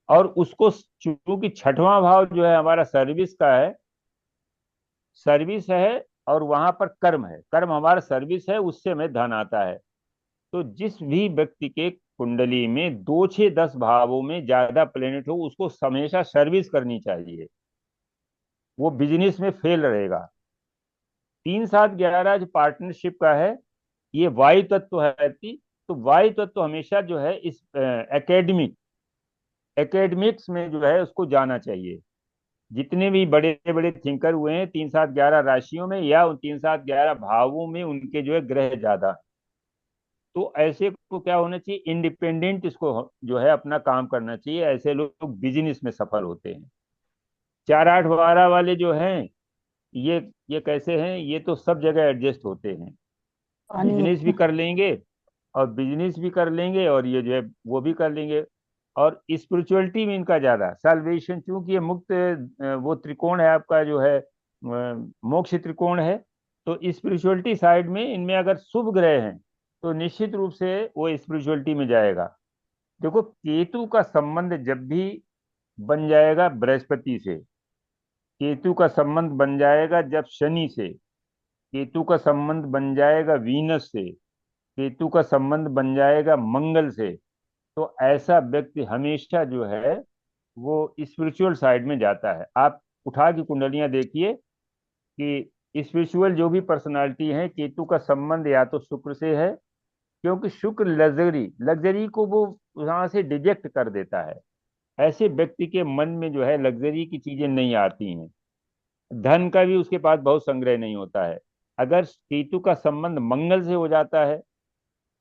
और उसको, चूंकि छठवां भाव जो है हमारा सर्विस का है, सर्विस है, और वहां पर कर्म है, कर्म हमारा सर्विस है, उससे में धन आता है। तो जिस भी व्यक्ति के कुंडली में 2 6 10 भावों में ज्यादा प्लेनेट हो उसको हमेशा सर्विस करनी चाहिए, वो बिजनेस में फेल रहेगा। 3 7 11 जो पार्टनरशिप का है, ये वायु तत्व है तो वायु तत्व हमेशा जो है इस एकेडमिक्स में जो है उसको जाना चाहिए। जितने भी बड़े बड़े थिंकर हुए हैं 3 7 11 राशियों में या उन 3 7 11 भावों में उनके जो है ग्रह ज्यादा, तो ऐसे को क्या होना चाहिए, इंडिपेंडेंट इसको जो है अपना काम करना चाहिए। ऐसे लोग बिजनेस में सफल होते हैं। 4 8 12 वाले जो हैं, ये कैसे हैं, ये तो सब जगह एडजस्ट होते हैं, पानी बिजनेस भी कर लेंगे और बिजनेस भी कर लेंगे और ये जो है वो भी कर लेंगे। और स्पिरिचुअलिटी में इनका ज्यादा सैल्वेशन, चूंकि ये मुक्त वो त्रिकोण है आपका जो है मोक्ष त्रिकोण है, तो स्पिरिचुअलिटी साइड में इनमें अगर शुभ ग्रह हैं तो निश्चित रूप से वो स्पिरिचुअलिटी में जाएगा। देखो, केतु का संबंध जब भी बन जाएगा बृहस्पति से, केतु का संबंध बन जाएगा जब शनि से, केतु का संबंध बन जाएगा वीनस से, केतु का संबंध बन जाएगा मंगल से, तो ऐसा व्यक्ति हमेशा जो है वो स्पिरिचुअल साइड में जाता है। आप उठा की कुंडलियां देखिए कि स्पिरिचुअल जो भी पर्सनालिटी है, केतु का संबंध या तो शुक्र से है, क्योंकि शुक्र लग्जरी लग्जरी को वो वहां से डिजेक्ट कर देता है। ऐसे व्यक्ति के मन में जो है लग्जरी की चीजें नहीं आती हैं, धन का भी उसके पास बहुत संग्रह नहीं होता है। अगर केतु का संबंध मंगल से हो जाता है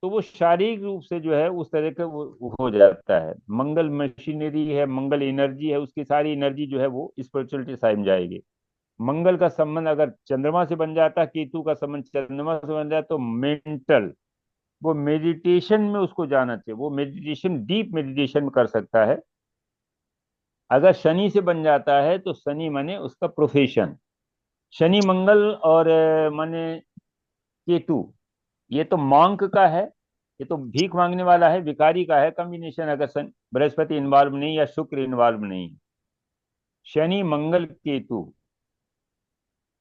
तो वो शारीरिक रूप से जो है उस तरह का वो हो जाता है। मंगल मशीनरी है, मंगल एनर्जी है, उसकी सारी एनर्जी जो है वो स्पिरिचुअलिटी साइड में जाएगी। मंगल का संबंध अगर चंद्रमा से बन जाता है, केतु का संबंध चंद्रमा से बन जाए, तो मेंटल, वो मेडिटेशन में उसको जाना चाहिए, वो मेडिटेशन डीप मेडिटेशन कर सकता है। अगर शनि से बन जाता है तो शनि माने उसका प्रोफेशन, शनि मंगल और माने केतु, ये तो मांग का है, ये तो भीख मांगने वाला है, भिखारी का है कॉम्बिनेशन। अगर बृहस्पति इन्वॉल्व नहीं या शुक्र इन्वॉल्व नहीं, शनि मंगल केतु,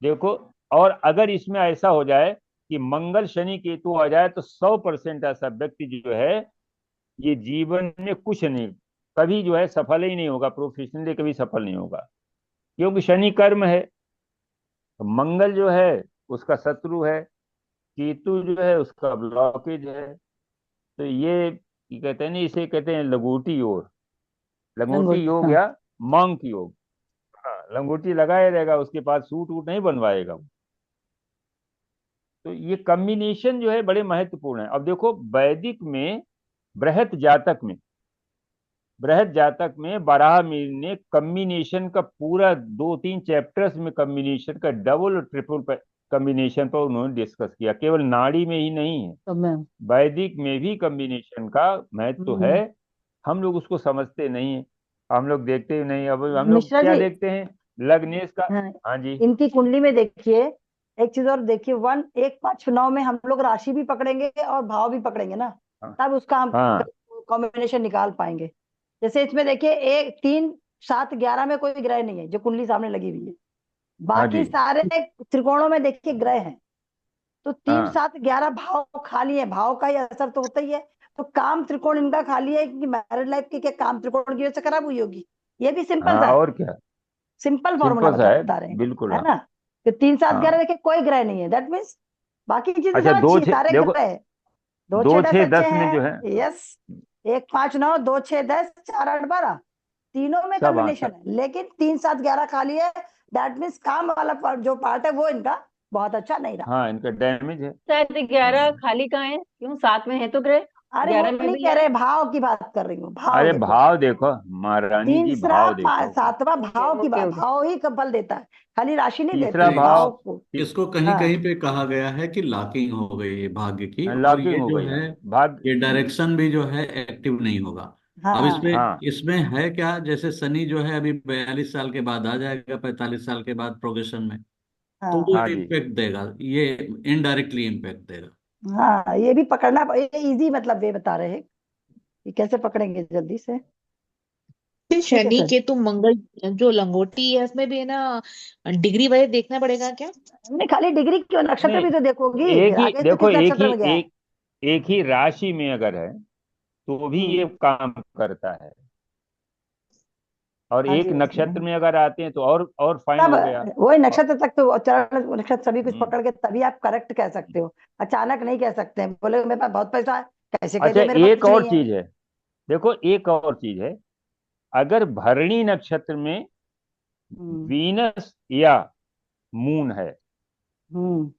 देखो। और अगर इसमें ऐसा हो जाए कि मंगल शनि केतु आ जाए तो 100% ऐसा व्यक्ति जो है ये जीवन में कुछ नहीं, कभी जो है सफल ही नहीं होगा, प्रोफेशनली कभी सफल नहीं होगा, क्योंकि शनि कर्म है, तो मंगल जो है उसका शत्रु है, केतु जो है उसका ब्लॉकेज है। तो ये कहते हैं ना, इसे कहते हैं लंगोटी योग, लंगोटी लंगोटी, योग हाँ। या मांग की योग। हाँ, लंगोटी लगाए रहेगा, उसके पास सूट वूट नहीं बनवाएगा वो। तो ये कॉम्बिनेशन जो है बड़े महत्वपूर्ण है। अब देखो, वैदिक में बृहत जातक में, बृहत जातक में बारह मील ने कॉम्बिनेशन का पूरा 2 3 चैप्टर्स में कॉम्बिनेशन का डबल और ट्रिपल कॉम्बिनेशन पर उन्होंने डिस्कस किया। केवल नाड़ी में ही नहीं है, तो मैं वैदिक में भी कॉम्बिनेशन का महत्व तो है। हम लोग उसको समझते नहीं है, हम लोग देखते ही नहीं। अब हम लोग मिश्रा क्या जी, देखते हैं, लग्नेश का। हाँ, हाँ जी। इनकी कुंडली में देखिए, एक चीज और देखिए, 1 1 5 9 में हम लोग राशि भी पकड़ेंगे और भाव भी पकड़ेंगे ना, हाँ तब उसका हम हाँ कॉम्बिनेशन निकाल पाएंगे। जैसे इसमें देखिए, 1 3 7 11 में कोई ग्रह नहीं है जो कुंडली सामने लगी हुई है। हाँ बाकी जी। सारे त्रिकोणों में देखिए ग्रह हैं। तो 3 7 11 भाव खाली है, भाव का ही असर तो होता ही है। तो काम त्रिकोण इनका खाली है, क्योंकि मैरिड लाइफ की क्या काम त्रिकोण की वजह से खराब हुई होगी। ये भी सिंपल हाँ सा है, और क्या, सिंपल फॉर्मूला सिंपल सा है, बता रहे हैं, बिल्कुल। है हाँ ना। तो 3 7 11 हाँ। देखिए कोई ग्रह नहीं है, दैट मीन्स बाकी चीजें अच्छा, सब दो अच्छी है, छः सारे देखो, ग्रह 2 दो 6 10 छः अच्छे दस में जो है हैं। यस, 1 5 9 2 6 10 4 8 12 तीनों में सब, हाँ कॉम्बिनेशन है, लेकिन 3 7 11 खाली है। दैट मीन्स काम वाला जो पार्ट है वो इनका बहुत अच्छा नहीं रहा। हाँ, इनका डैमेज है। शायद 11 हम्म। खाली कहाँ है, क्यों 7 में है तो ग्रह, अरे वो 11 में नहीं भी कह है। रहे, भाव की बात कर रही हूँ, भाव अरे देखो। भाव देखो महारानी जी, तीसरा भाव देखो। 7वां ओके भाव की ओके बात, ओके। भाव ही फल देता है, खाली राशि नहीं तीसरा देते, नहीं, भाव भाव को। इसको कहीं हाँ कहीं पे कहा गया है कि लॉकिंग हो गई है भाग्य की, और लॉकिंग ये हो जो गई, है, हाँ भाग। ये डायरेक्शन भी जो है एक्टिव नहीं होगा। अब हाँ इसमें हाँ इसमें है क्या, जैसे शनि जो है अभी 42 साल के बाद आ जाएगा, 45 साल के बाद प्रोग्रेशन में, तो हाँ वो हाँ जी। इम्पेक्ट देगा, ये इनडायरेक्टली इम्पेक्ट देगा। हाँ, ये भी पकड़ना, ये इजी मतलब वे बता रहे हैं कि कैसे पकड़ेंगे जल्दी से। फिर ठीक है शनि सर। केतु मंगल जो लंगोटी है उसमें भी है ना, डिग्री वाइज देखना पड़ेगा क्या? नहीं, खाली डिग्री क्यों, नक्षत्र नहीं, भी तो देखोगी, फिर एक ही आगे तो देखो, किस नक्षत्र में गया है। एक ही राशि में अगर है तो भी ये हम्म। काम करता है, और हाँ एक जी, हाँ जी, हाँ नक्षत्र जी। में अगर आते हैं तो और फाइन तब हो गया। वही और नक्षत्र तक तो, चरण नक्षत्र सभी कुछ हम्म, पकड़ के तभी आप करेक्ट कह सकते हो। अचानक नहीं कह सकते हैं, बोले मेरे पास बहुत पैसा है, कैसे कह अच्छा, दिया मेरे पास एक कुछ और नहीं है। चीज है, देखो एक और चीज है, अगर भरणी नक्षत्र में हम्म। वीनस या मून है, हम्म।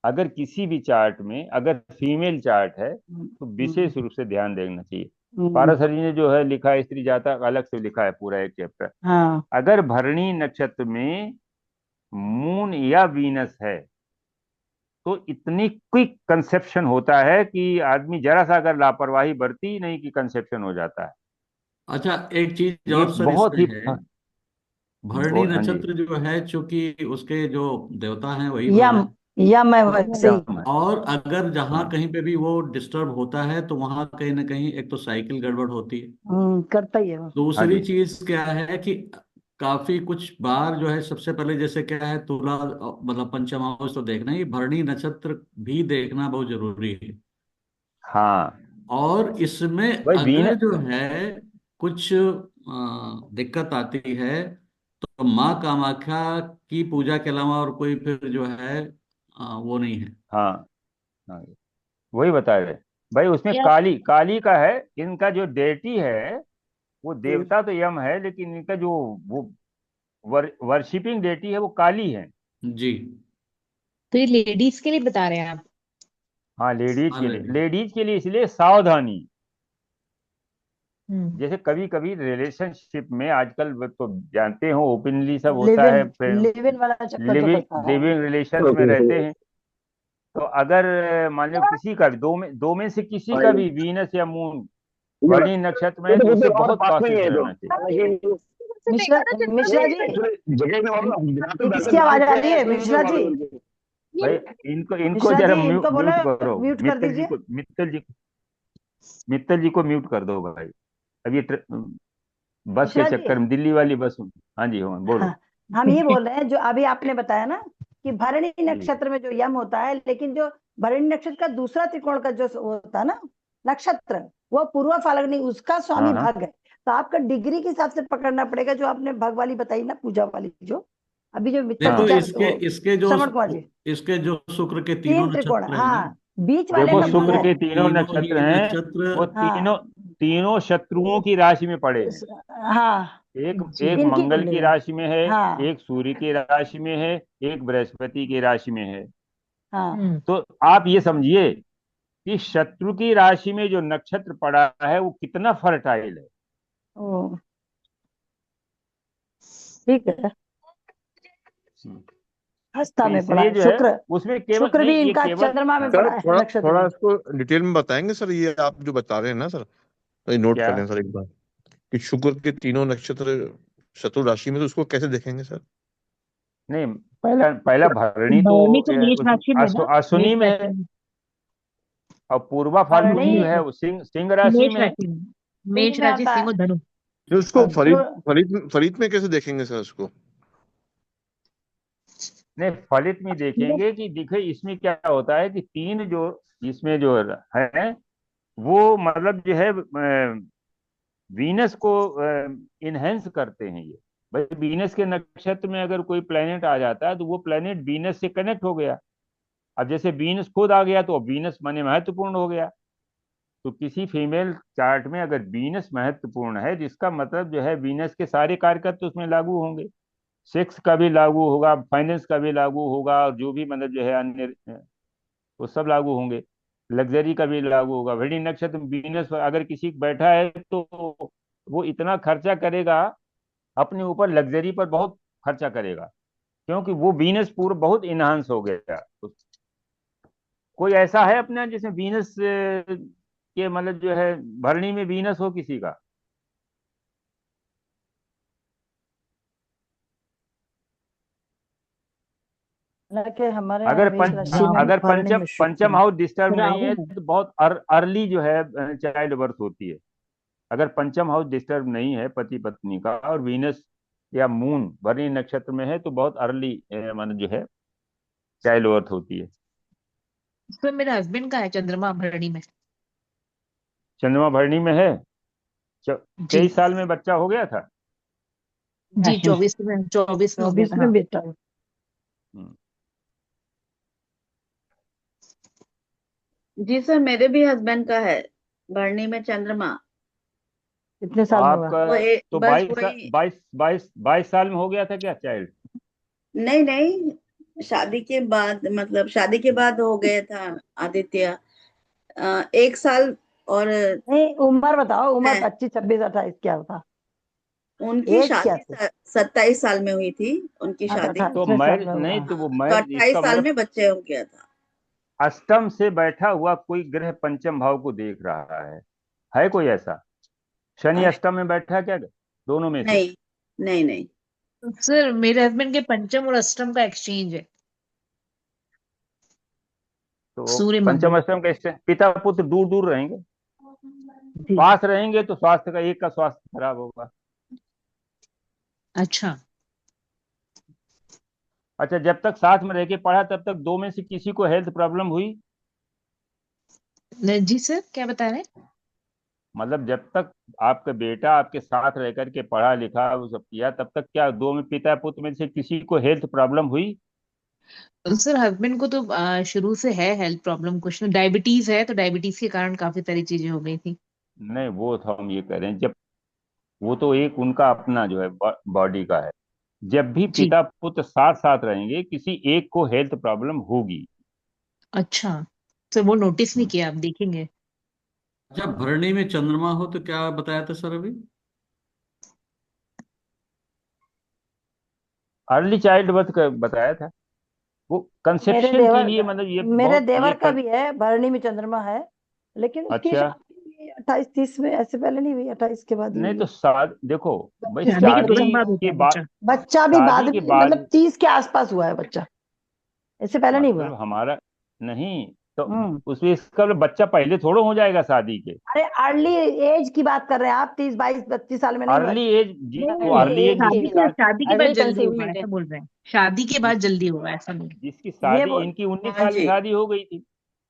अगर किसी भी चार्ट में अगर फीमेल चार्ट है तो हम्म। विशेष रूप से ध्यान देना चाहिए। हम्म। पारस हरि ने जो है लिखा है, स्त्री जातक अलग से लिखा है पूरा एक चैप्टर। हाँ। अगर भरणी नक्षत्र में मून या वीनस है तो इतनी क्विक कंसेप्शन होता है कि आदमी जरा सा अगर लापरवाही बरती नहीं कि कंसेप्शन हो जाता है। अच्छा, एक चीज ये और सर बहुत इसमें ही है, भरणी हाँ जी। नक्षत्र जो है, चूंकि उसके जो देवता हैं वही बुध यम, है। यम है तो वैसे ही। यम है। और अगर जहाँ हाँ कहीं पे भी वो डिस्टर्ब होता है तो वहां कहीं ना कहीं एक तो साइकिल गड़बड़ होती है। करता ही है वो। हाँ दूसरी जी। चीज क्या है कि काफी कुछ बार जो है, सबसे पहले जैसे क्या है, तुला मतलब पंचम हाउस तो देखना ही, भरणी नक्षत्र भी देखना बहुत जरूरी है। हाँ और इसमें भाई वीन अगर जो है कुछ दिक्कत आती है, तो माँ कामाख्या की पूजा के अलावा और कोई फिर जो है वो नहीं है। हाँ हाँ, वही बता रहे भाई, उसमें या काली काली का है। इनका जो डेटी है वो हम्म। देवता तो यम है, लेकिन इनका जो वो वर्शिपिंग डेटी है वो काली है। जी। तो ये लेडीज के लिए बता रहे हैं आप? हाँ, हाँ लेडी। लेडीज के लिए इसलिए सावधानी। हम्म। जैसे कभी कभी रिलेशनशिप में आजकल वो तो जानते हो ओपनली सब लिव होता इन, है, फिर लिव इन वाला चक्कर जो लिविंग चलता है। लिविंग रिलेशन में रहते हैं। तो अगर मान लो किसी का भी दो में से किसी का भी वीनस या मून भरणी नक्षत्र में है तो उसे बहुत कॉशियस रहना चाहिए। मिश्रा, मिश्रा जी, ये किसकी आवाज आ रही है मिश्रा जी? भाई इनको इनको मिश्रा जरा जी, इनको बोलो म्यूट करो। म्यूट कर मित्तल जी दीजिए। को मित्तल जी को म्यूट कर दो भाई। अब ये बस के मिश्रा जी, चक्कर में, दिल्ली वाली बस में। हाँ जी, हाँ बोलो। हाँ, हम ये बोल रहे हैं जो अभी आपने बताया ना कि भरणी जी नक्षत्र में जो यम होता है, लेकिन जो भरणी नक्षत्र का दूसरा त्रिकोण का जो होता है ना नक्षत्र, वो पूर्व फाल्गुनी, उसका हाँ स्वामी हाँ। भग है। तो आपका डिग्री के हिसाब से पकड़ना पड़ेगा, जो आपने भग वाली बताई ना, पूजा वाली, जो अभी जो मित्तल देखो, जी हाँ, इसके श्रवण कुमार जी, इसके जो शुक्र के तीनों 3 त्रिकोण, नक्षत्र हैं ना, हाँ, बीच वाले देखो में भग शुक्र तीनों है। के तीनों तीनों नक्षत्र ही हैं, नक्षत्र। वो हाँ। तीनों शत्रुओं की राशि में पड़े हैं। हाँ, एक जी। एक इनकी मंगल कुंडली की में। राशि में है, हाँ। एक सूर्य की राशि में है, एक बृहस्पति की राशि में है। हाँ। हम्म। तो आप ये समझिए कि शत्रु की राशि में जो नक्षत्र पड़ा है वो कितना फर्टाइल है। ओ, ठीक है। हस्ता तो में पड़ा इसलिए है जो है शुक्र। उसमें केवल शुक्र नहीं, भी ये इनका केवल चंद्रमा में सर पड़ा है, थोड़ा नक्षत्र थोड़ा में। इसको डिटेल में बताएंगे सर, ये आप जो बता रहे हैं ना सर, तो ये नोट क्या कर लें सर एक बार, कि शुक्र के तीनों नक्षत्र शत्रु राशि में, तो उसको कैसे देखेंगे सर? नहीं, पहला पहला भरणी तो भरणी तो मेष राशि में ना, अश्विनी मेष में राशि है, में, और पूर्वा भरणी फाल्गुनी जो है वो सिंह सिंह राशि मेष में है। राशि में, सिंह मेष में राशि आता सिंह है। और धनु। तो उसको और धनु, फलित में कैसे देखेंगे सर उसको? नहीं, फलित में देखेंगे कि दिखे इसमें क्या होता है कि तीन जो इसमें जो है वो मतलब जो है वीनस को इनहेंस करते हैं ये। भाई वीनस के नक्षत्र में अगर कोई प्लेनेट आ जाता है तो वो प्लेनेट वीनस से कनेक्ट हो गया। अब जैसे वीनस खुद आ गया तो अब वीनस माने महत्वपूर्ण हो गया। तो किसी फीमेल चार्ट में अगर वीनस महत्वपूर्ण है, जिसका मतलब जो है वीनस के सारे कारकत्व उसमें लागू होंगे। सेक्स का भी लागू होगा, फाइनेंस का भी लागू होगा, और जो भी मतलब जो है अन्य वो सब लागू होंगे। लग्जरी का भी लागू होगा। वृश्चिक नक्षत्र में वीनस अगर किसी का बैठा है तो वो इतना खर्चा करेगा अपने ऊपर, लग्जरी पर बहुत खर्चा करेगा, क्योंकि वो वीनस पूरा बहुत इनहांस हो गया। कोई ऐसा है अपना जिसमें वीनस के मतलब जो है भरणी में वीनस हो किसी का? लड़के हमारे यहाँ अगर मेष राशि में अगर भरणी पंचम में पंचम शुक्र। हाउस डिस्टर्ब नहीं राहु है है। तो बहुत अर्ली जो है चाइल्ड बर्थ होती है। अगर पंचम हाउस डिस्टर्ब नहीं है पति पत्नी का, और वीनस या मून भरणी नक्षत्र में है, तो बहुत अर्ली मतलब जो है चाइल्ड बर्थ होती है। इसमें मेरे हस्बैंड का है चंद्रमा भरणी में। चंद्रमा भरणी में है। जी 23 साल में बच्चा हो गया था। जी, नहीं, 24 में हो गया 24 था, में हाँ। बेटा। हम्म। जी सर, मेरे भी हस्बैंड का है भरणी में चंद्रमा। कितने तो साल में हुआ? आपका तो बस 22 वही। 22 साल में हो गया था क्या चाइल्ड? नहीं नहीं, शादी के बाद, मतलब शादी के बाद हो गया था आदित्य। 1 साल और नहीं, उम्र बताओ, उम्र है। 25, 26, 28 क्या होता? उनकी एज क्या शादी थी? 27 साल में हुई थी, उनकी हाँ, तो शादी। 28वें साल में नहीं हुआ। तो वो तो मैरिज, इसका 28 साल मतलब में बच्चे हो गया था। अष्टम से बैठा हुआ कोई ग्रह पंचम भाव को देख रहा है कोई ऐसा? शनि अरे अष्टम में बैठा है क्या, दोनों में से? नहीं नहीं नहीं। सर मेरे हस्बैंड के पंचम और अष्टम का एक्सचेंज है, तो सूर्य पंचम मंगल। अष्टम कैसे पिता पुत्र दूर दूर रहेंगे, जी। पास रहेंगे तो स्वास्थ्य का एक का स्वास्थ्य खराब होगा। अच्छा। अच्छा, जब तक साथ में रह के पढ़ा तब तक दो में से किसी को हेल्थ प्रॉब्लम हुई? जी सर, क्या बता रहे हैं? मतलब जब तक आपका बेटा आपके साथ रह करके पढ़ा लिखा वो सब किया, तब तक क्या दो में पिता पुत्र में से किसी को हेल्थ प्रॉब्लम हुई? सर हस्बैंड को तो शुरू से है हेल्थ प्रॉब्लम, कुछ ना डायबिटीज है, तो डायबिटीज के कारण काफी सारी चीजें हो गई थी। नहीं, वो तो हम ये कह रहे हैं, जब वो तो एक उनका अपना जो है बॉडी का है। जब भी जी। पिता पुत्र साथ साथ रहेंगे किसी एक को हेल्थ प्रॉब्लम होगी। अच्छा, सर वो नोटिस नहीं हम्म। किया, आप देखेंगे। अच्छा, भरणी में चंद्रमा हो तो क्या बताया था सर अभी? अर्ली चाइल्ड बर्थ का बताया था, वो मेरे कंसेप्शन के देवर लिए मतलब ये मेरे बहुत ये देवर का भी है, भरणी में चंद्रमा है, लेकिन उसकी अच्छा। शादी 28-30 में, ऐसे पहले नहीं हुई, 28 के बाद ही नहीं हुई तो है। देखो भाई, बच्चा शादी के बच्चा तुरंत बाद होता के है बाद बच्चा। बच्चा भी बाद शादी के में, बाद मतलब 30 के आसपास हुआ है बच्चा, इससे पहले नहीं हुआ। मतलब हमारा नहीं, तो हम्म। उसमें इसका मतलब बच्चा पहले थोड़ा हो जाएगा शादी के। अरे अर्ली एज की बात कर रहे हैं आप, 30, 22, 32 साल में नहीं हुआ। अर्ली एज जी, नहीं वो नहीं अर्ली नहीं, एज एज जिसकी की शादी के बाद अर्ली जल्दी हुआ है, कंसीवमेंट है। ऐसा बोल रहे हैं, शादी के बाद जिस, जल्दी हुआ है, ऐसा बोल रहे जिसकी ये शादी वो, इनकी 19 हाँ साल में जी। शादी हो गई थी।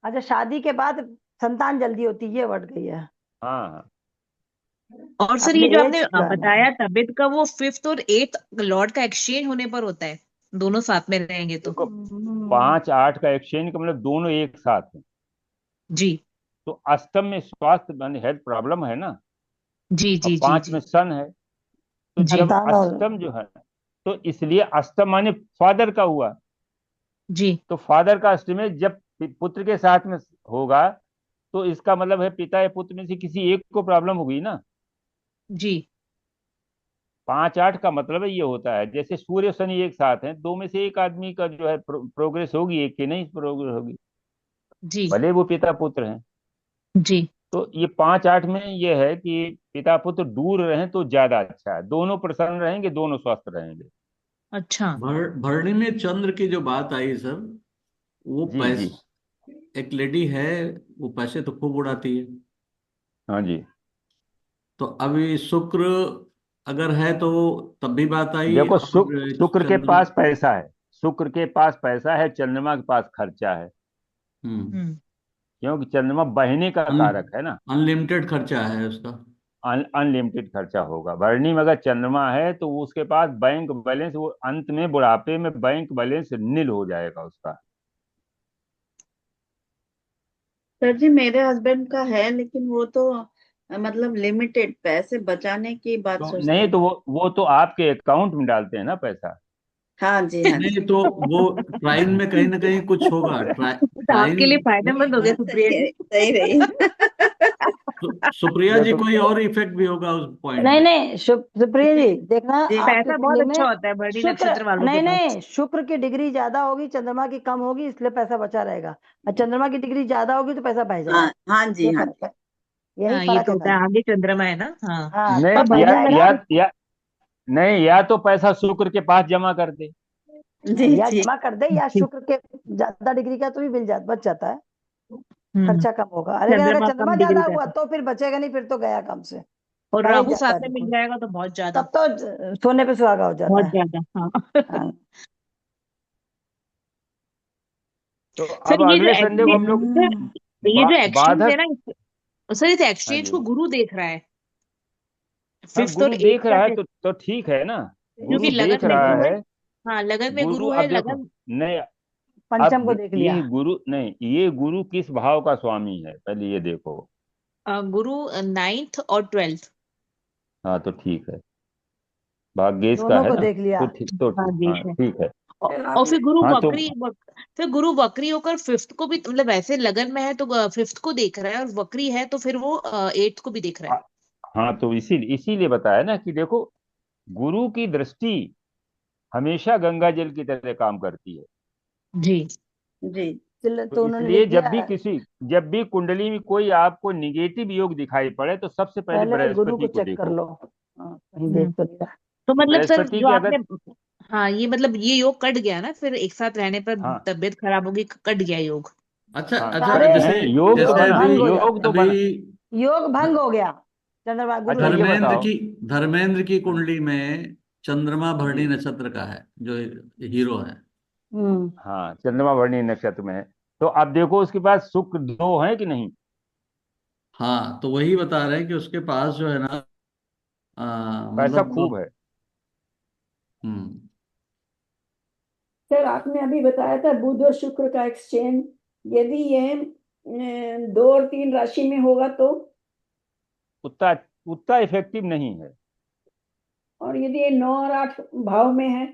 अच्छा, शादी के बाद संतान जल्दी होती है, ये बढ़ गई है। हाँ हाँ। हैं। और सर अपने ये जो आपने एज का नहीं। बताया तबीयत का, वो फिफ्थ और एट्थ लॉर्ड का एक्सचेंज होने पर होता है, दोनों साथ में रहेंगे तो। देखो, हम्म। 5 8 का एक्सचेंज का मतलब दोनों एक साथ है। जी तो अष्टम में स्वास्थ्य माने हेल्थ प्रॉब्लम है ना, जी और जी जी 5 में जी सन है। तो जी जब संतान और अष्टम जो है, तो इसलिए अष्टम माने फादर का हुआ। जी तो फादर का अष्टमी जब पुत्र के साथ में होगा, तो इसका मतलब है पिता या पुत्र में से किसी एक को प्रॉब्लम होगी ना। जी। 5-8 का मतलब है ये होता है, जैसे सूर्य शनि एक साथ हैं, दो में से एक आदमी का जो है प्रोग्रेस होगी, एक की नहीं प्रोग्रेस होगी, जी भले वो पिता पुत्र हैं। जी। तो ये 5-8 में ये है कि पिता पुत्र दूर रहें तो ज्यादा अच्छा है, दोनों प्रसन्न रहेंगे, दोनों स्वस्थ रहेंगे। अच्छा। भरणी में चंद्र की जो बात आई सर, वो जी जी। एक लेडी है, वो पैसे तो खूब उड़ाती है। हाँ जी। तो अभी शुक्र अगर है तो तब भी बात आई, देखो और शुक्र के चंद्र। पास पैसा है, शुक्र के पास पैसा है, चंद्रमा के पास खर्चा है, हम्म। हम्म। क्योंकि चंद्रमा बहने का कारक है ना। अनलिमिटेड खर्चा है उसका। अनलिमिटेड खर्चा होगा। भरणी में अगर चंद्रमा है तो उसके पास बैंक बैलेंस, वो अंत में बुढ़ापे में बैंक बैलेंस नील हो जाएगा उसका। सर जी मेरे हस्बैंड का है, लेकिन वो तो मतलब लिमिटेड पैसे बचाने की बात तो सोचते नहीं हैं। तो वो तो आपके अकाउंट में डालते हैं ना पैसा। हाँ जी, हाँ जी। नहीं तो वो ट्राइन में कहीं ना कहीं कुछ होगा, तो आपके लिए ट्राइन। फायदेमंद हो गया बात सुप्रिया सही है, जी। सही रही। सुप्रिया जी, देखो कोई और इफेक्ट भी होगा उस पॉइंट नहीं पे। नहीं, सुप्रिया जी देखना, जी आपकी पैसा बहुत कुंडली अच्छा में होता है भरणी शुक्र, नक्षत्र वालों के नहीं पास। नहीं, शुक्र की डिग्री ज्यादा होगी, चंद्रमा की कम होगी, इसलिए पैसा बचा रहेगा। और चंद्रमा की डिग्री ज्यादा होगी तो पैसा बह हाँ जाएगा। हाँ जी, ये हाँ फर्क जी। है, यही हाँ, ये फर्क तो है होता है, भाई। आगे चंद्रमा है ना। हाँ। हाँ, पर नहीं पैसा भरणी मेरा, या नहीं, या तो पैसा शुक्र के पास जमा कर दे। जी या जी। जमा कर दे, या शुक्र के ज्यादा डिग्री का तो भी बच जाता है, हम्म। खर्चा कम होगा। लेकिन अगर चंद्रमा चंद्रमा कम डिग्री ज्यादा का हुआ है। तो फिर बचेगा नहीं, फिर तो गया कम से, और बह ही राहु जाता साथ है में मिल बिल्कुल। जाएगा तो बहुत ज्यादा। तब तो सोने पे सुहागा हो जाता बहुत है। ज्यादा, हाँ। हाँ। तो सर अब ये जो अगले संडे को हम लोग सर ये जो एक्सचेंज है बाधक। ना, सर इस हाँ एक्सचेंज जी। को गुरु देख रहा है, हाँ, फिफ्थ और गुरु एट्थ देख का रहा है तो ठीक है ना। क्योंकि गुरु देख लगन में रहा गुरु है। है। हाँ, लगन में गुरु गुरु है, अब देखो, लगन। नहीं, पंचम को देख लिया। ये गुरु नहीं, ये गुरु किस भाव का स्वामी है पहले ये देखो। गुरु नाइन्थ और ट्वेल्थ। हाँ तो ठीक है, भाग्येश का दोनों है को ना, देख लिया। तो ठीक, तो ठीक, भाग्येश हाँ है। ठीक है। और फिर गुरु हाँ तो फिर गुरु वक्री होकर फिफ्थ को भी, मतलब ऐसे लगन में है तो फिफ्थ को देख रहा है, और वक्री है तो फिर वो एट्थ को भी देख रहा है। हाँ तो इसीलिए बताया ना कि देखो, गुरु की दृष्टि हमेशा गंगा जल की तरह काम करती है। जी जी। तो तो उन्होंने इसलिए लिख दिया है, जब भी कुंडली में कोई आपको निगेटिव योग दिखाई पड़े तो सबसे पहले पहले गुरु को बृहस्पति को चेक कर देखो। लो। हाँ, कहीं देख तो नहीं रहा। तो मतलब सर बृहस्पति जो के आपने, अगर, हाँ ये मतलब ये योग कट गया ना, फिर एक साथ रहने पर हाँ तबीयत खराब होगी, कट गया योग। अच्छा हाँ, अच्छा, सारे जैसे नहीं योग तो योग जैसे बना, अभी भंग हो योग जाते तो अभी बना। हैं, योग भंग हो गया, चंद्रमा गुरु अच्छा लग ये गया। धर्मेंद्र बताओ। की धर्मेंद्र की हाँ कुंडली में चंद्रमा भरणी जी। नक्षत्र का है, जो हीरो है। हम्म। हाँ, चंद्रमा भरणी नक्षत्र में है, तो अब देखो उसके पास शुक्र दो है कि नहीं। हाँ, तो वही बता रहे हैं कि उसके पास जो है ना, पैसा मतलब। खूब है। हम्म। सर आपने अभी बताया था बुध और शुक्र का एक्सचेंज, यदि ये 2 और 3 राशि में होगा तो, उतना उतना इफेक्टिव नहीं है। और यदि ये 9 और 8 भाव में है।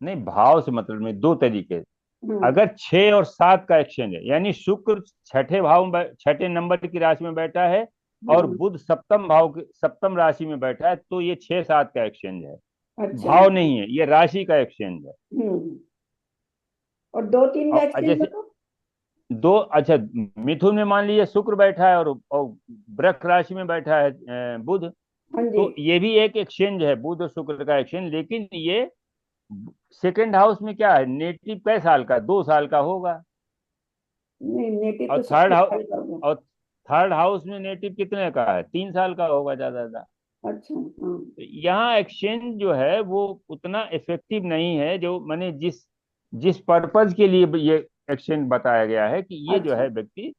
नहीं, भाव से मतलब में दो तरीके। हम्म। अगर 6 और 7 का एक्सचेंज है, यानी शुक्र छठे भाव में, छठे नंबर की राशि में बैठा है, और हम्म। बुध सप्तम भाव की सप्तम राशि में बैठा है, तो ये 6-7 का एक्सचेंज है। अच्छा। भाव नहीं है, ये राशि का एक्सचेंज है। हम्म। और 2-3 का और एक्सचेंज जैसे बताओ। दो, अच्छा, मिथुन में मान लीजिए शुक्र बैठा है, और वृक राशि में बैठा है बुध, हाँ जी। तो ये भी एक एक्सचेंज है, बुध और शुक्र का एक्सचेंज। लेकिन ये सेकेंड हाउस में क्या है, नेटिव कै साल का, 2 साल का होगा। नहीं, नेटिव और तो 27 साल का होगा। और थर्ड हाउस में नेटिव कितने का है, 3 साल का होगा ज्यादा ज्यादा। अच्छा। हाँ। तो यहाँ एक्सचेंज जो है वो उतना इफेक्टिव नहीं है, जो मैंने जिस जिस पर्पज के लिए ये एक्सचेंज बताया गया है, कि ये जो अच्छा। है व्यक्ति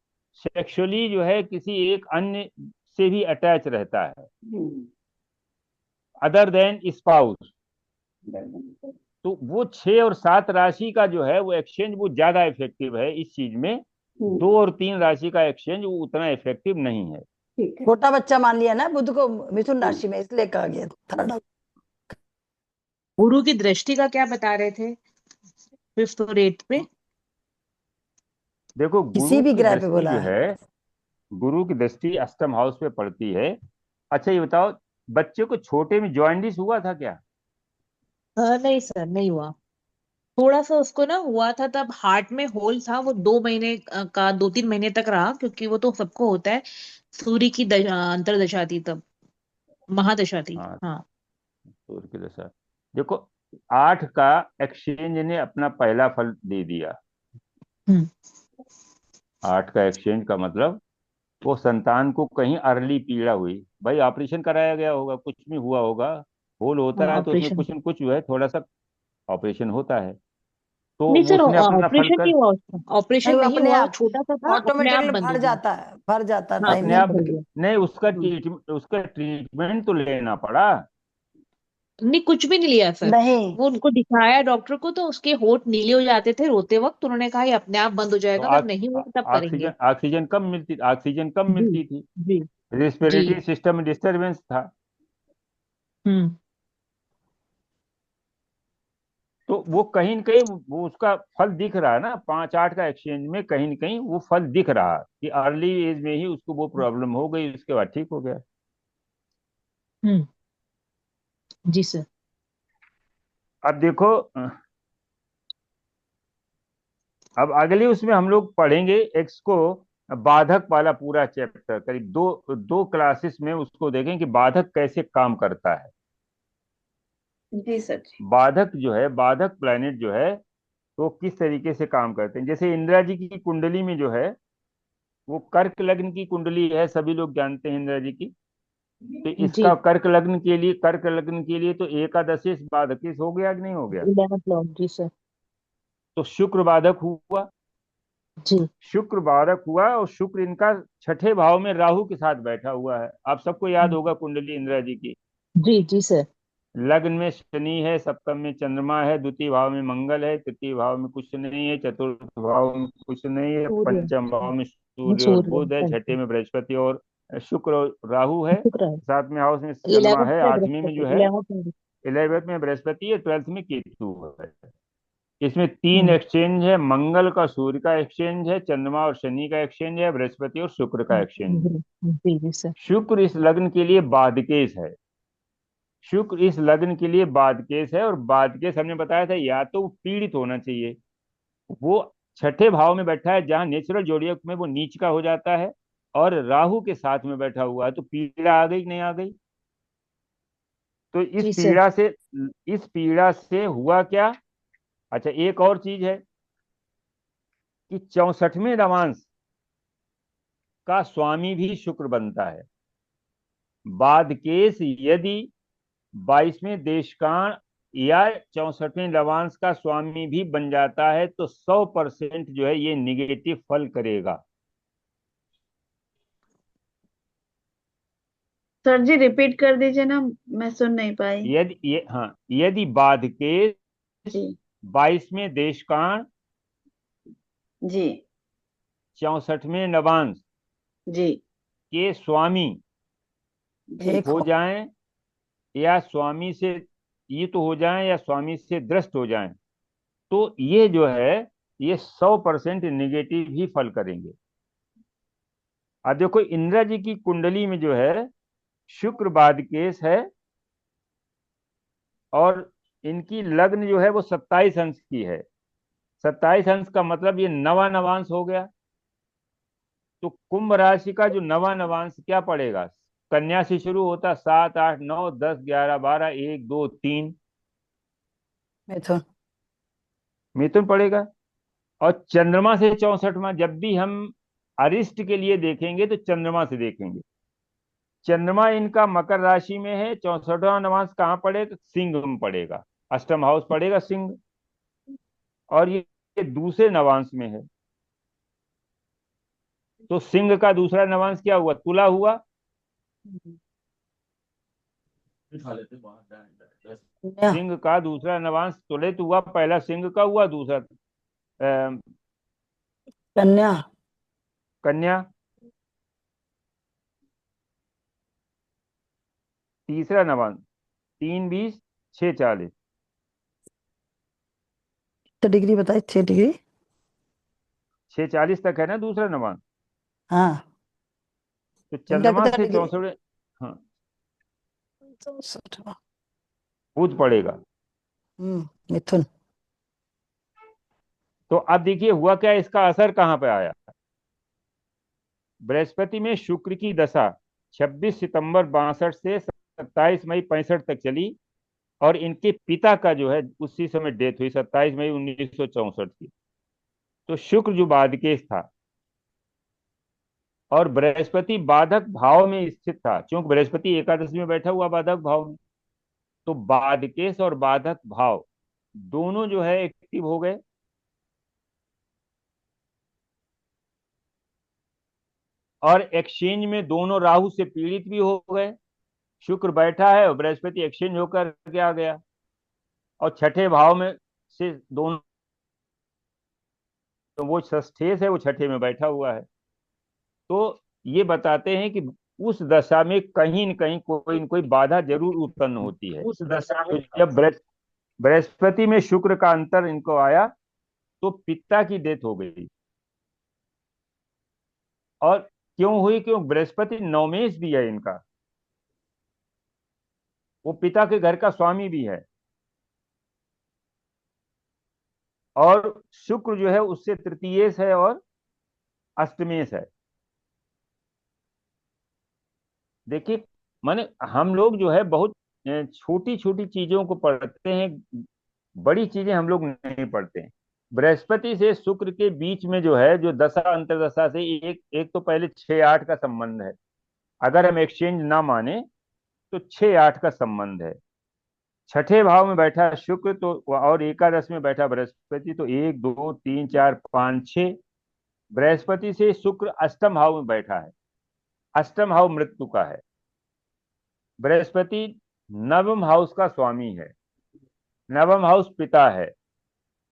सेक्सुअली जो है किसी एक अन्य से भी अटैच रहता है, हम्म। Other than spouse. बराबर। तो वो 6 और 7 राशि का जो है वो एक्सचेंज वो ज्यादा इफेक्टिव है इस चीज में। 2 और 3 राशि का एक्सचेंज वो उतना इफेक्टिव नहीं है। ठीक है। छोटा बच्चा मान लिया ना बुध को, मिथुन राशि में, इसलिए कहा गया थर्ड। गुरु की दृष्टि का क्या बता रहे थे फिफ्थ और एट्थ पे? देखो, किसी गुरु भी की ग्रह पे दृष्टि बोला जो है। है, गुरु की दृष्टि अष्टम हाउस पे पड़ती है। अच्छा ये बताओ, बच्चे को छोटे में जॉइंडिस हुआ था क्या? नहीं सर, नहीं हुआ। थोड़ा सा उसको ना हुआ था, तब हार्ट में होल था, वो 2 महीने का 2-3 महीने तक रहा, क्योंकि वो तो सबको होता है। सूर्य की अंतरदशा थी तब, महादशा थी। हाँ, हाँ। सूर्य की दशा। देखो, 8 का एक्सचेंज ने अपना पहला फल दे दिया। हम्म। 8 का एक्सचेंज का मतलब वो संतान को कहीं अर्ली पीड़ा हुई, भाई ऑपरेशन कराया गया होगा, कुछ भी हुआ होगा। होल हाँ, होता है तो उसमें ऑपरेशन। कुछ न कुछ जो है थोड़ा सा ऑपरेशन होता है, तो नहीं वो सर, उसने अपना फल ऑपरेशन कर, नहीं हुआ उसका, नहीं ऑपरेशन वो नहीं अपने हुआ, वो आप छोटा सा था, अपने आप ऑटोमेटिकली बंद भर हो गया। जाता है, भर जाता है हाँ, टाइम अपने अपने आप नहीं आप। भर लगता। गया। नहीं, हम्म। उसका ट्रीटमेंट तो लेना पड़ा। नहीं, कुछ भी नहीं लिया सर। नहीं वो उनको दिखाया डॉक्टर को, तो उसके होंठ नीले हो जाते थे रोते वक्त, तो उन्होंने कहा ये अपने आप बंद हो तो जाएगा, अगर नहीं हुआ तब करेंगे। ऑक्सीजन कम जी। मिलती थी, जी। जी। रेस्पिरेटरी सिस्टम में डिस्टरबेंस था। हम्म। तो वो कहीं न कहीं वो उसका फल दिख रहा है ना, 5-8 का एक्सचेंज में कहीं न कहीं वो फल दिख रहा है कि अर्ली एज में ही उसको वो प्रॉब्लम हो गई, उसके बाद ठीक हो गया। हम्म। जी सर। अब देखो, अब अगली उसमें हम लोग पढ़ेंगे एक्स को, बाधक वाला पूरा चैप्टर, करीब दो दो क्लासेस में उसको देखें कि बाधक कैसे काम करता है। जी सर जी। बाधक जो है, बाधक प्लैनेट जो है, वो किस तरीके से काम करते हैं। जैसे इंदिरा जी की कुंडली में जो है, वो कर्क लग्न की कुंडली है, सभी लोग जानते हैं इंदिरा जी की। तो जी। इसका कर्क लग्न के लिए तो एकादशेश बाधकेश हो गया कि नहीं हो गया? 11th लॉर्ड, जी सर। तो शुक्र बाधक हुआ। जी। शुक्र बाधक हुआ और शुक्र इनका छठे भाव में राहु के साथ बैठा हुआ है। आप सबको याद हम्म। होगा कुंडली इंदिरा जी की। जी। जी सर। लग्न में शनि है, सप्तम में चंद्रमा है, द्वितीय भाव में मंगल है, तृतीय भाव में कुछ नहीं है, चतुर्थ भाव में कुछ नहीं है, सूर्य। पंचम भाव में सूर्य और सूर्य बुध है, छठे पंचम। में बृहस्पति और शुक्र और राहु है, शुक्र है। सातवें हाउस में चंद्रमा 11th है, पे आठवीं में बृहस्पति, जो है 11th में। 11th में बृहस्पति है, 12th में केतु है। इसमें 3 हम्म। एक्सचेंज है, मंगल का सूर्य का एक्सचेंज है, चंद्रमा और शनि का एक्सचेंज है, बृहस्पति और शुक्र का एक्सचेंज है। जी जी सर। शुक्र इस लग्न के लिए बाधकेश है। शुक्र इस लग्न के लिए बाधकेश है, और बाधकेश हमने बताया था या तो वो पीड़ित होना चाहिए। वो छठे भाव में बैठा है, जहां नेचुरल जोडियक में वो नीच का हो जाता है, और राहु के साथ में बैठा हुआ है, तो पीड़ा आ गई कि नहीं आ गई? तो जी सर। इस पीड़ा से हुआ क्या? अच्छा, एक और चीज है कि 64वें नवांश का स्वामी भी शुक्र बनता है। बाधकेश यदि 22वें देशकाण या 64वें लवांश का स्वामी भी बन जाता है, तो 100% जो है ये निगेटिव फल करेगा। सर जी रिपीट कर दीजिए ना, मैं सुन नहीं पाई। यदि बाधकेश जी। 22वें देशकाण, जी। 64वें नवांश जी। के स्वामी जी। एक हो हो जाएं, या स्वामी से ये तो हो जाएं, या स्वामी से द्रष्ट हो जाएं, तो ये जो है ये 100% निगेटिव ही फल करेंगे। अब देखो, इंदिरा जी की कुंडली में जो है शुक्र बाधकेश है, और इनकी लग्न जो है वो 27 अंश की है। 27 अंश का मतलब ये नवा नवांश हो गया। तो कुंभ राशि का जो नवा नवांश क्या पड़ेगा? कन्या से शुरू होता, 7, 8, 9, 10, 11, 12, 1, 2, 3, मिथुन। मिथुन पड़ेगा। और चंद्रमा से 64वां, जब भी हम अरिष्ट के लिए देखेंगे तो चंद्रमा से देखेंगे। चंद्रमा इनका मकर राशि में है, 64वां नवांश कहाँ पड़ेगा? सिंह में पड़ेगा, अष्टम हाउस पड़ेगा सिंह। और ये दूसरे नवांश में है, तो सिंह का दूसरा नवांश क्या हुआ? तुला हुआ। कन्या। सिंह का दूसरा नवांश तुलित हुआ, पहला सिंह का हुआ, दूसरा कन्या। कन्या, तीसरा नवांश 3, 20, 6, 40। तो डिग्री बताई, 6 डिग्री। 6:40 तक है ना दूसरा नवांश। हाँ। तो इनका चंद्रमा कितना से डिग्री? 64, हाँ, बुध पड़ेगा। मिथुन। तो अब देखिए हुआ क्या, इसका असर कहां पे आया। बृहस्पति में शुक्र की दशा 26 सितंबर 62 से 27 मई 65 तक चली, और इनके पिता का जो है उसी समय डेथ हुई 27 मई 1964 की। तो शुक्र जो बाधकेश था और बृहस्पति बाधक भाव में स्थित था, क्योंकि बृहस्पति एकादश में बैठा हुआ बाधक भाव में, तो बाधकेश और बाधक भाव दोनों जो है एक्टिव हो गए। और एक्सचेंज में दोनों राहु से पीड़ित भी हो गए। शुक्र बैठा है और बृहस्पति एक्सचेंज होकर के आ गया, और छठे भाव में से दोनों, तो वो षष्ठेश है वो छठे में बैठा हुआ है। तो ये बताते हैं कि उस दशा में कहीं न कहीं कोई न कोई बाधा जरूर उत्पन्न होती है। उस दशा में तो जब बृहस्पति में शुक्र का अंतर इनको आया तो पिता की डेथ हो गई। और क्यों हुई, क्यों बृहस्पति नवमेश भी है इनका, वो पिता के घर का स्वामी भी है, और शुक्र जो है उससे तृतीयेश है और अष्टमेश है। देखिए माने हम लोग जो है बहुत छोटी छोटी चीजों को पढ़ते हैं, बड़ी चीजें हम लोग नहीं पढ़ते हैं। बृहस्पति से शुक्र के बीच में जो है, जो दशा अंतरदशा से एक एक तो पहले 6-8 का संबंध है, अगर हम एक्सचेंज ना माने तो 6-8 का संबंध है। छठे भाव में बैठा शुक्र तो, और एकादश में बैठा बृहस्पति, तो 1 2 3 4 5 6। बृहस्पति से शुक्र अष्टम भाव में बैठा है, अष्टम भाव मृत्यु का है। बृहस्पति नवम हाउस का स्वामी है, नवम हाउस पिता है,